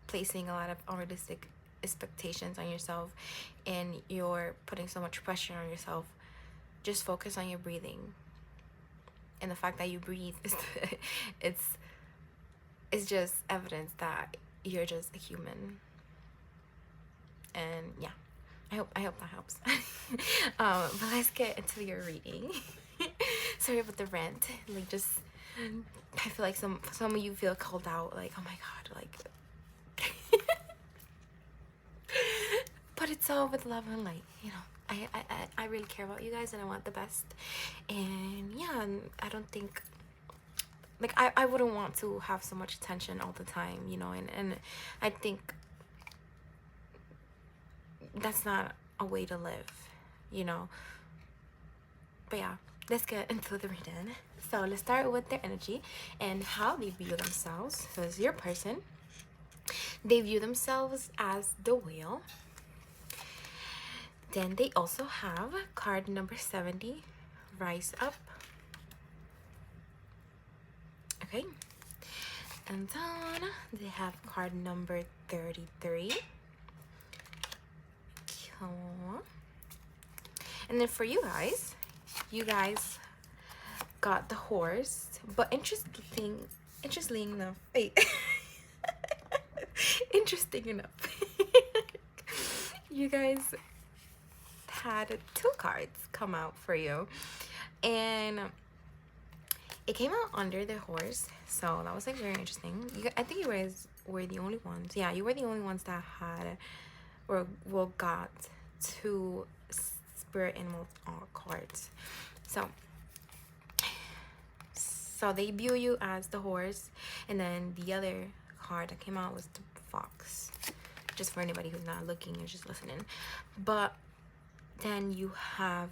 placing a lot of unrealistic expectations on yourself and you're putting so much pressure on yourself, just focus on your breathing. And the fact that you breathe it's just evidence that you're just a human. And yeah, I hope that helps. But let's get into your reading. Sorry about the rant. Like, just, I feel like some of you feel called out, like, oh my god, like but it's all with love and light, you know. I really care about you guys, and I want the best. And yeah, and I don't think, like, I wouldn't want to have so much tension all the time, you know. And I think that's not a way to live, you know. But yeah, let's get into the reading. So let's start with their energy and how they view themselves. So it's your person. They view themselves as the wheel. Then they also have card number 70, rise up. Okay. And then they have card number 33. And then for you guys got the horse, but interestingly enough, wait, interesting enough, you guys had two cards come out for you, and it came out under the horse, so that was like very interesting. I think you guys were the only ones. Yeah, you were the only ones that had or well got two spirit animal cards. So they view you as the horse, and then the other card that came out was the fox. Just for anybody who's not looking or just listening. But then you have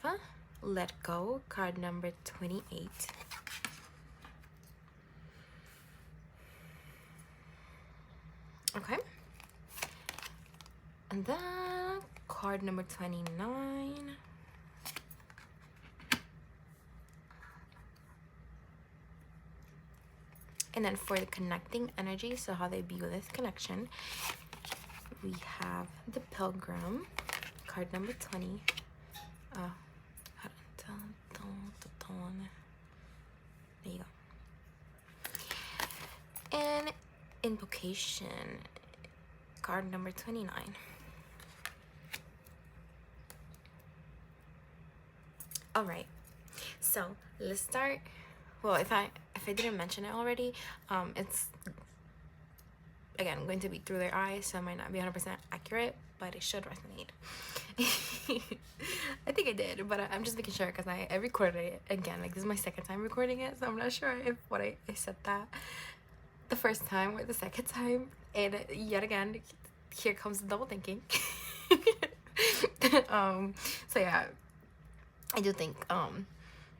Let Go, card number 28. Okay. And then card number 29. And then for the connecting energy, so how they view this connection, we have the Pilgrim, card number 20. There you go. And Invocation, card number 29. All right, so let's start. Well, if I didn't mention it already, it's again going to be through their eyes, so it might not be 100% accurate, but it should resonate. I think I did, but I'm just making sure because I recorded it again. Like, this is my second time recording it, so I'm not sure if what I said that the first time or the second time. And yet again, here comes the double thinking. So yeah, I do think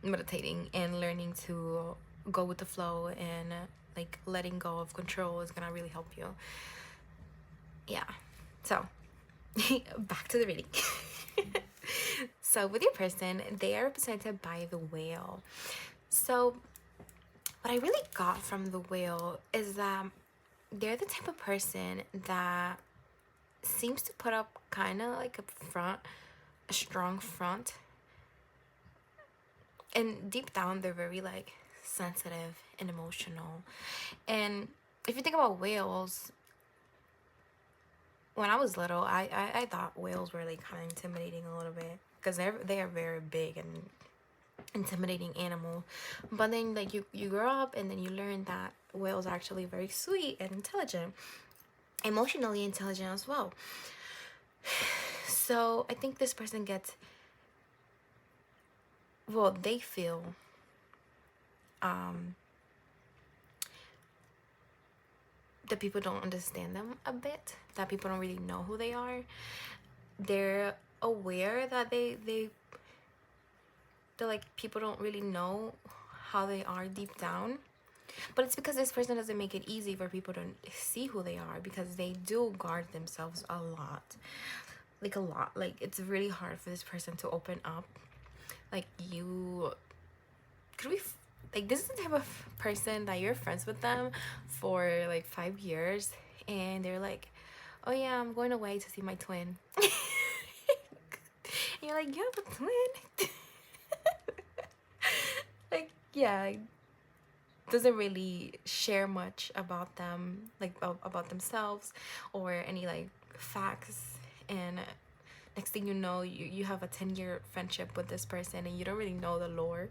meditating and learning to go with the flow and like letting go of control is gonna really help you. Yeah, so back to the reading. So with your person, they are represented by the whale. So what I really got from the whale is that they're the type of person that seems to put up kind of like a strong front, and deep down they're very like sensitive and emotional. And if you think about whales, when I was little, I thought whales were like kind of intimidating a little bit because they are very big and intimidating animal. But then like you grow up and then you learn that whales are actually very sweet and intelligent, emotionally intelligent as well. So I think this person gets, well, they feel that people don't understand them a bit, that people don't really know who they are. They're aware that they're like, people don't really know how they are deep down, but it's because this person doesn't make it easy for people to see who they are, because they do guard themselves a lot. Like it's really hard for this person to open up. Like, this is the type of person that you're friends with them for like 5 years, and they're like, oh yeah, I'm going away to see my twin. And you're like, you have a twin? Like, yeah, doesn't really share much about them, like about themselves or any like facts. And next thing you know, you have a 10-year friendship with this person, and you don't really know the lore.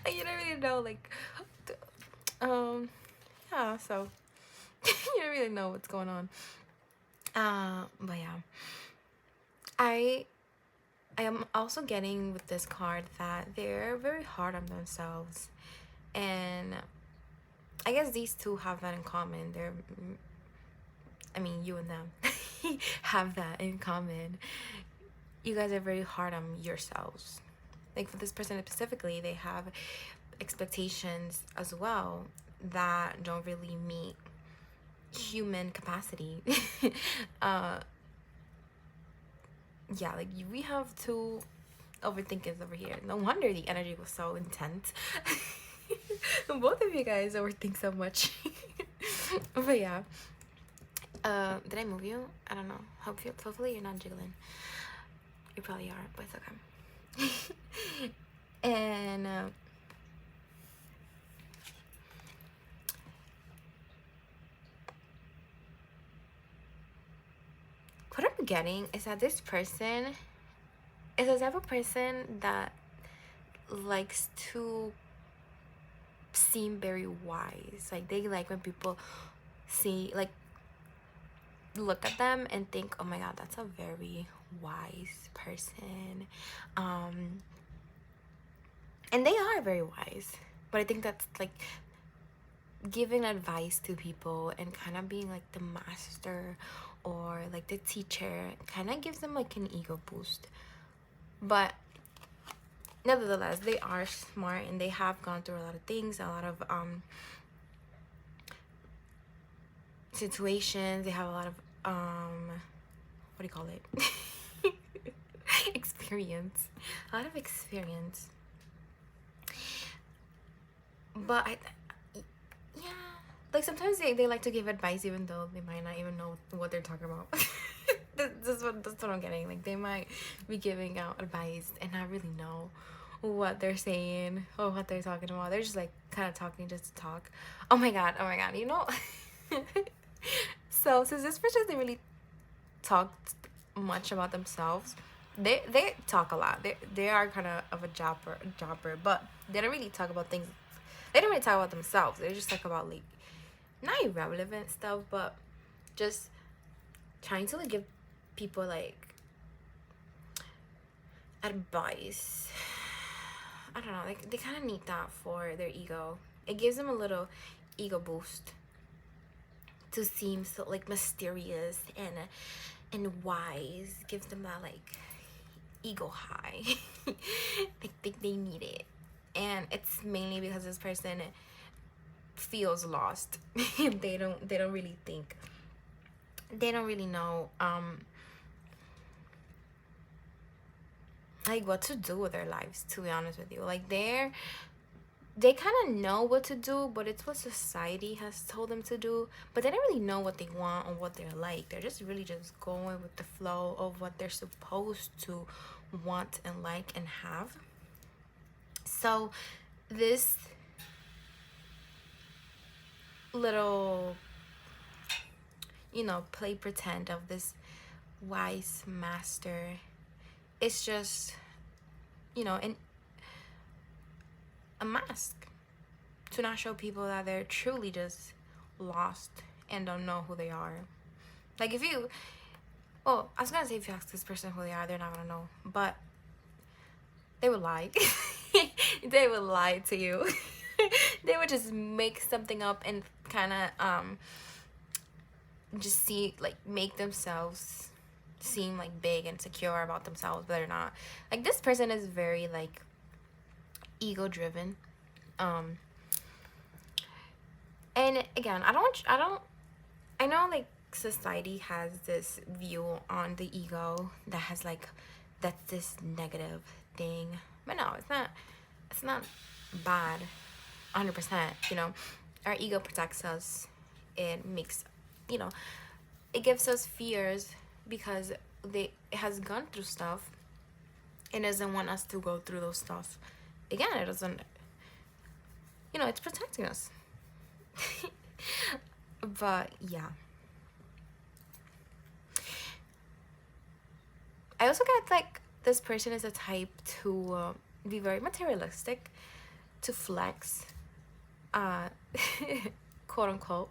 Like, you don't really know, like, yeah, so you don't really know what's going on. But yeah, I am also getting with this card that they're very hard on themselves, and I guess these two have that in common. You and them have that in common. You guys are very hard on yourselves. Like, for this person specifically, they have expectations as well that don't really meet human capacity. Yeah, like, we have two overthinkers over here. No wonder the energy was so intense. Both of you guys overthink so much. But yeah, did I move you? I don't know. Hopefully you're not jiggling. You probably are, but it's okay. And what I'm getting is that this person is the type of person that likes to seem very wise. Like, they like when people see, like, look at them and think, oh my god, that's a very wise person. And they are very wise, but I think that's like giving advice to people and kind of being like the master or like the teacher kind of gives them like an ego boost. But nevertheless, they are smart and they have gone through a lot of things, a lot of situations. They have a lot of what do you call it? Experience. A lot of experience. But yeah, like sometimes they like to give advice even though they might not even know what they're talking about. that's what I'm getting. Like, they might be giving out advice and not really know what they're saying or what they're talking about. They're just like kind of talking just to talk. Oh my god, you know. So since this person doesn't really talk much about themselves, they talk a lot. They are kind of a jobber, but they don't really talk about things. They don't really talk about themselves. They just talk about like not irrelevant stuff, but just trying to like give people like advice. I don't know, like they kind of need that for their ego. It gives them a little ego boost to seem so like mysterious and wise. Gives them that like ego high. They think they need it, and it's mainly because this person feels lost. They don't really think, they don't really know like what to do with their lives, to be honest with you. Like, they kind of know what to do, but it's what society has told them to do. But they don't really know what they want or what they're like. They're just really just going with the flow of what they're supposed to want and like and have. So this little, you know, play pretend of this wise master, it's just, you know, a mask to not show people that they're truly just lost and don't know who they are. Like, if you, well, I was gonna say if you ask this person who they are, they're not gonna know, but they would lie. They would lie to you. They would just make something up and kind of just make themselves seem like big and secure about themselves, but they're not. Like, this person is very like ego driven. And again, I know like society has this view on the ego that has like, that's this negative thing, but no, it's not bad 100%. You know, our ego protects us. It makes, you know, it gives us fears because it has gone through stuff and doesn't want us to go through those stuff again. It doesn't, you know, it's protecting us. But yeah, I also get like this person is a type to be very materialistic, to flex, quote unquote,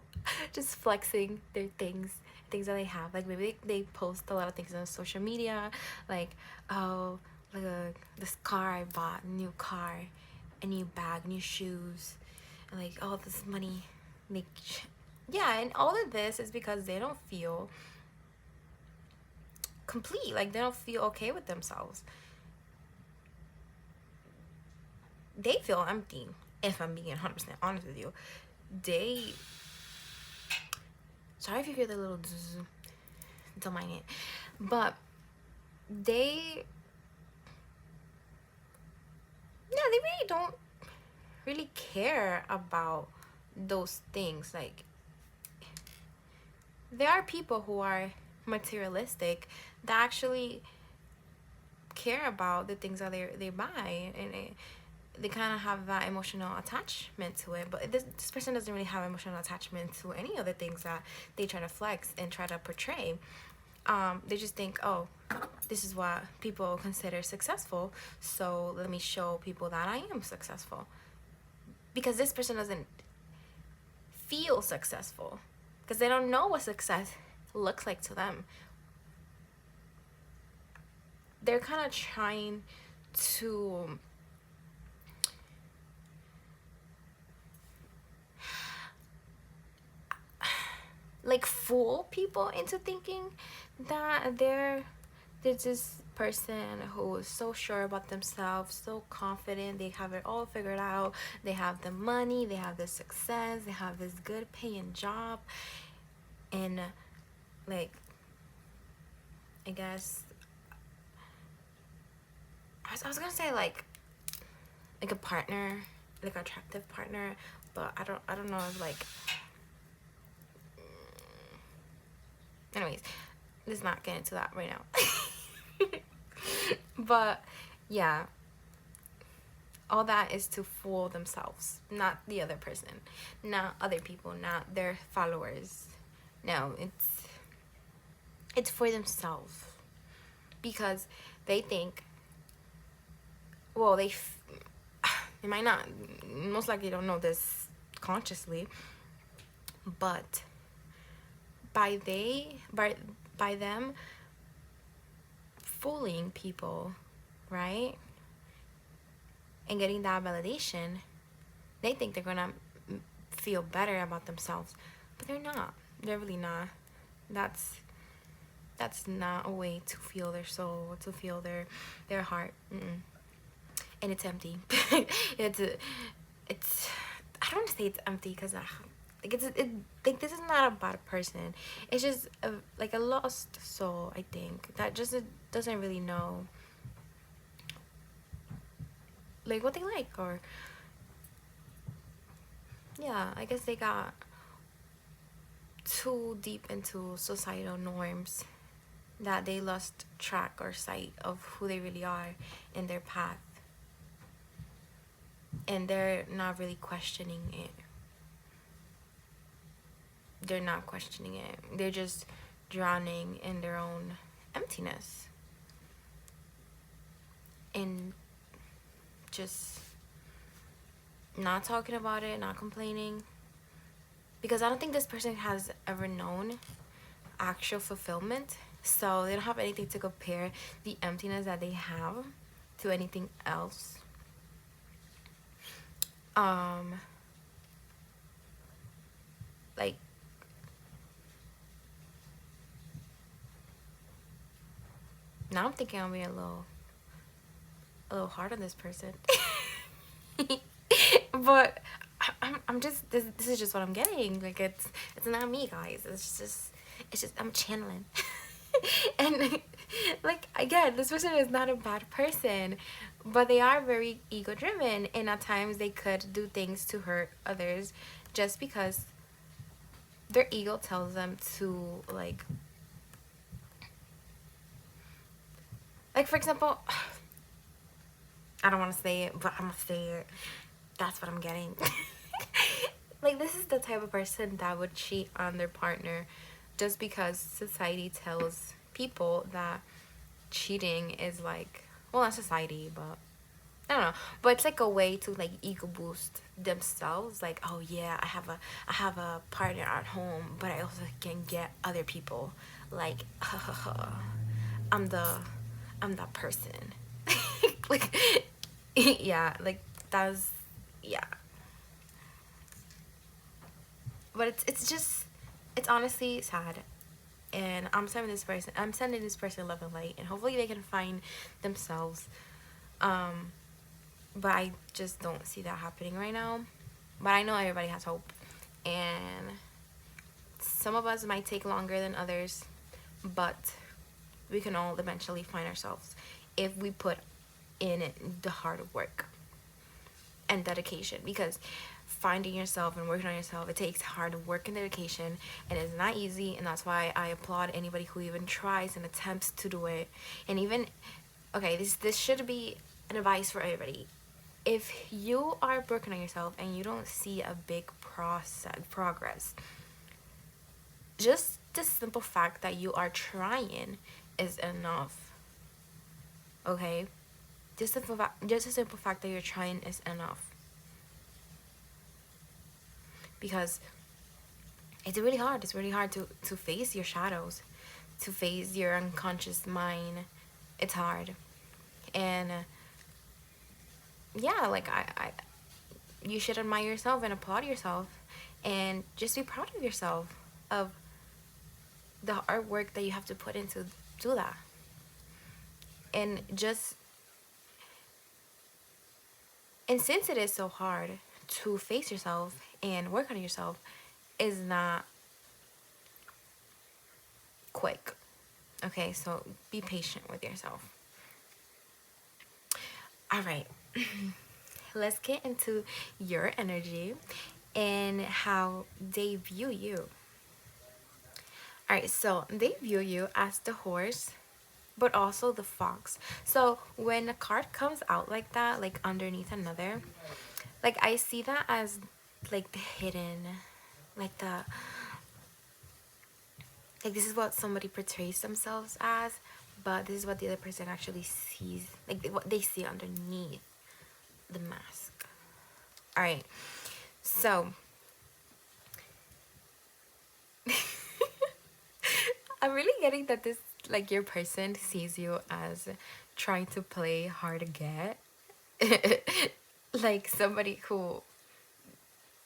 just flexing their things that they have. Like, maybe they post a lot of things on social media, like, oh, like this car I bought, new car, a new bag, new shoes, and like all this money. Like, yeah, and all of this is because they don't feel complete. Like, they don't feel okay with themselves. They feel empty, if I'm being 100% honest with you. Sorry if you hear the little zzz, don't mind it, but they really don't really care about those things. Like, there are people who are materialistic that actually care about the things that they buy, they kind of have that emotional attachment to it, but this person doesn't really have emotional attachment to any other things that they try to flex and try to portray. They just think, oh, this is what people consider successful, so let me show people that I am successful. Because this person doesn't feel successful, because they don't know what success looks like to them. They're kind of trying to like fool people into thinking that there's this person who is so sure about themselves, so confident, they have it all figured out, they have the money, they have the success, they have this good paying job, and like, I guess I was gonna say like a partner, like an attractive partner, but I don't know if like, anyways, let's not get into that right now. But yeah, all that is to fool themselves, not the other person, not other people, not their followers. No, it's for themselves, because they think, well, they might not, most likely don't know this consciously, but by them fooling people, right, and getting that validation, they think they're gonna feel better about themselves, but they're not. They're really not. That's not a way to feel their soul, to feel their heart. And it's empty. it's I don't want to say it's empty, because like like, this is not a bad person. It's just like a lost soul, I think, that just doesn't really know like what they like, or yeah, I guess they got too deep into societal norms that they lost track or sight of who they really are in their path, and they're not really questioning it. They're not questioning it. They're just drowning in their own emptiness and just not talking about it, not complaining, because I don't think this person has ever known actual fulfillment, so they don't have anything to compare the emptiness that they have to anything else. Like, now I'm thinking I'm being a little hard on this person. But I'm just, this is just what I'm getting. Like, it's not me, guys. It's just I'm channeling. And like, again, this person is not a bad person, but they are very ego driven, and at times they could do things to hurt others just because their ego tells them to, like for example, I don't want to say it, but I'm gonna say it. That's what I'm getting. Like, this is the type of person that would cheat on their partner just because society tells people that cheating is like, well, not society, but I don't know, but it's like a way to like ego boost themselves. Like, oh yeah, I have a partner at home, but I also can get other people. Like, I'm that person. Like, yeah, like, that's, yeah. But it's honestly sad, and I'm sending this person love and light, and hopefully they can find themselves. But I just don't see that happening right now. But I know everybody has hope, and some of us might take longer than others, but we can all eventually find ourselves if we put in the hard work and dedication. Because finding yourself and working on yourself, it takes hard work and dedication, and it's not easy. And that's why I applaud anybody who even tries and attempts to do it. And even, okay, this should be an advice for everybody. if you are working on yourself and you don't see a big progress, just the simple fact that you are trying is enough. Okay, just the simple fact that you're trying is enough, because it's really hard. It's really hard to face your shadows, to face your unconscious mind. It's hard. And yeah, like I you should admire yourself and applaud yourself, and just be proud of yourself, of the hard work that you have to put into do that. And just, and since it is so hard to face yourself and work on yourself, is not quick. Okay, so be patient with yourself. All right. Let's get into your energy and how they view you. All right, so they view you as the horse, but also the fox. So when a card comes out like that, like underneath another, like I see that as like the hidden, like the, like this is what somebody portrays themselves as, but this is what the other person actually sees, like what they see underneath the mask. All right, so I'm really getting that this, like, your person sees you as trying to play hard to get. Like somebody who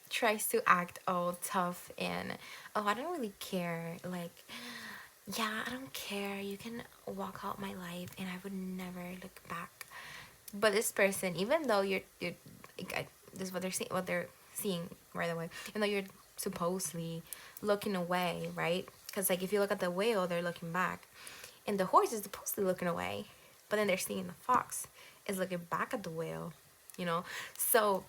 tries to act all tough and, oh, I don't really care. Like, yeah, I don't care. You can walk out my life and I would never look back. But this person, even though you're like, this is what they're seeing right away. Even though you're supposedly looking away, right? Because like if you look at the whale, they're looking back, and the horse is supposedly looking away, but then they're seeing the fox is looking back at the whale, you know. So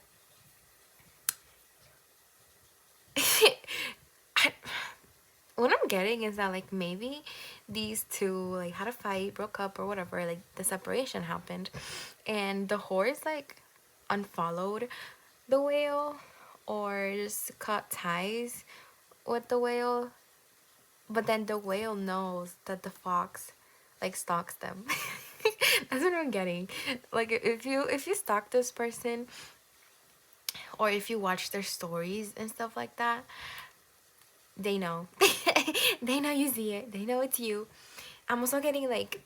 what I'm getting is that like maybe these two like had a fight, broke up or whatever, like the separation happened, and the horse like unfollowed the whale or just cut ties with the whale, but then the whale knows that the fox like stalks them. That's what I'm getting. Like if you stalk this person, or if you watch their stories and stuff like that, they know. They know you see it. They know it's you. I'm also getting like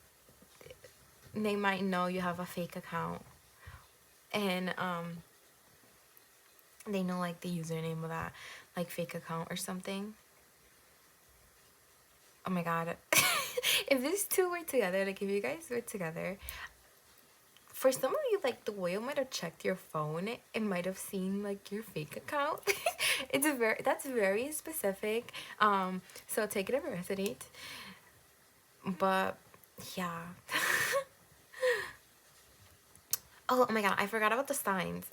they might know you have a fake account, and they know like the username of that like fake account or something. Oh my god. If these two were together, like if you guys were together, for some of you, like the whale might have checked your phone. It might have seen like your fake account. That's very specific. So take it or resonate. But yeah. Oh my god, I forgot about the signs.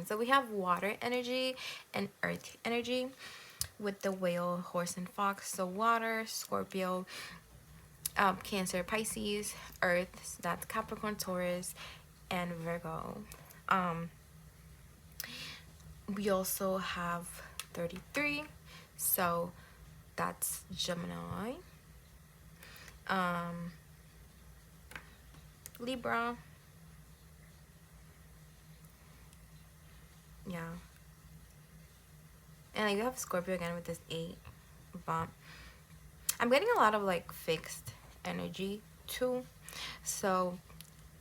So we have water energy and earth energy with the whale, horse, and fox. So water, Scorpio, Cancer, Pisces. Earth, that's Capricorn, Taurus, and Virgo. We also have 33, so that's Gemini, Libra, yeah, and like you have Scorpio again with this 8, but I'm getting a lot of like fixed energy too. So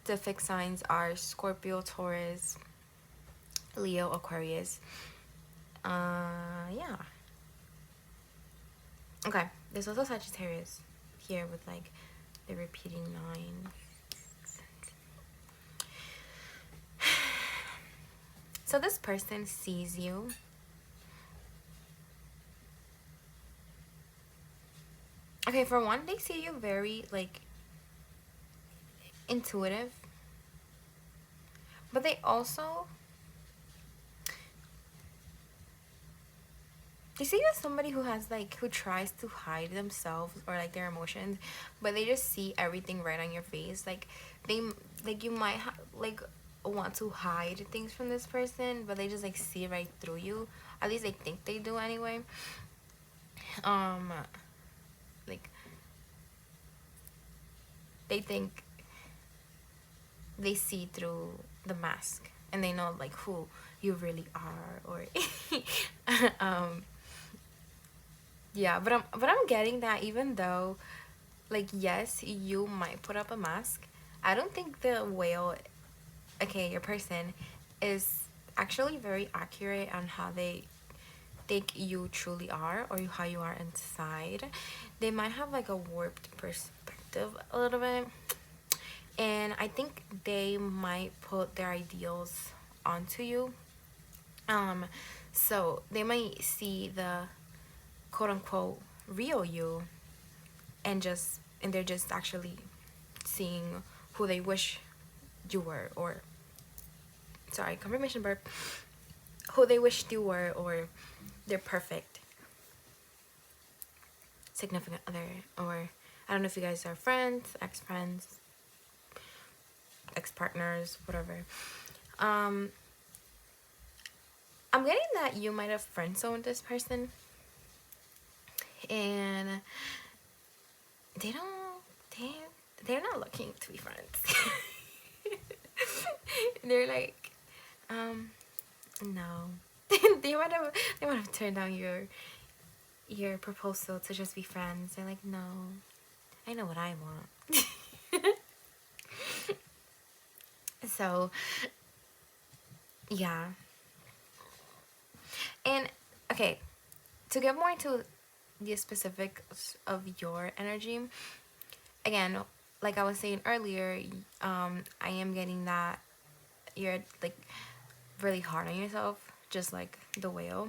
the fixed signs are Scorpio, Taurus, Leo, Aquarius. Yeah. Okay, there's also Sagittarius here with like the repeating 9. So this person sees you. Okay, for one, they see you very like intuitive, but they also, they see you as somebody who has like, who tries to hide themselves or like their emotions, but they just see everything right on your face. Like they, like you might have like want to hide things from this person, but they just like see right through you. At least they think they do anyway. Like they think they see through the mask and they know like who you really are, or yeah, but I'm getting that even though, like, yes, you might put up a mask, I don't think the whale, okay, your person, is actually very accurate on how they think you truly are, or how you are inside. They might have like a warped perspective a little bit, and I think they might put their ideals onto you. So they might see the quote unquote real you, and they're just actually seeing who they wish you were, or sorry, confirmation burp, who they wished you were, or their perfect significant other, or I don't know if you guys are friends, ex-friends, ex-partners, whatever. I'm getting that you might have friend-zoned this person, and they don't, they're not looking to be friends. They're like, no. they might have turned down your proposal to just be friends. They're like, no, I know what I want. So yeah. And okay, to get more into the specifics of your energy, again, like I was saying earlier, I am getting that you're like really hard on yourself, just like the whale.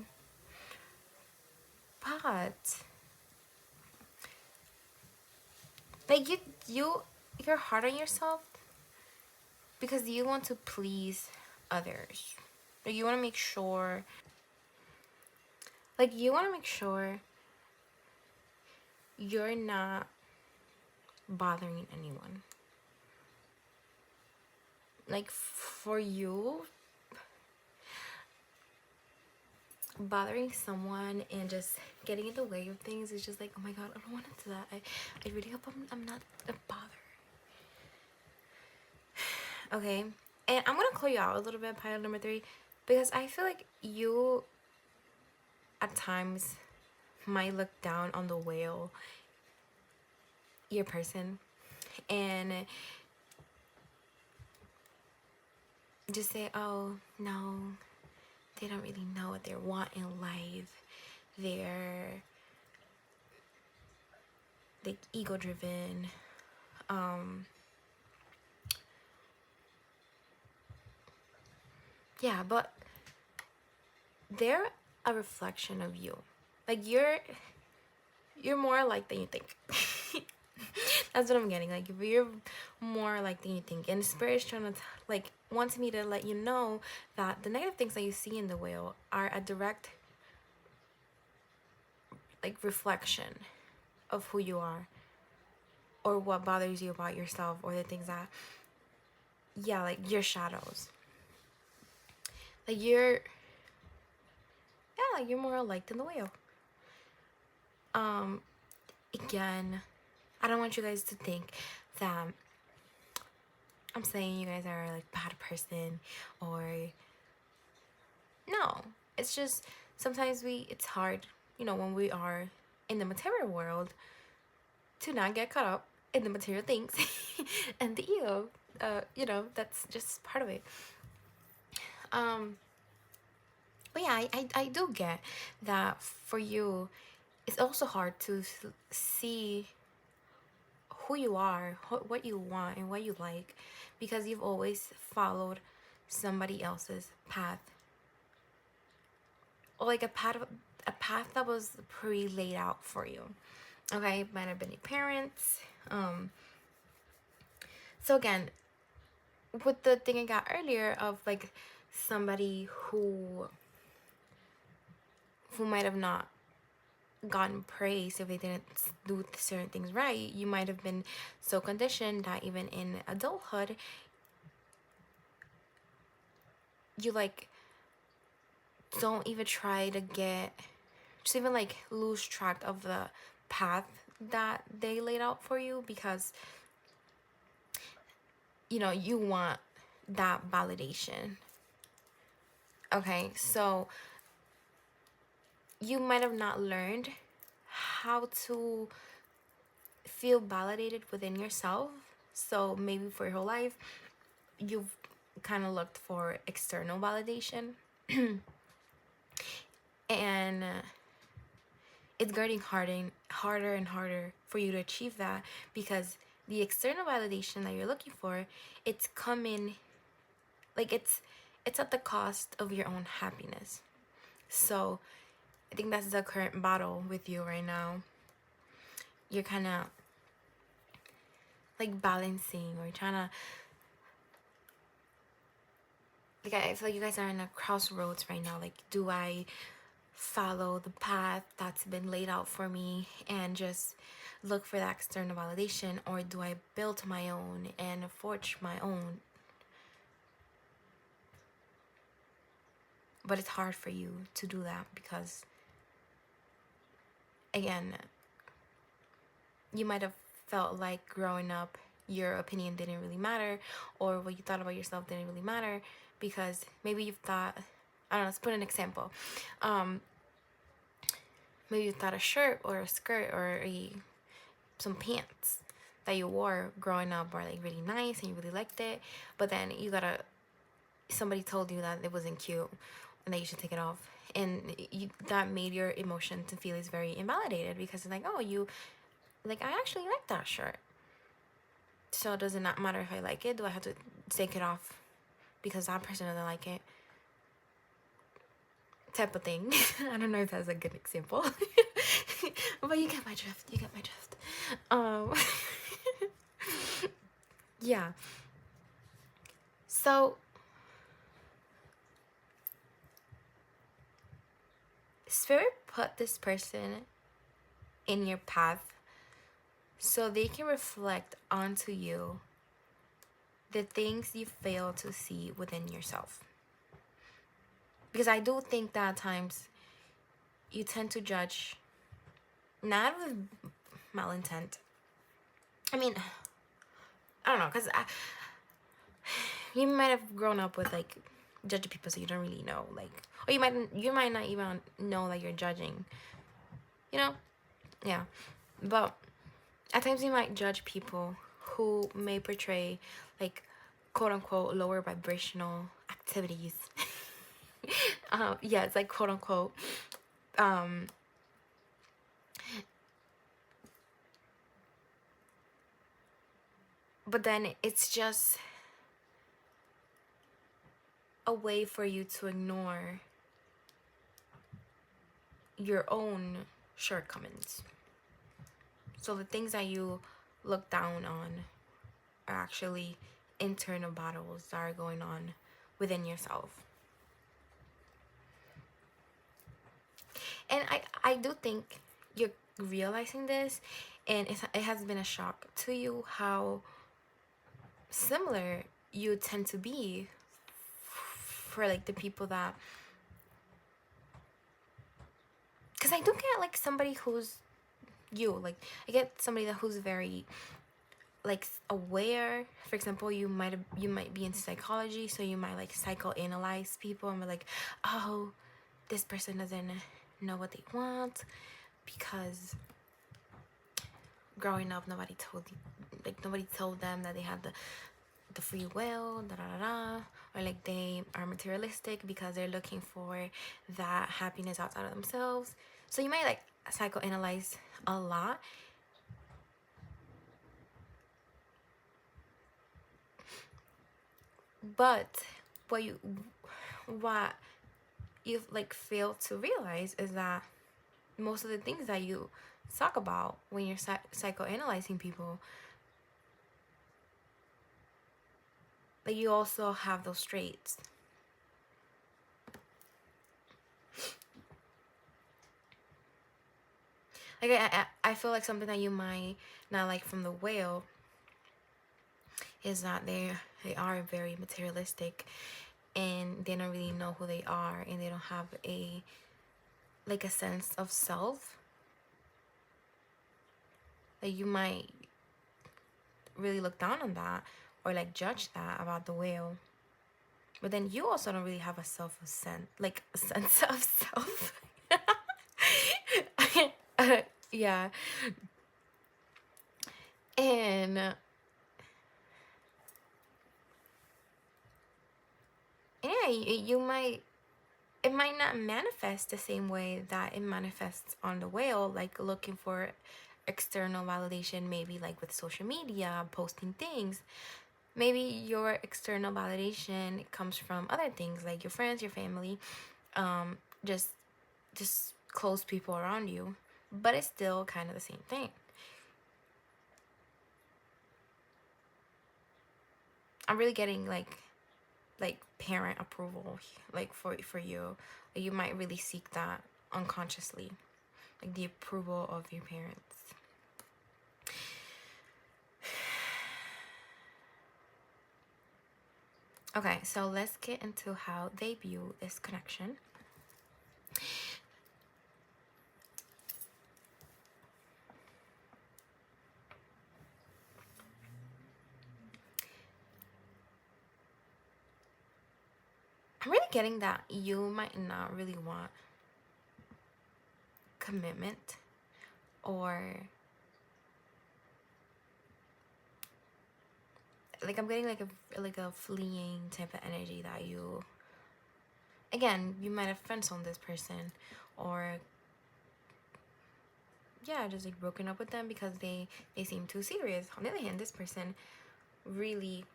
But like you're hard on yourself because you want to please others. Like you want to make sure, you're not bothering anyone. Like for you, bothering someone and just getting in the way of things is just like, oh my god, I don't want to do that. I really hope I'm not a bother. Okay, and I'm gonna call you out a little bit, pile number 3, because I feel like you at times might look down on the whale, your person, and just say, oh no, they don't really know what they want in life. They're like ego driven. Yeah, but they're a reflection of you. Like you're more alike than you think. That's what I'm getting. Like if you're more alike than you think, and spirit's trying to like wants me to let you know that the negative things that you see in the whale are a direct like reflection of who you are, or what bothers you about yourself, or the things that, yeah, like your shadows. Like you're like you're more alike than the whale. Again, I don't want you guys to think that I'm saying you guys are like bad person, or no. It's just sometimes it's hard, when we are in the material world, to not get caught up in the material things and the ego. That's just part of it. But yeah, I do get that for you it's also hard to see who you are, what you want, and what you like, because you've always followed somebody else's path, or like a path that was pre-laid out for you. Okay, it might have been your parents. So again, with the thing I got earlier of like somebody who might have not gotten praise if they didn't do certain things right, you might have been so conditioned that even in adulthood you like don't even try to just even like lose track of the path that they laid out for you, because you know you want that validation. Okay, so you might have not learned how to feel validated within yourself. So maybe for your whole life you've kind of looked for external validation. And it's getting harder and harder for you to achieve that, because the external validation that you're looking for, it's coming like it's at the cost of your own happiness. So I think that's the current battle with you right now. You're kind of like balancing, or trying to, like, I feel like you guys are in a crossroads right now. Like, do I follow the path that's been laid out for me and just look for that external validation, or do I build my own and forge my own? But it's hard for you to do that because, again, you might have felt like growing up your opinion didn't really matter, or what you thought about yourself didn't really matter, because maybe you've thought, I don't know, let's put an example. Maybe you thought a shirt or a skirt or some pants that you wore growing up were like really nice and you really liked it, but then somebody told you that it wasn't cute and that you should take it off, and that made your emotions and feelings very invalidated, because it's like, oh, I actually like that shirt, so does it not matter if I like it? Do I have to take it off because that person doesn't like it? Type of thing. I don't know if that's a good example. But you get my drift. Yeah. So Spirit put this person in your path so they can reflect onto you the things you fail to see within yourself. Because I do think that at times you tend to judge, not with malintent. I mean, I don't know, because you might have grown up with like judging people, so you don't really know, like, or you might not even know that you're judging, you know? Yeah. But at times you might judge people who may portray like quote unquote lower vibrational activities. Yeah, it's like quote unquote. But then it's just a way for you to ignore your own shortcomings. So the things that you look down on are actually internal battles that are going on within yourself. And I do think you're realizing this, and it has been a shock to you how similar you tend to be for like the people that, because I do get like somebody who's you, like I get somebody who's very like aware. For example, you might be into psychology, so you might like psychoanalyze people and be like, oh, this person doesn't know what they want because growing up nobody told them that they had the free will, or like they are materialistic because they're looking for that happiness outside of themselves. So you might like psychoanalyze a lot. But what you like fail to realize is that most of the things that you talk about when you're psychoanalyzing people, like you also have those traits. Like I feel like something that you might not like from the whale is that they are very materialistic, and they don't really know who they are, and they don't have a sense of self. Like, you might really look down on that, or like judge that about the whale. But then you also don't really have a sense of self. Yeah. And yeah, it might not manifest the same way that it manifests on the whale, like looking for external validation, maybe like with social media, posting things. Maybe your external validation comes from other things, like your friends, your family, just close people around you. But it's still kind of the same thing. I'm really getting like parent approval, like for you. You might really seek that unconsciously, like the approval of your parents. Okay, so let's get into how they view this connection. I'm really getting that you might not really want commitment, or like I'm getting like a fleeing type of energy that you, again, you might have friend-zoned this person, or yeah, just like broken up with them because they seem too serious. On the other hand, this person really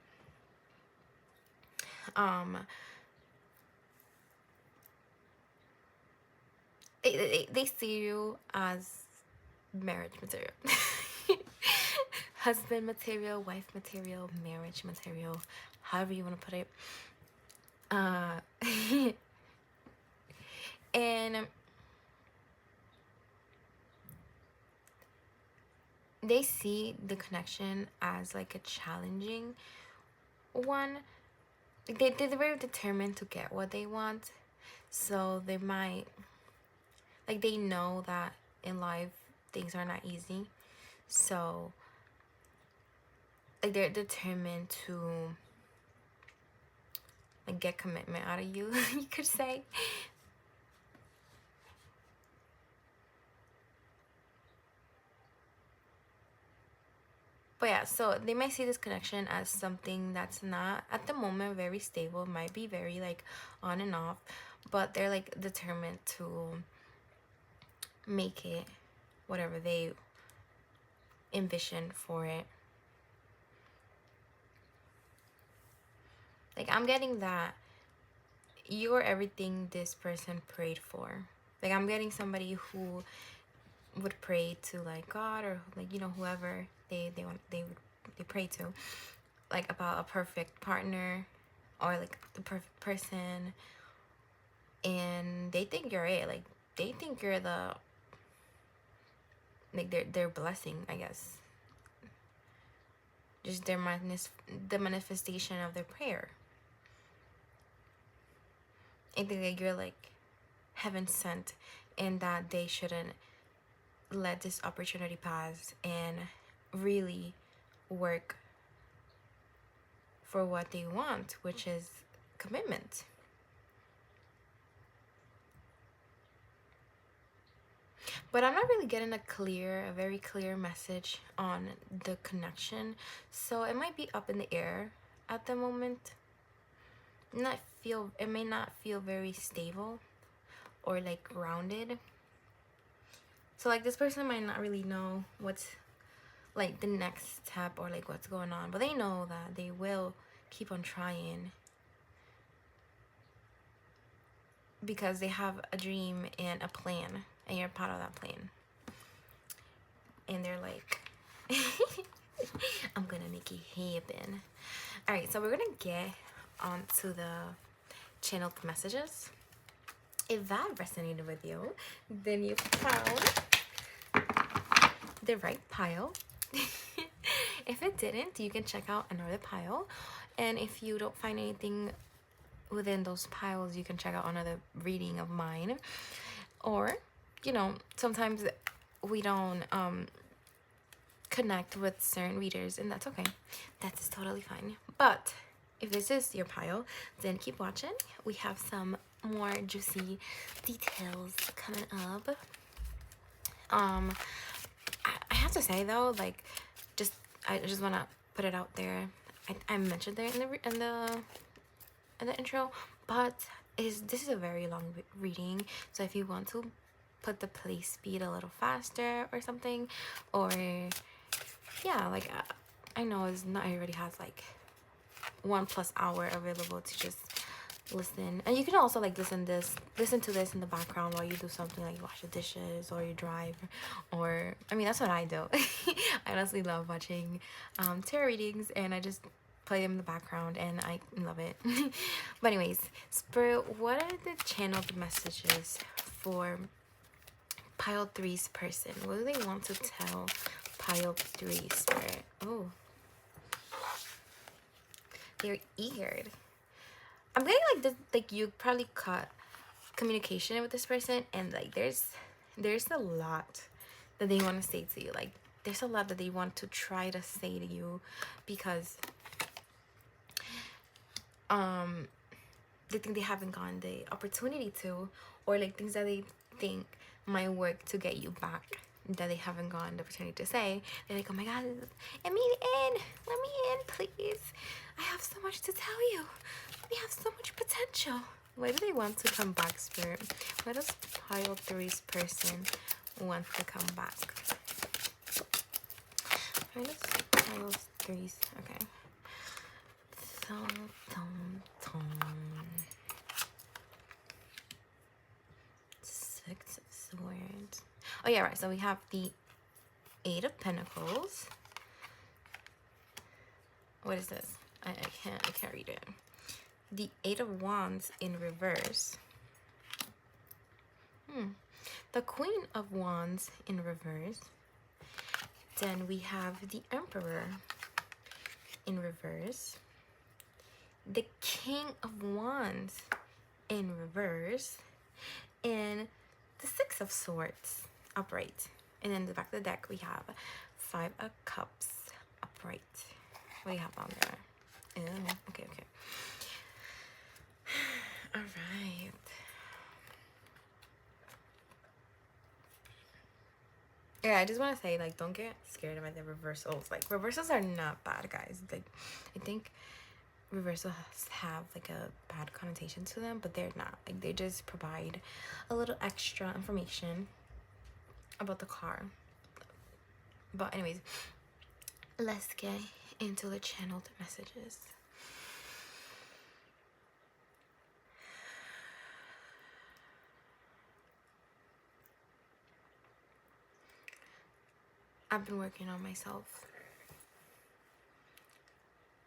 they see you as marriage material. Husband material, wife material, marriage material, however you want to put it. And they see the connection as like a challenging one. They're very determined to get what they want, so they might, like, they know that in life things are not easy, so like they're determined to like get commitment out of you, you could say. But yeah, so they might see this connection as something that's not at the moment very stable. It might be very like on and off, but they're like determined to make it whatever they envision for it. Like, I'm getting that you're everything this person prayed for. Like, I'm getting somebody who would pray to like God, or like, you know, whoever they pray to, like about a perfect partner or like the perfect person, and they think you're it. Like, they think you're the, like, their blessing, I guess. Just the manifestation of their prayer. I think that you're like heaven sent, and that they shouldn't let this opportunity pass and really work for what they want, which is commitment. But I'm not really getting a very clear message on the connection, so it might be up in the air at the moment. It may not feel very stable or like grounded. So like, this person might not really know what's like the next step, or like what's going on, but they know that they will keep on trying because they have a dream and a plan, and you're part of that plan. And they're like, I'm gonna make it happen. All right, so we're gonna get on to the channeled messages. If that resonated with you, then you found the right pile. If it didn't, you can check out another pile. And if you don't find anything within those piles, you can check out another reading of mine. Or, you know, sometimes we don't connect with certain readers, and that's okay. That's totally fine. But if this is your pile, then keep watching. We have some more juicy details coming up. I have to say though, like, I just want to put it out there. I mentioned there in the intro, but this is a very long reading, so if you want to put the play speed a little faster or something, or yeah, like I know it's not everybody has like 1+ hour available to just listen, and you can also like listen to this in the background while you do something, like you wash the dishes or you drive, or I mean, that's what I do. I honestly love watching tarot readings, and I just play them in the background and I love it. But anyways, Spirit, what are the channeled messages for pile 3's person? What do they want to tell pile 3, Spirit? Oh, they're eager. I'm getting like this, like you probably cut communication with this person, and like there's a lot that they want to say to you. Like there's a lot that they want to try to say to you, because they think they haven't gotten the opportunity to, or like things that they think might work to get you back that they haven't gotten the opportunity to say. They're like, oh my god, let me in, please. I have so much to tell you. We have so much potential. Why do they want to come back, Spirit? Why does pile 3's person want to come back? Why does pile 3's, okay. Six of Swords. Oh yeah, right. So we have the 8 of Pentacles. What is this? I can't read it. The 8 of Wands in reverse. The Queen of Wands in reverse. Then we have the Emperor in reverse. The King of Wands in reverse. And the 6 of Swords upright. And then the back of the deck we have 5 of Cups upright. What do you have on there? Okay. All right. Yeah, I just want to say, like, don't get scared about the reversals. Like, reversals are not bad, guys. Like, I think reversals have like a bad connotation to them, but they're not. Like, they just provide a little extra information about the car. But anyways, let's get into the channeled messages. I've been working on myself.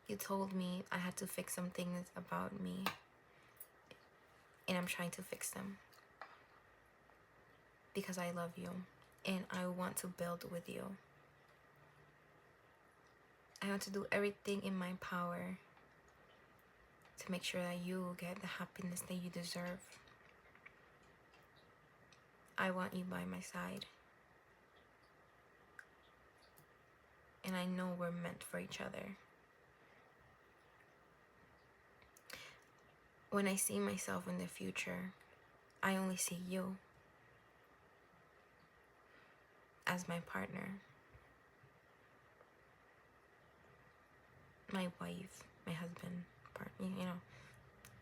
You told me I had to fix some things about me, and I'm trying to fix them because I love you and I want to build with you. I want to do everything in my power to make sure that you get the happiness that you deserve. I want you by my side. And I know we're meant for each other. When I see myself in the future, I only see you as my partner, my wife, my husband, partner, you know,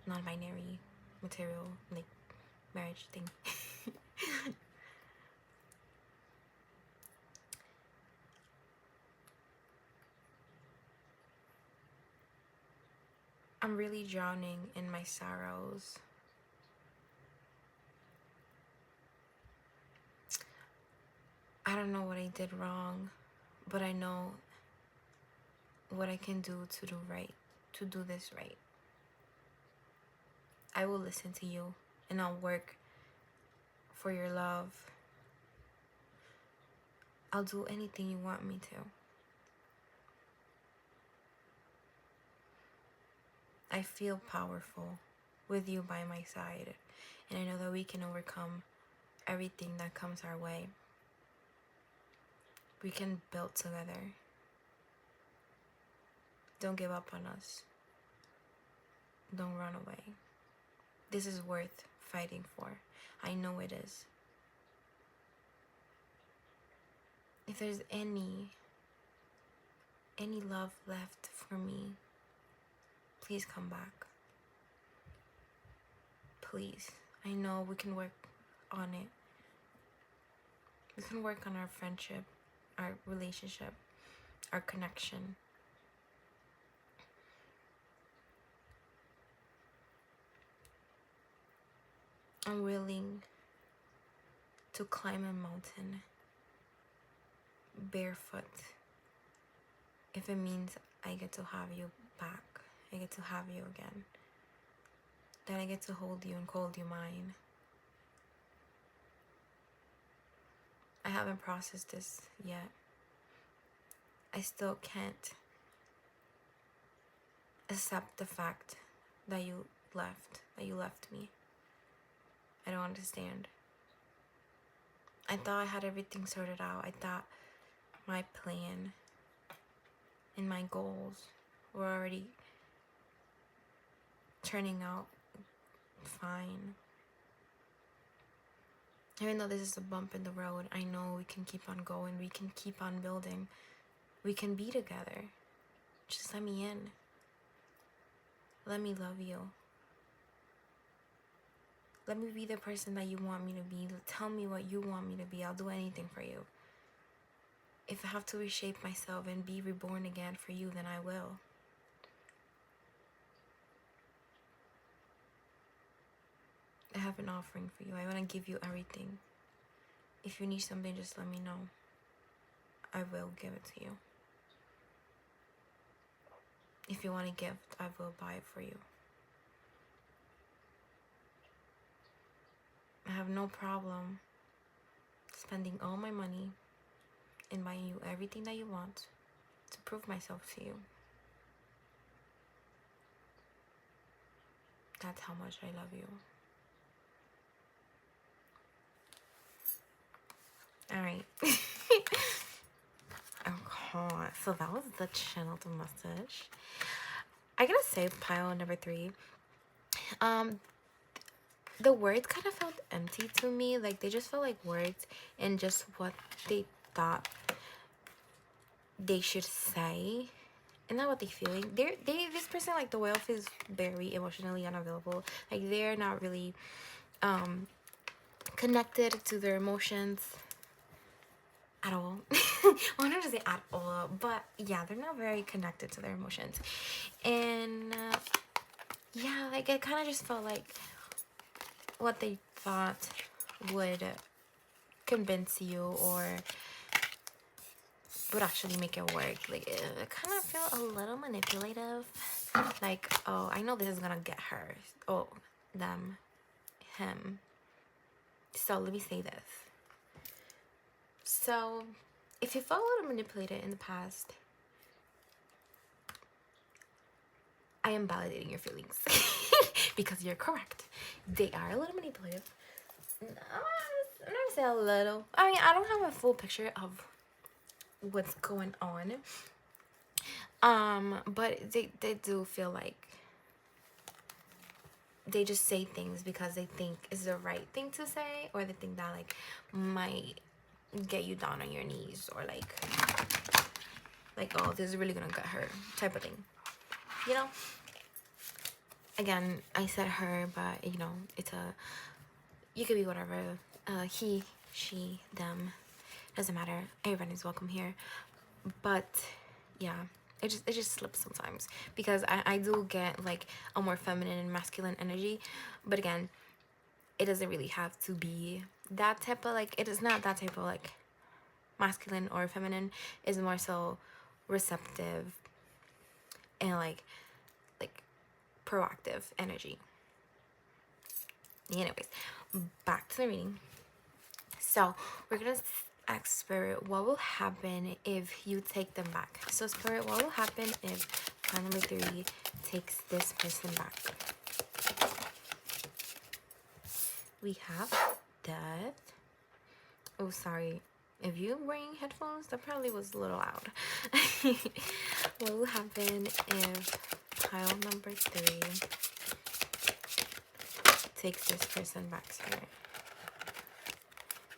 non-binary, material, like, marriage thing. I'm really drowning in my sorrows. I don't know what I did wrong, but I know what I can do to do right, to do this right. I will listen to you, and I'll work for your love. I'll do anything you want me to. I feel powerful. with you by my side. And I know that we can overcome everything that comes our way. We can build together. Don't give up on us. Don't run away. This is worth fighting for. I know it is. If there's any love left for me, please come back. Please. I know we can work on it. We can work on our friendship, our relationship, our connection. I'm willing to climb a mountain barefoot if it means I get to have you back. I get to have you again. That I get to hold you and call you mine. I haven't processed this yet. I still can't accept the fact that you left me. I don't understand. I thought I had everything sorted out. I thought my plan and my goals were already turning out fine. Even though this is a bump in the road, I know we can keep on going. We can keep on building. We can be together. Just let me in. Let me love you. Let me be the person that you want me to be. Tell me what you want me to be. I'll do anything for you. If I have to reshape myself and be reborn again for you, then I will. I have an offering for you. I want to give you everything. If you need something, just let me know. I will give it to you. If you want a gift, I will buy it for you. I have no problem spending all my money and buying you everything that you want to prove myself to you. That's how much I love you. Alright. Oh, so that was the channel to message. I gotta say, pile number 3. The words kind of felt empty to me. Like, they just felt like words and just what they thought they should say. And not what they feeling. This person, like the whale, feels very emotionally unavailable. Like, they're not really connected to their emotions at all. Well, not to say at all, but yeah, they're not very connected to their emotions. And yeah, like, it kind of just felt like what they thought would convince you or would actually make it work. Like, it kind of felt a little manipulative. Like, oh, I know this is gonna get her. Oh, them, him. So let me say this. So if you felt a little manipulated in the past, I am validating your feelings. Because you're correct. They are a little manipulative. I'm not gonna say a little. I mean, I don't have a full picture of what's going on. But they do feel like they just say things because they think is the right thing to say, or they think that, like, might get you down on your knees, or like, oh, this is really gonna get her type of thing, you know. Again, I said her, but you know, you could be whatever, he, she, them, doesn't matter. Everyone is welcome here. But yeah, it just slips sometimes, because I do get like a more feminine and masculine energy, but again, it doesn't really have to be that type of, like, it is not that type of, like, masculine or feminine. Is more so receptive and like proactive energy. Anyways, back to the reading. So we're gonna ask Spirit, what will happen if you take them back? So Spirit, what will happen if pile number 3 takes this person back? We have Death. Oh, sorry. If you're wearing headphones, that probably was a little loud. What will happen if pile number 3 takes this person back here?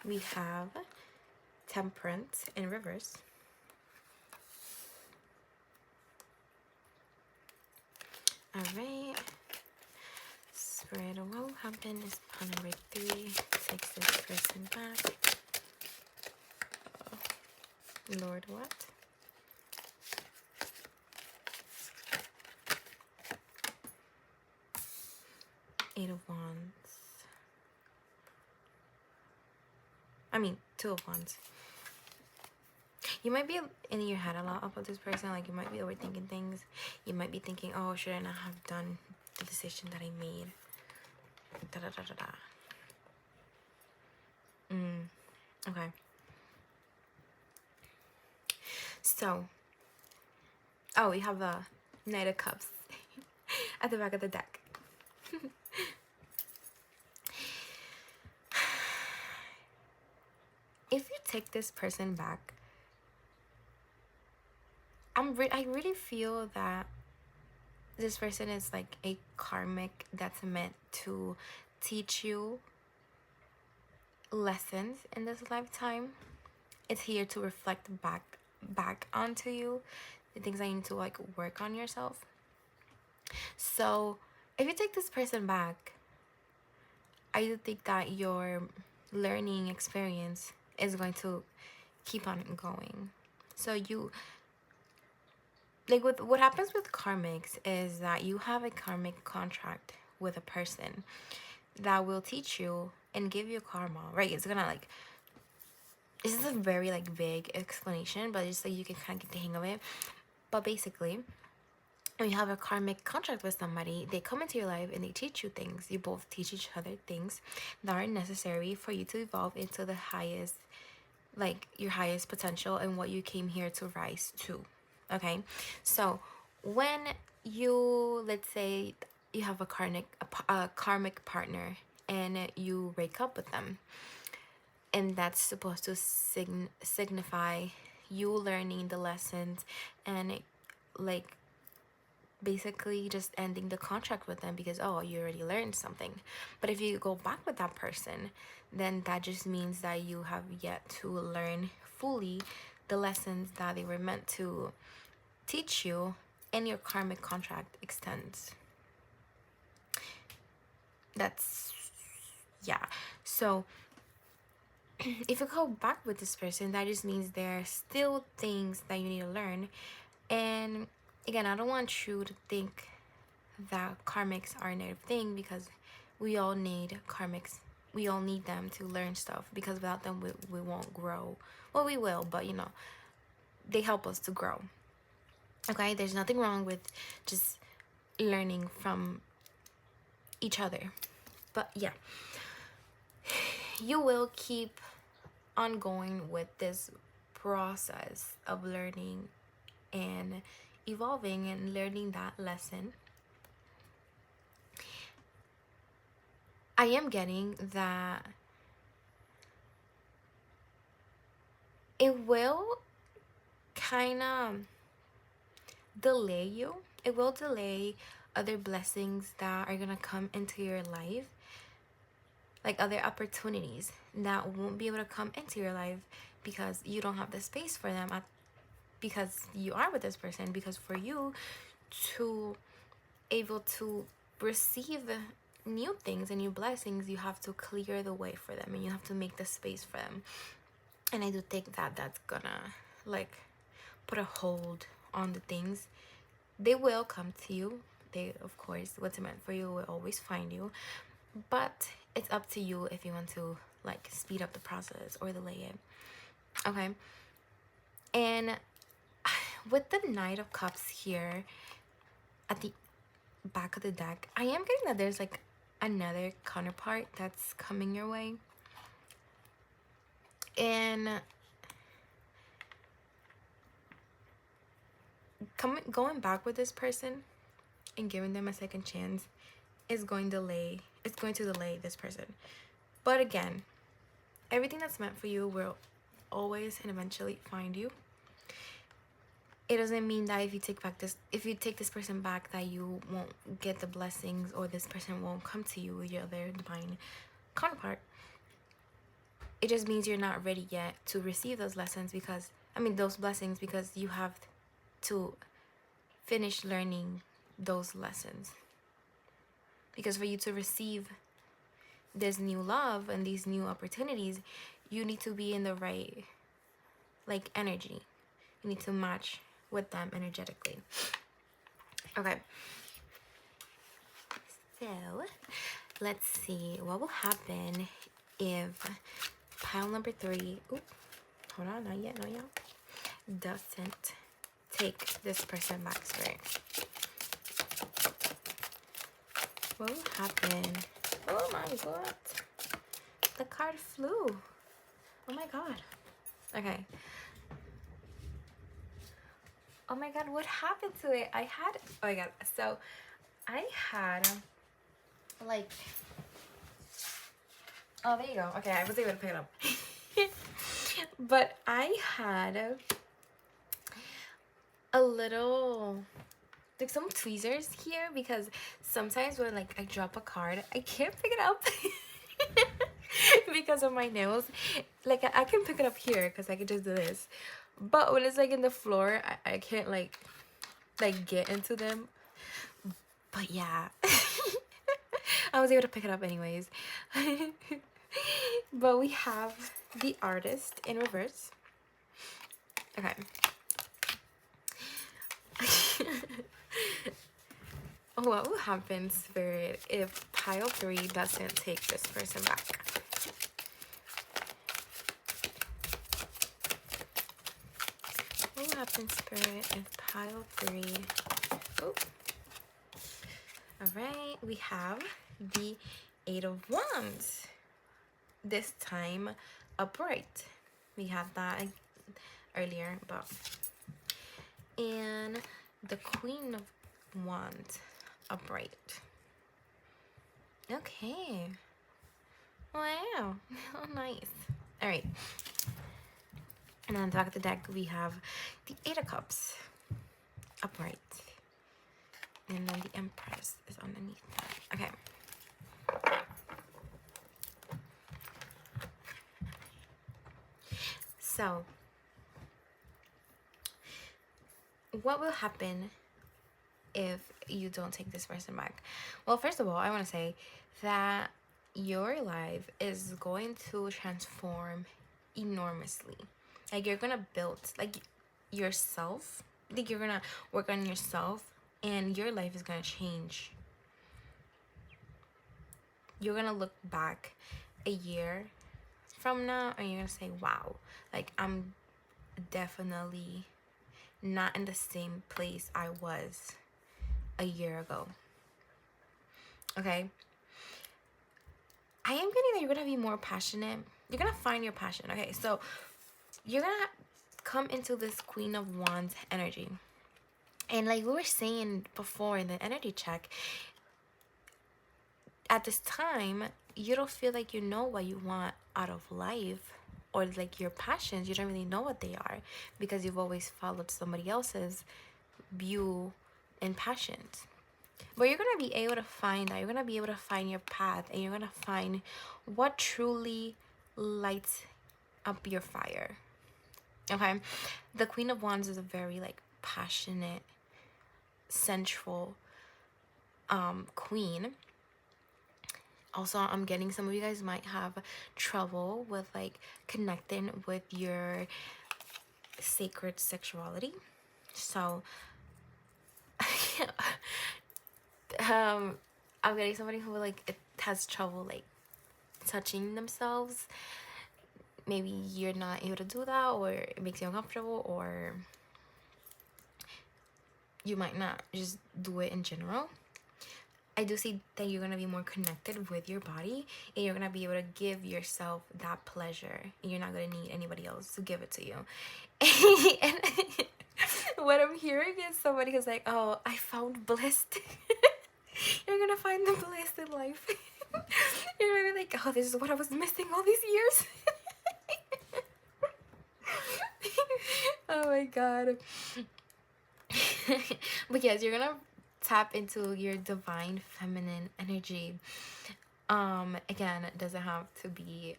We have Temperance in reverse. Alright. Spread. What will happen is pile number 3 takes this person back. Lord, what? Eight of Wands. I mean, Two of Wands. You might be in your head a lot about this person. Like, you might be overthinking things. You might be thinking, oh, should I not have done the decision that I made? Da da da da da. Okay. So, oh, we have a Knight of Cups at the back of the deck. If you take this person back, I really feel that this person is like a karmic that's meant to teach you lessons in this lifetime. It's here to reflect back onto you the things that you need to like work on yourself. So if you take this person back, I do think that your learning experience is going to keep on going. So you, like, with what happens with karmics is that you have a karmic contract with a person that will teach you and give you karma, right? It's gonna like, this is a very like vague explanation, but just so you can kind of get the hang of it. But basically, when you have a karmic contract with somebody, they come into your life and they teach you things. You both teach each other things that are necessary for you to evolve into the highest, like your highest potential and what you came here to rise to. Okay, so when you, let's say you have a karmic partner and you break up with them, and that's supposed to signify you learning the lessons and like basically just ending the contract with them because, oh, you already learned something. But if you go back with that person, then that just means that you have yet to learn fully the lessons that they were meant to teach you, and your karmic contract extends. That's, yeah. So if you go back with this person, that just means there are still things that you need to learn. And again, I don't want you to think that karmics are a negative thing, because we all need karmics. We all need them to learn stuff, because without them we won't grow. Well, we will, but you know, they help us to grow. Okay, there's nothing wrong with just learning from each other. But yeah, you will keep on going with this process of learning and evolving and learning that lesson. I am getting that it will kind of delay you. It will delay other blessings that are gonna come into your life, like other opportunities that won't be able to come into your life because you don't have the space for them because you are with this person. Because for you to able to receive new things and new blessings, you have to clear the way for them and you have to make the space for them. And I do think that that's gonna like put a hold on the things. They will come to you. They, of course, what's meant for you will always find you. But it's up to you if you want to like speed up the process or delay it. Okay. And with the Knight of Cups here at the back of the deck, I am getting that there's like another counterpart that's coming your way. And going back with this person and giving them a second chance is going to delay this person. But again, everything that's meant for you will always and eventually find you. It doesn't mean that if you take this person back, that you won't get the blessings, or this person won't come to you with your other divine counterpart. It just means you're not ready yet to receive those lessons, because those blessings, because you have to finish learning those lessons. Because for you to receive this new love and these new opportunities, you need to be in the right energy. You need to match with them energetically. Okay, so let's see what will happen if pile number 3, hold on, not yet, doesn't take this person back, Spirit. What will happen? Oh my god, the card flew. Oh my god. Okay. Oh my god, what happened to it? Oh my god, so I had oh, there you go. Okay, I was able to pick it up. But I had a little some tweezers here, because sometimes when I drop a card, I can't pick it up because of my nails. I can pick it up here because I can just do this, but when it's in the floor, I can't get into them. But yeah, I was able to pick it up anyways. But we have the Artist in reverse. Okay. What will happen, Spirit, if pile 3 doesn't take this person back? What will happen, Spirit, if pile 3... Oh. Alright, we have the 8 of Wands. This time upright. We had that earlier, but... And the Queen of Wands upright. Okay. Wow. Oh, nice. All right. And on the back of the deck, we have the 8 of Cups upright. And then the Empress is underneath that. Okay. So, what will happen if you don't take this person back? Well, first of all, I want to say that your life is going to transform enormously. You're gonna build yourself. You're gonna work on yourself, and your life is gonna change. You're gonna look back a year from now and you're gonna say, wow, I'm definitely not in the same place I was a year ago. Okay, I am getting that you're gonna be more passionate. You're gonna find your passion. Okay, so you're gonna come into this Queen of Wands energy, and we were saying before in the energy check, at this time you don't feel like you know what you want out of life, or your passions. You don't really know what they are, because you've always followed somebody else's view and passions. But you're gonna be able to find that. You're gonna be able to find your path, and you're gonna find what truly lights up your fire. Okay, the Queen of Wands is a very passionate, sensual queen. Also, I'm getting some of you guys might have trouble with connecting with your sacred sexuality. So I'm getting somebody who it has trouble touching themselves. Maybe you're not able to do that, or it makes you uncomfortable, or you might not just do it in general. I do see that you're going to be more connected with your body, and you're going to be able to give yourself that pleasure, and you're not going to need anybody else to give it to you. And what I'm hearing is somebody who's oh, I found bliss. You're going to find the bliss in life. You're gonna be like, oh, this is what I was missing all these years. Oh my god. But yes, you're gonna tap into your divine feminine energy. Again, it doesn't have to be,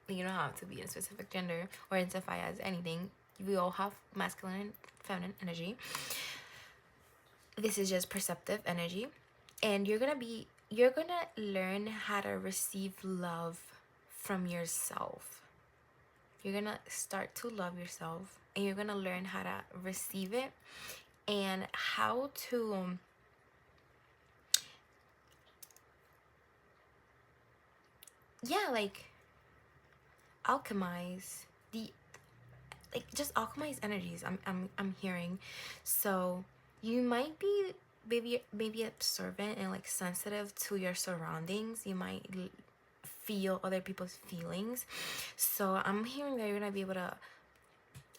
you don't have to be a specific gender or identify as anything. We all have masculine and feminine energy. This is just perceptive energy, and you're gonna learn how to receive love from yourself. You're gonna start to love yourself, and you're gonna learn how to receive it and how to like alchemize the just alchemize energies. I'm hearing. So you might be maybe observant and like sensitive to your surroundings. You might feel other people's feelings. So I'm hearing that you're gonna be able to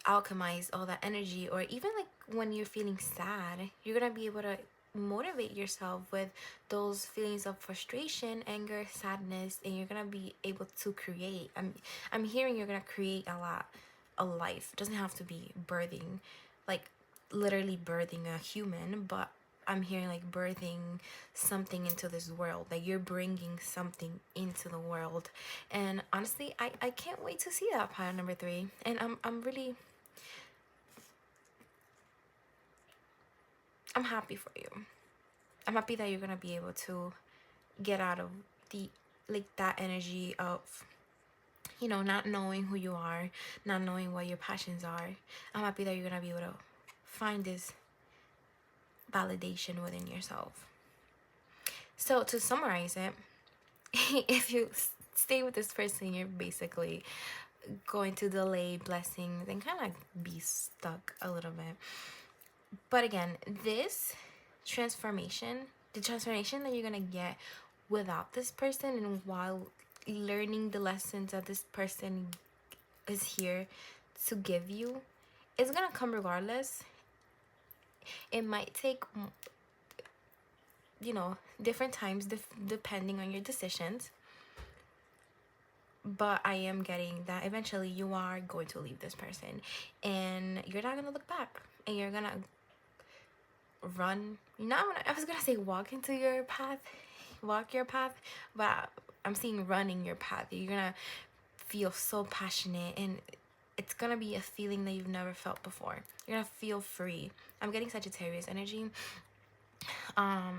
alchemize all that energy, or even like when you're feeling sad, you're gonna be able to motivate yourself with those feelings of frustration, anger, sadness, and you're gonna be able to create. I'm hearing you're gonna create a life. It doesn't have to be birthing, like literally birthing a human, but I'm hearing like birthing something into this world. Like you're bringing something into the world, and honestly, I can't wait to see that pile number 3. And I'm happy for you. I'm happy that you're gonna be able to get out of the like that energy of, you know, not knowing who you are, not knowing what your passions are. I'm happy that you're gonna be able to find this validation within yourself. So to summarize it, if you stay with this person, you're basically going to delay blessings and kind of be stuck a little bit. But again, this transformation, the transformation that you're gonna get without this person and while learning the lessons that this person is here to give you, is gonna come regardless. It might take, you know, different times depending on your decisions, but I am getting that eventually you are going to leave this person and you're not gonna look back, and you're gonna run. I was gonna say walk into your path, walk your path, but I'm seeing running your path. You're gonna feel so passionate, and it's gonna be a feeling that you've never felt before. You're gonna feel free. I'm getting Sagittarius energy. But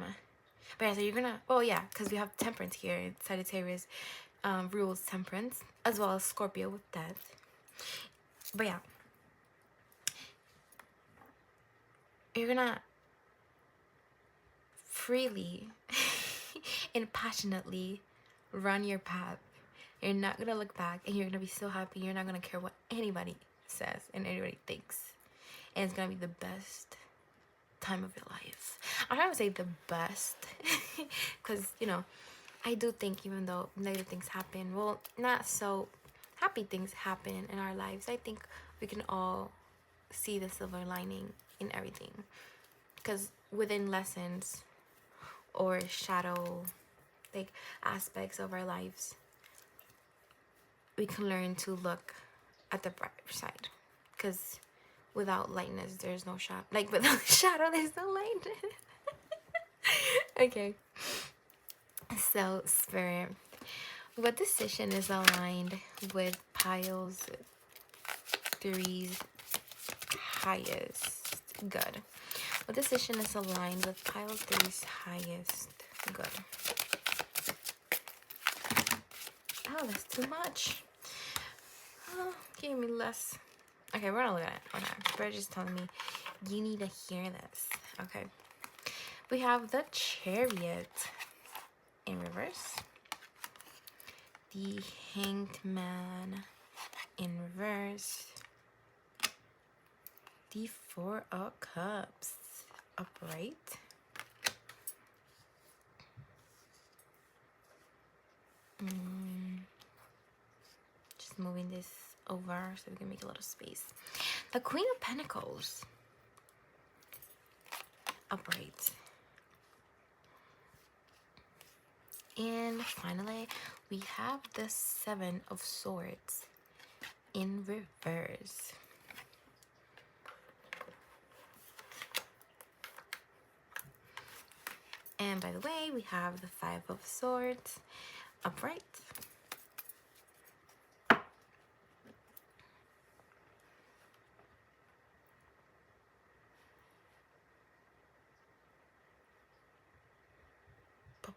yeah, so you're gonna, oh yeah, because we have temperance here. Sagittarius rules temperance, as well as Scorpio with death. But yeah, you're gonna freely and passionately run your path. You're not gonna look back, and you're gonna be so happy. You're not gonna care what anybody says and anybody thinks, and it's gonna be the best time of your life. I'm not gonna say the best because, you know, I do think even though negative things happen, well, not so happy things happen in our lives, I think we can all see the silver lining in everything, because within lessons or shadow like aspects of our lives, we can learn to look at the bright side, because without lightness there's no shadow. Like without shadow there's no light. Okay, so Spirit, what decision is aligned with Pile's 3's highest good? What decision is aligned with Pile's 3's highest good? Oh, that's too much. Oh, give me less. Okay, we're gonna look at it. Okay, Spirit just telling me you need to hear this. Okay, we have the Chariot in reverse, the Hanged Man in reverse, the 4 of Cups upright, just moving this over so we can make a little space, the Queen of Pentacles upright, And finally, we have the Seven of Swords in reverse. And by the way, we have the Five of Swords upright.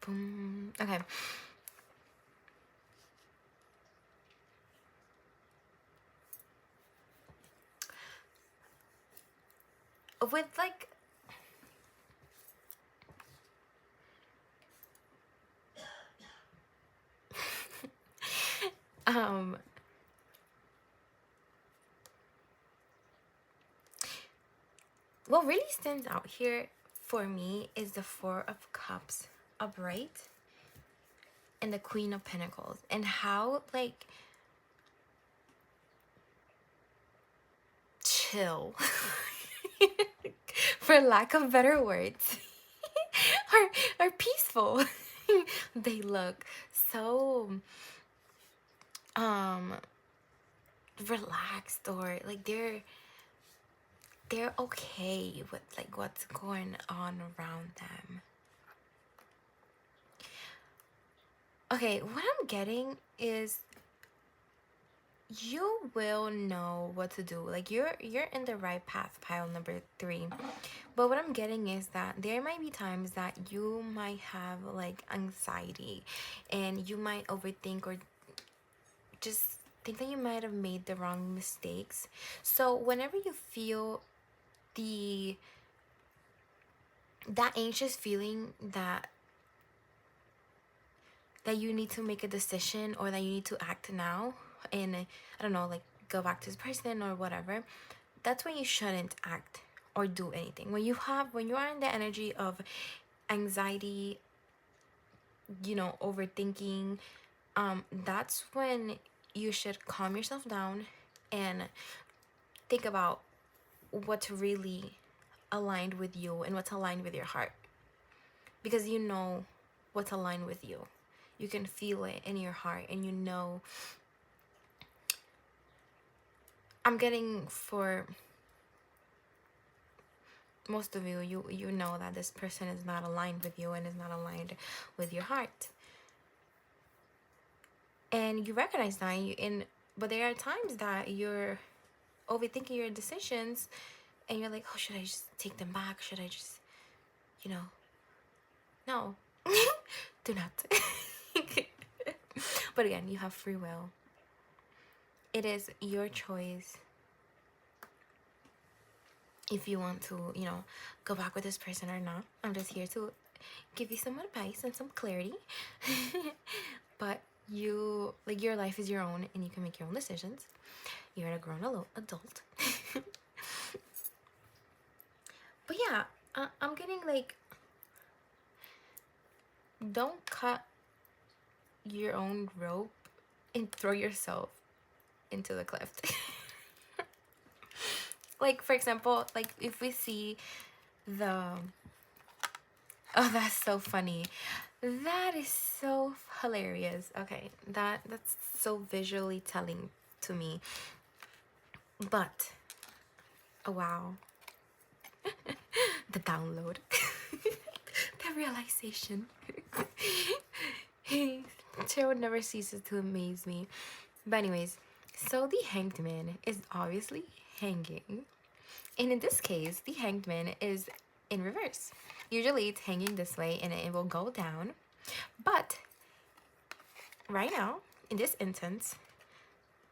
Boom. Okay. With like um what really stands out here for me is the Four of Cups upright and the Queen of Pentacles, and how like chill for lack of better words are peaceful they look. So relaxed, or like they're okay with like what's going on around them. Okay, what I'm getting is you will know what to do. Like you're in the right path, pile number 3. But what I'm getting is that there might be times that you might have like anxiety, and you might overthink, or just think that you might have made the wrong mistakes. So whenever you feel that anxious feeling that you need to make a decision, or that you need to act now, and I don't know, like go back to this person or whatever, that's when you shouldn't act or do anything. When you are in the energy of anxiety, you know, overthinking, that's when you should calm yourself down and think about what's really aligned with you and what's aligned with your heart, because you know what's aligned with you. You can feel it in your heart, and you know. I'm getting for most of you, you know that this person is not aligned with you and is not aligned with your heart, and you recognize that. But there are times that you're overthinking your decisions, and you're like, oh, should I just take them back? Should I just, you know? No. Do not. But again, you have free will. It is your choice if you want to, you know, go back with this person or not. I'm just here to give you some advice and some clarity. But you, like, your life is your own, and you can make your own decisions. You're a grown adult. But yeah, I'm getting like, don't cut your own rope and throw yourself into the cliff. Like, for example, like if we see the, oh, that's so funny. That is so hilarious. Okay, that's so visually telling to me. But, oh wow. The download. The realization. Tarot never ceases to amaze me. But anyways, so the Hanged Man is obviously hanging. And in this case, the Hanged Man is in reverse. Usually it's hanging this way and it will go down. But right now, in this instance,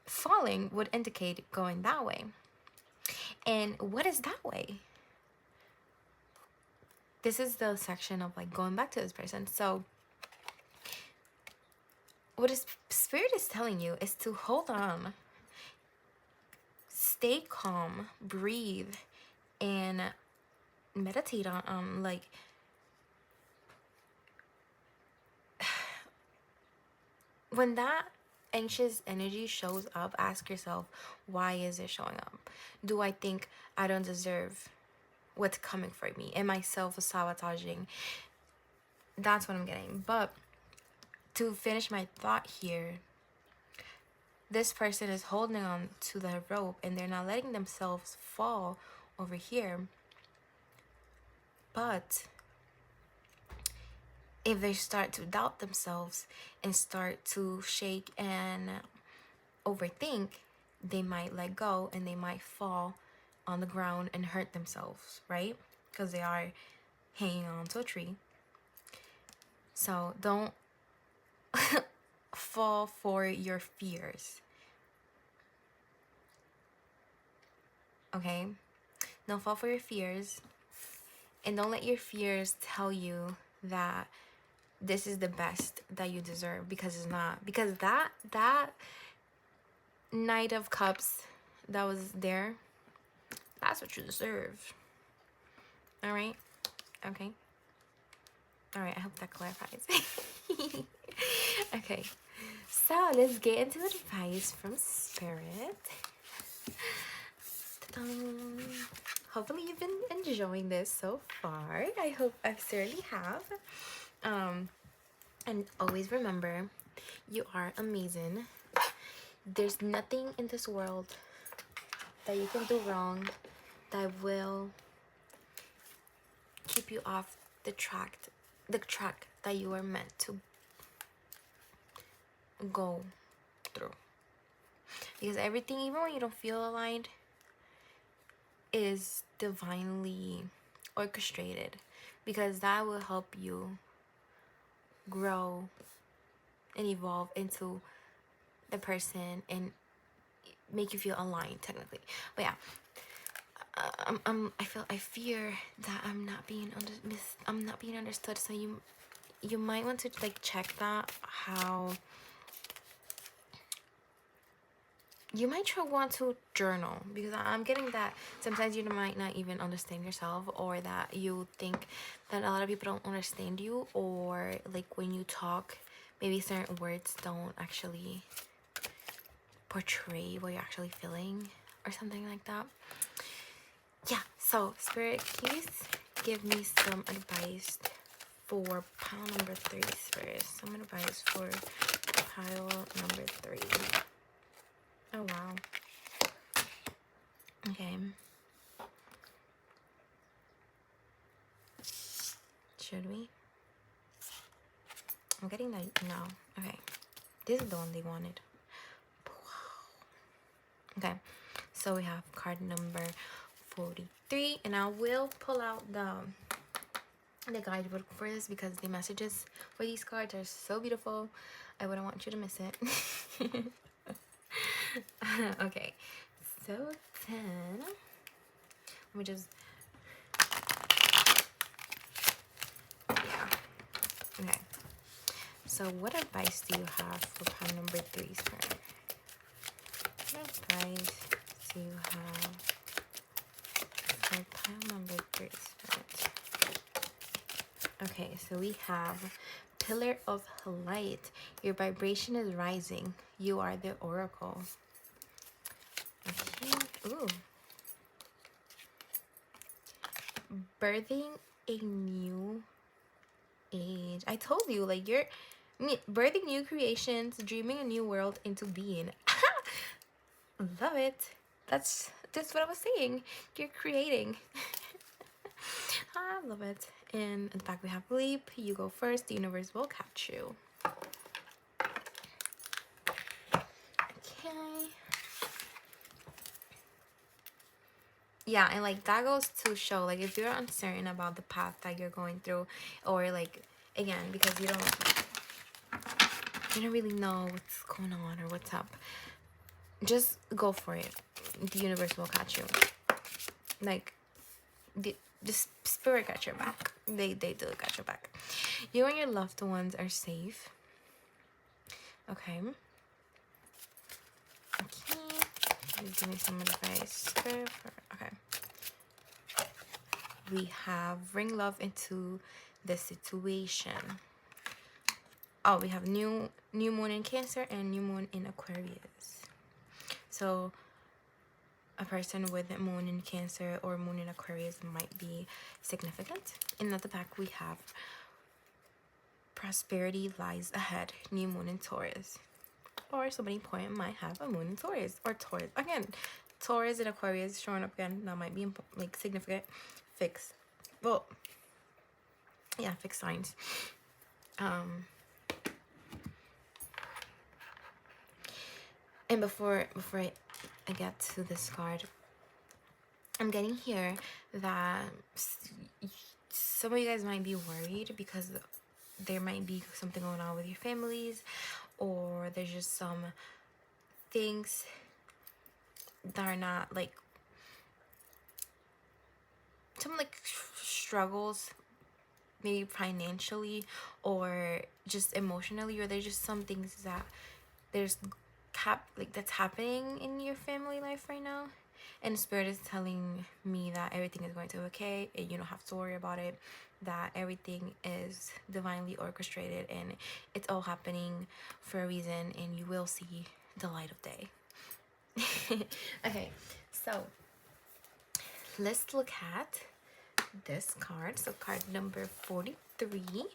falling would indicate going that way. And what is that way? This is the section of like going back to this person. So what Spirit is telling you is to hold on, stay calm, breathe, and meditate on like when that anxious energy shows up, ask yourself, why is it showing up? Do I think I don't deserve what's coming for me? Am I self-sabotaging? That's what I'm getting. But to finish my thought here, this person is holding on to the rope and they're not letting themselves fall over here. But if they start to doubt themselves and start to shake and overthink, they might let go and they might fall on the ground and hurt themselves, right? Because they are hanging on to a tree. So don't fall for your fears. Okay? Don't fall for your fears. And don't let your fears tell you that this is the best that you deserve, because it's not. Because that Knight of Cups that was there, that's what you deserve. All right? Okay. All right, I hope that clarifies. Okay, so let's get into advice from Spirit. Ta-da. Hopefully you've been enjoying this so far. I certainly have. And always remember, you are amazing. There's nothing in this world that you can do wrong that will keep you off the track that you are meant to go through. Because everything, even when you don't feel aligned, is divinely orchestrated, because that will help you grow and evolve into the person and make you feel aligned technically. But yeah, I fear that I'm not being understood. So you might want to like check that, how you might want to journal, because I'm getting that sometimes you might not even understand yourself, or that you think that a lot of people don't understand you, or like when you talk, maybe certain words don't actually portray what you're actually feeling or something like that. Yeah, so Spirit, please give me some advice for pile number 3, Spirit. Some advice for pile number 3. Oh, wow. Okay. Should we? I'm getting that. No. Okay. This is the one they wanted. Okay. So we have card number 43. And I will pull out the guidebook for this, because the messages for these cards are so beautiful. I wouldn't want you to miss it. Okay, so 10. Let me just, yeah. Okay, so what advice do you have for pile number 3, Spirit? What advice do you have for pile number 3, Spirit? Okay, so we have Pillar of Light. Your vibration is rising. You are the oracle. Okay. Ooh. Birthing a new age. I told you, like, birthing new creations, dreaming a new world into being. Love it. That's what I was saying. You're creating. I love it. And in the back we have Leap. You go first. The universe will catch you. Okay. Yeah, and like that goes to show, like, if you're uncertain about the path that you're going through, or like, again, because you don't really know what's going on or what's up, just go for it. The universe will catch you. Like, the Spirit got your back. They do got your back. You and your loved ones are safe. Okay. Please give me some advice. Okay. We have bring love into the situation. Oh, we have new moon in Cancer and new moon in Aquarius. So a person with moon in Cancer or moon in Aquarius might be significant. And at the back we have prosperity lies ahead. New moon in Taurus. Or somebody important might have a moon in Taurus. Or Taurus. Again, Taurus and Aquarius showing up again. That might be like significant. Fixed. Well, yeah, fixed signs. And before I get to this card, I'm getting here that some of you guys might be worried because there might be something going on with your families, or there's just some things that are not like some like struggles, maybe financially or just emotionally, or there's just some things that that's happening in your family life right now, and Spirit is telling me that everything is going to be okay, and you don't have to worry about it, that everything is divinely orchestrated and it's all happening for a reason, and you will see the light of day. Okay, so let's look at this card. So card number 43,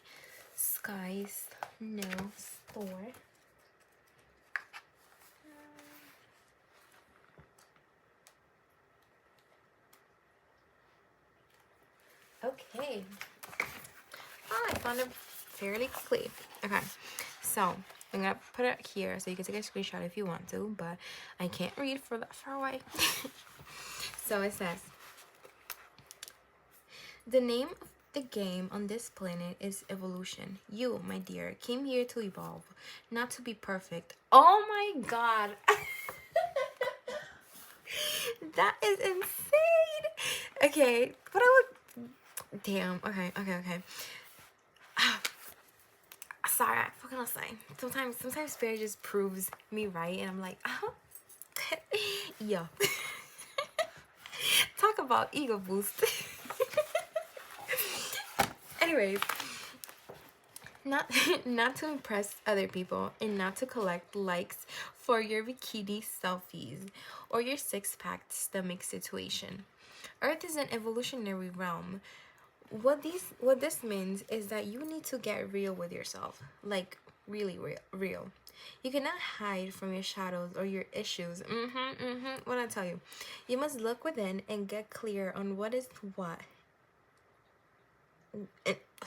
Sky's No Store. Okay. Oh, I found it fairly quickly. Okay, so I'm gonna put it here so you can take a screenshot if you want to, but I can't read for that far away. So it says, the name of the game on this planet is evolution. You, my dear, came here to evolve, not to be perfect. Oh my god. That is insane. Okay, but I would... Damn. Okay. Sorry, I fucking gonna say. Sometimes Spirit just proves me right, and I'm like, yeah. Talk about ego boost. Anyways, not to impress other people and not to collect likes for your bikini selfies or your six-pack stomach situation. Earth is an evolutionary realm. What this means is that you need to get real with yourself, like really real. You cannot hide from your shadows or your issues. What I tell you, you must look within and get clear on what is what.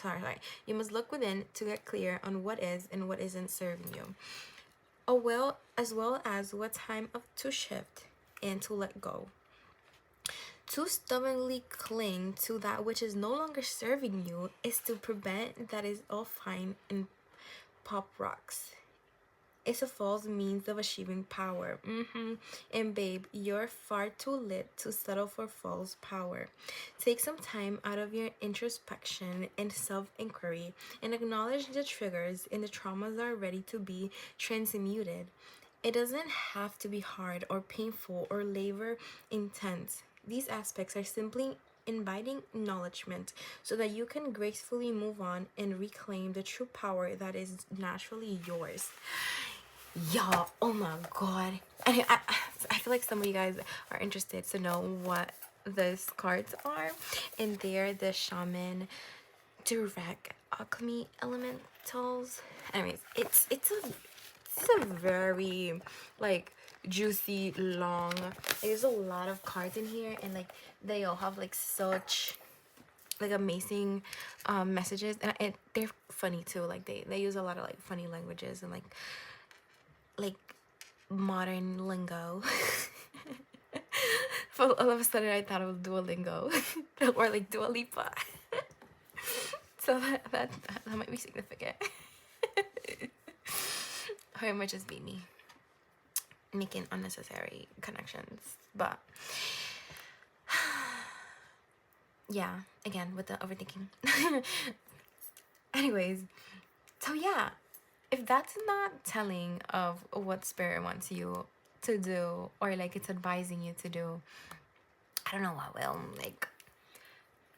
Sorry. You must look within to get clear on what is and what isn't serving you. As well as what time to shift and to let go. To stubbornly cling to that which is no longer serving you is to prevent that is all fine and pop rocks. It's a false means of achieving power. And babe, you're far too lit to settle for false power. Take some time out of your introspection and self-inquiry and acknowledge the triggers and the traumas that are ready to be transmuted. It doesn't have to be hard or painful or labor intense. These aspects are simply inviting acknowledgement so that you can gracefully move on and reclaim the true power that is naturally yours. Y'all, oh my god. And I feel like some of you guys are interested to know what those cards are, and they're the Shaman Direct Alchemy Elementals. Anyways, it's a very like juicy, long, there's a lot of cards in here, and like they all have like such like amazing messages, and they're funny too. Like they use a lot of like funny languages and like modern lingo. All of a sudden I thought it was Duolingo or like Dua Lipa. So that might be significant. Or it might just be me making unnecessary connections, but yeah, again with the overthinking. Anyways, so yeah, if that's not telling of what Spirit wants you to do, or like it's advising you to do, I don't know what will. Like,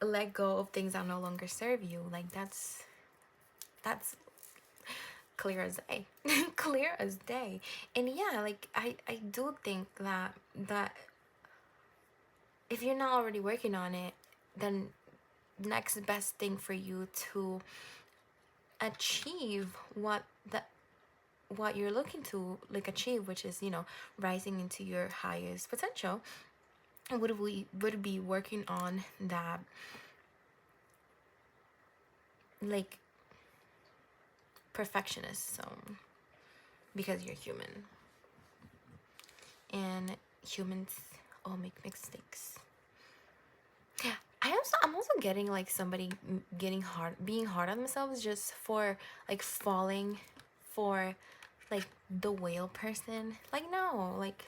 let go of things that no longer serve you. Like that's clear as day. Clear as day. And yeah, like I do think that if you're not already working on it, then next best thing for you to achieve what you're looking to like achieve, which is, you know, rising into your highest potential, would be working on that, like, perfectionist. So because you're human, and humans all make mistakes. I'm also getting like somebody being hard on themselves just for like falling for like the whale person. Like, no, like,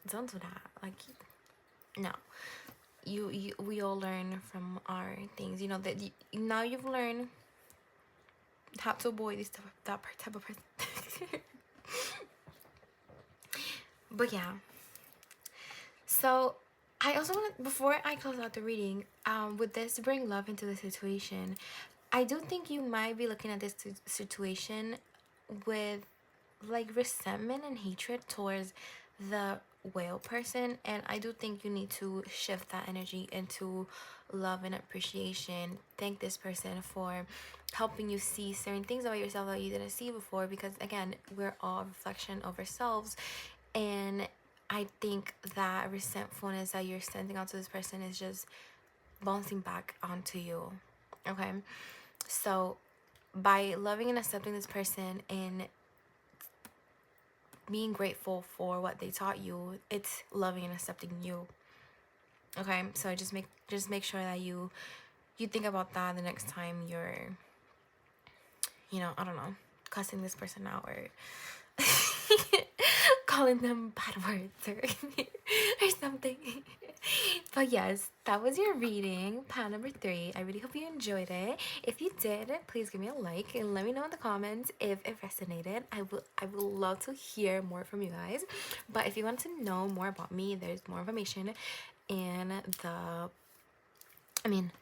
don't do that. Like, no. We all learn from our things, you know, that now you've learned how to avoid that type of person. But yeah, so I also want to, before I close out the reading, with this bring love into the situation, I do think you might be looking at this situation with like resentment and hatred towards the whale person, and I do think you need to shift that energy into love and appreciation. Thank this person for helping you see certain things about yourself that you didn't see before, because again, we're all a reflection of ourselves. And I think that resentfulness that you're sending out to this person is just bouncing back onto you. Okay, so by loving and accepting this person and being grateful for what they taught you, it's loving and accepting you. Okay, so just make sure that you think about that the next time you're, you know, I don't know, cussing this person out or calling them bad words or something. But yes, that was your reading, pile number 3. I really hope you enjoyed it. If you did, please give me a like and let me know in the comments if it resonated. I would love to hear more from you guys. But if you want to know more about me, there's more information in the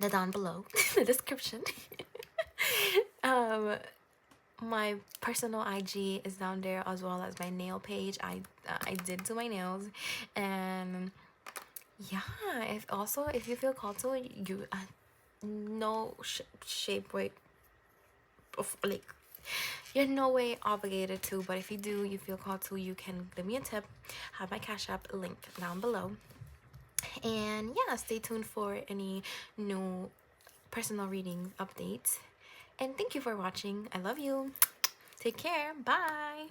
down below, the description. My personal IG is down there, as well as my nail page. I did do my nails, and yeah. If you feel called to, you no shape way of like, you're no way obligated to, but if you do, you feel called to, you can give me a tip. Have my Cashapp link down below. And yeah, stay tuned for any new personal reading updates. And thank you for watching. I love you. Take care. Bye.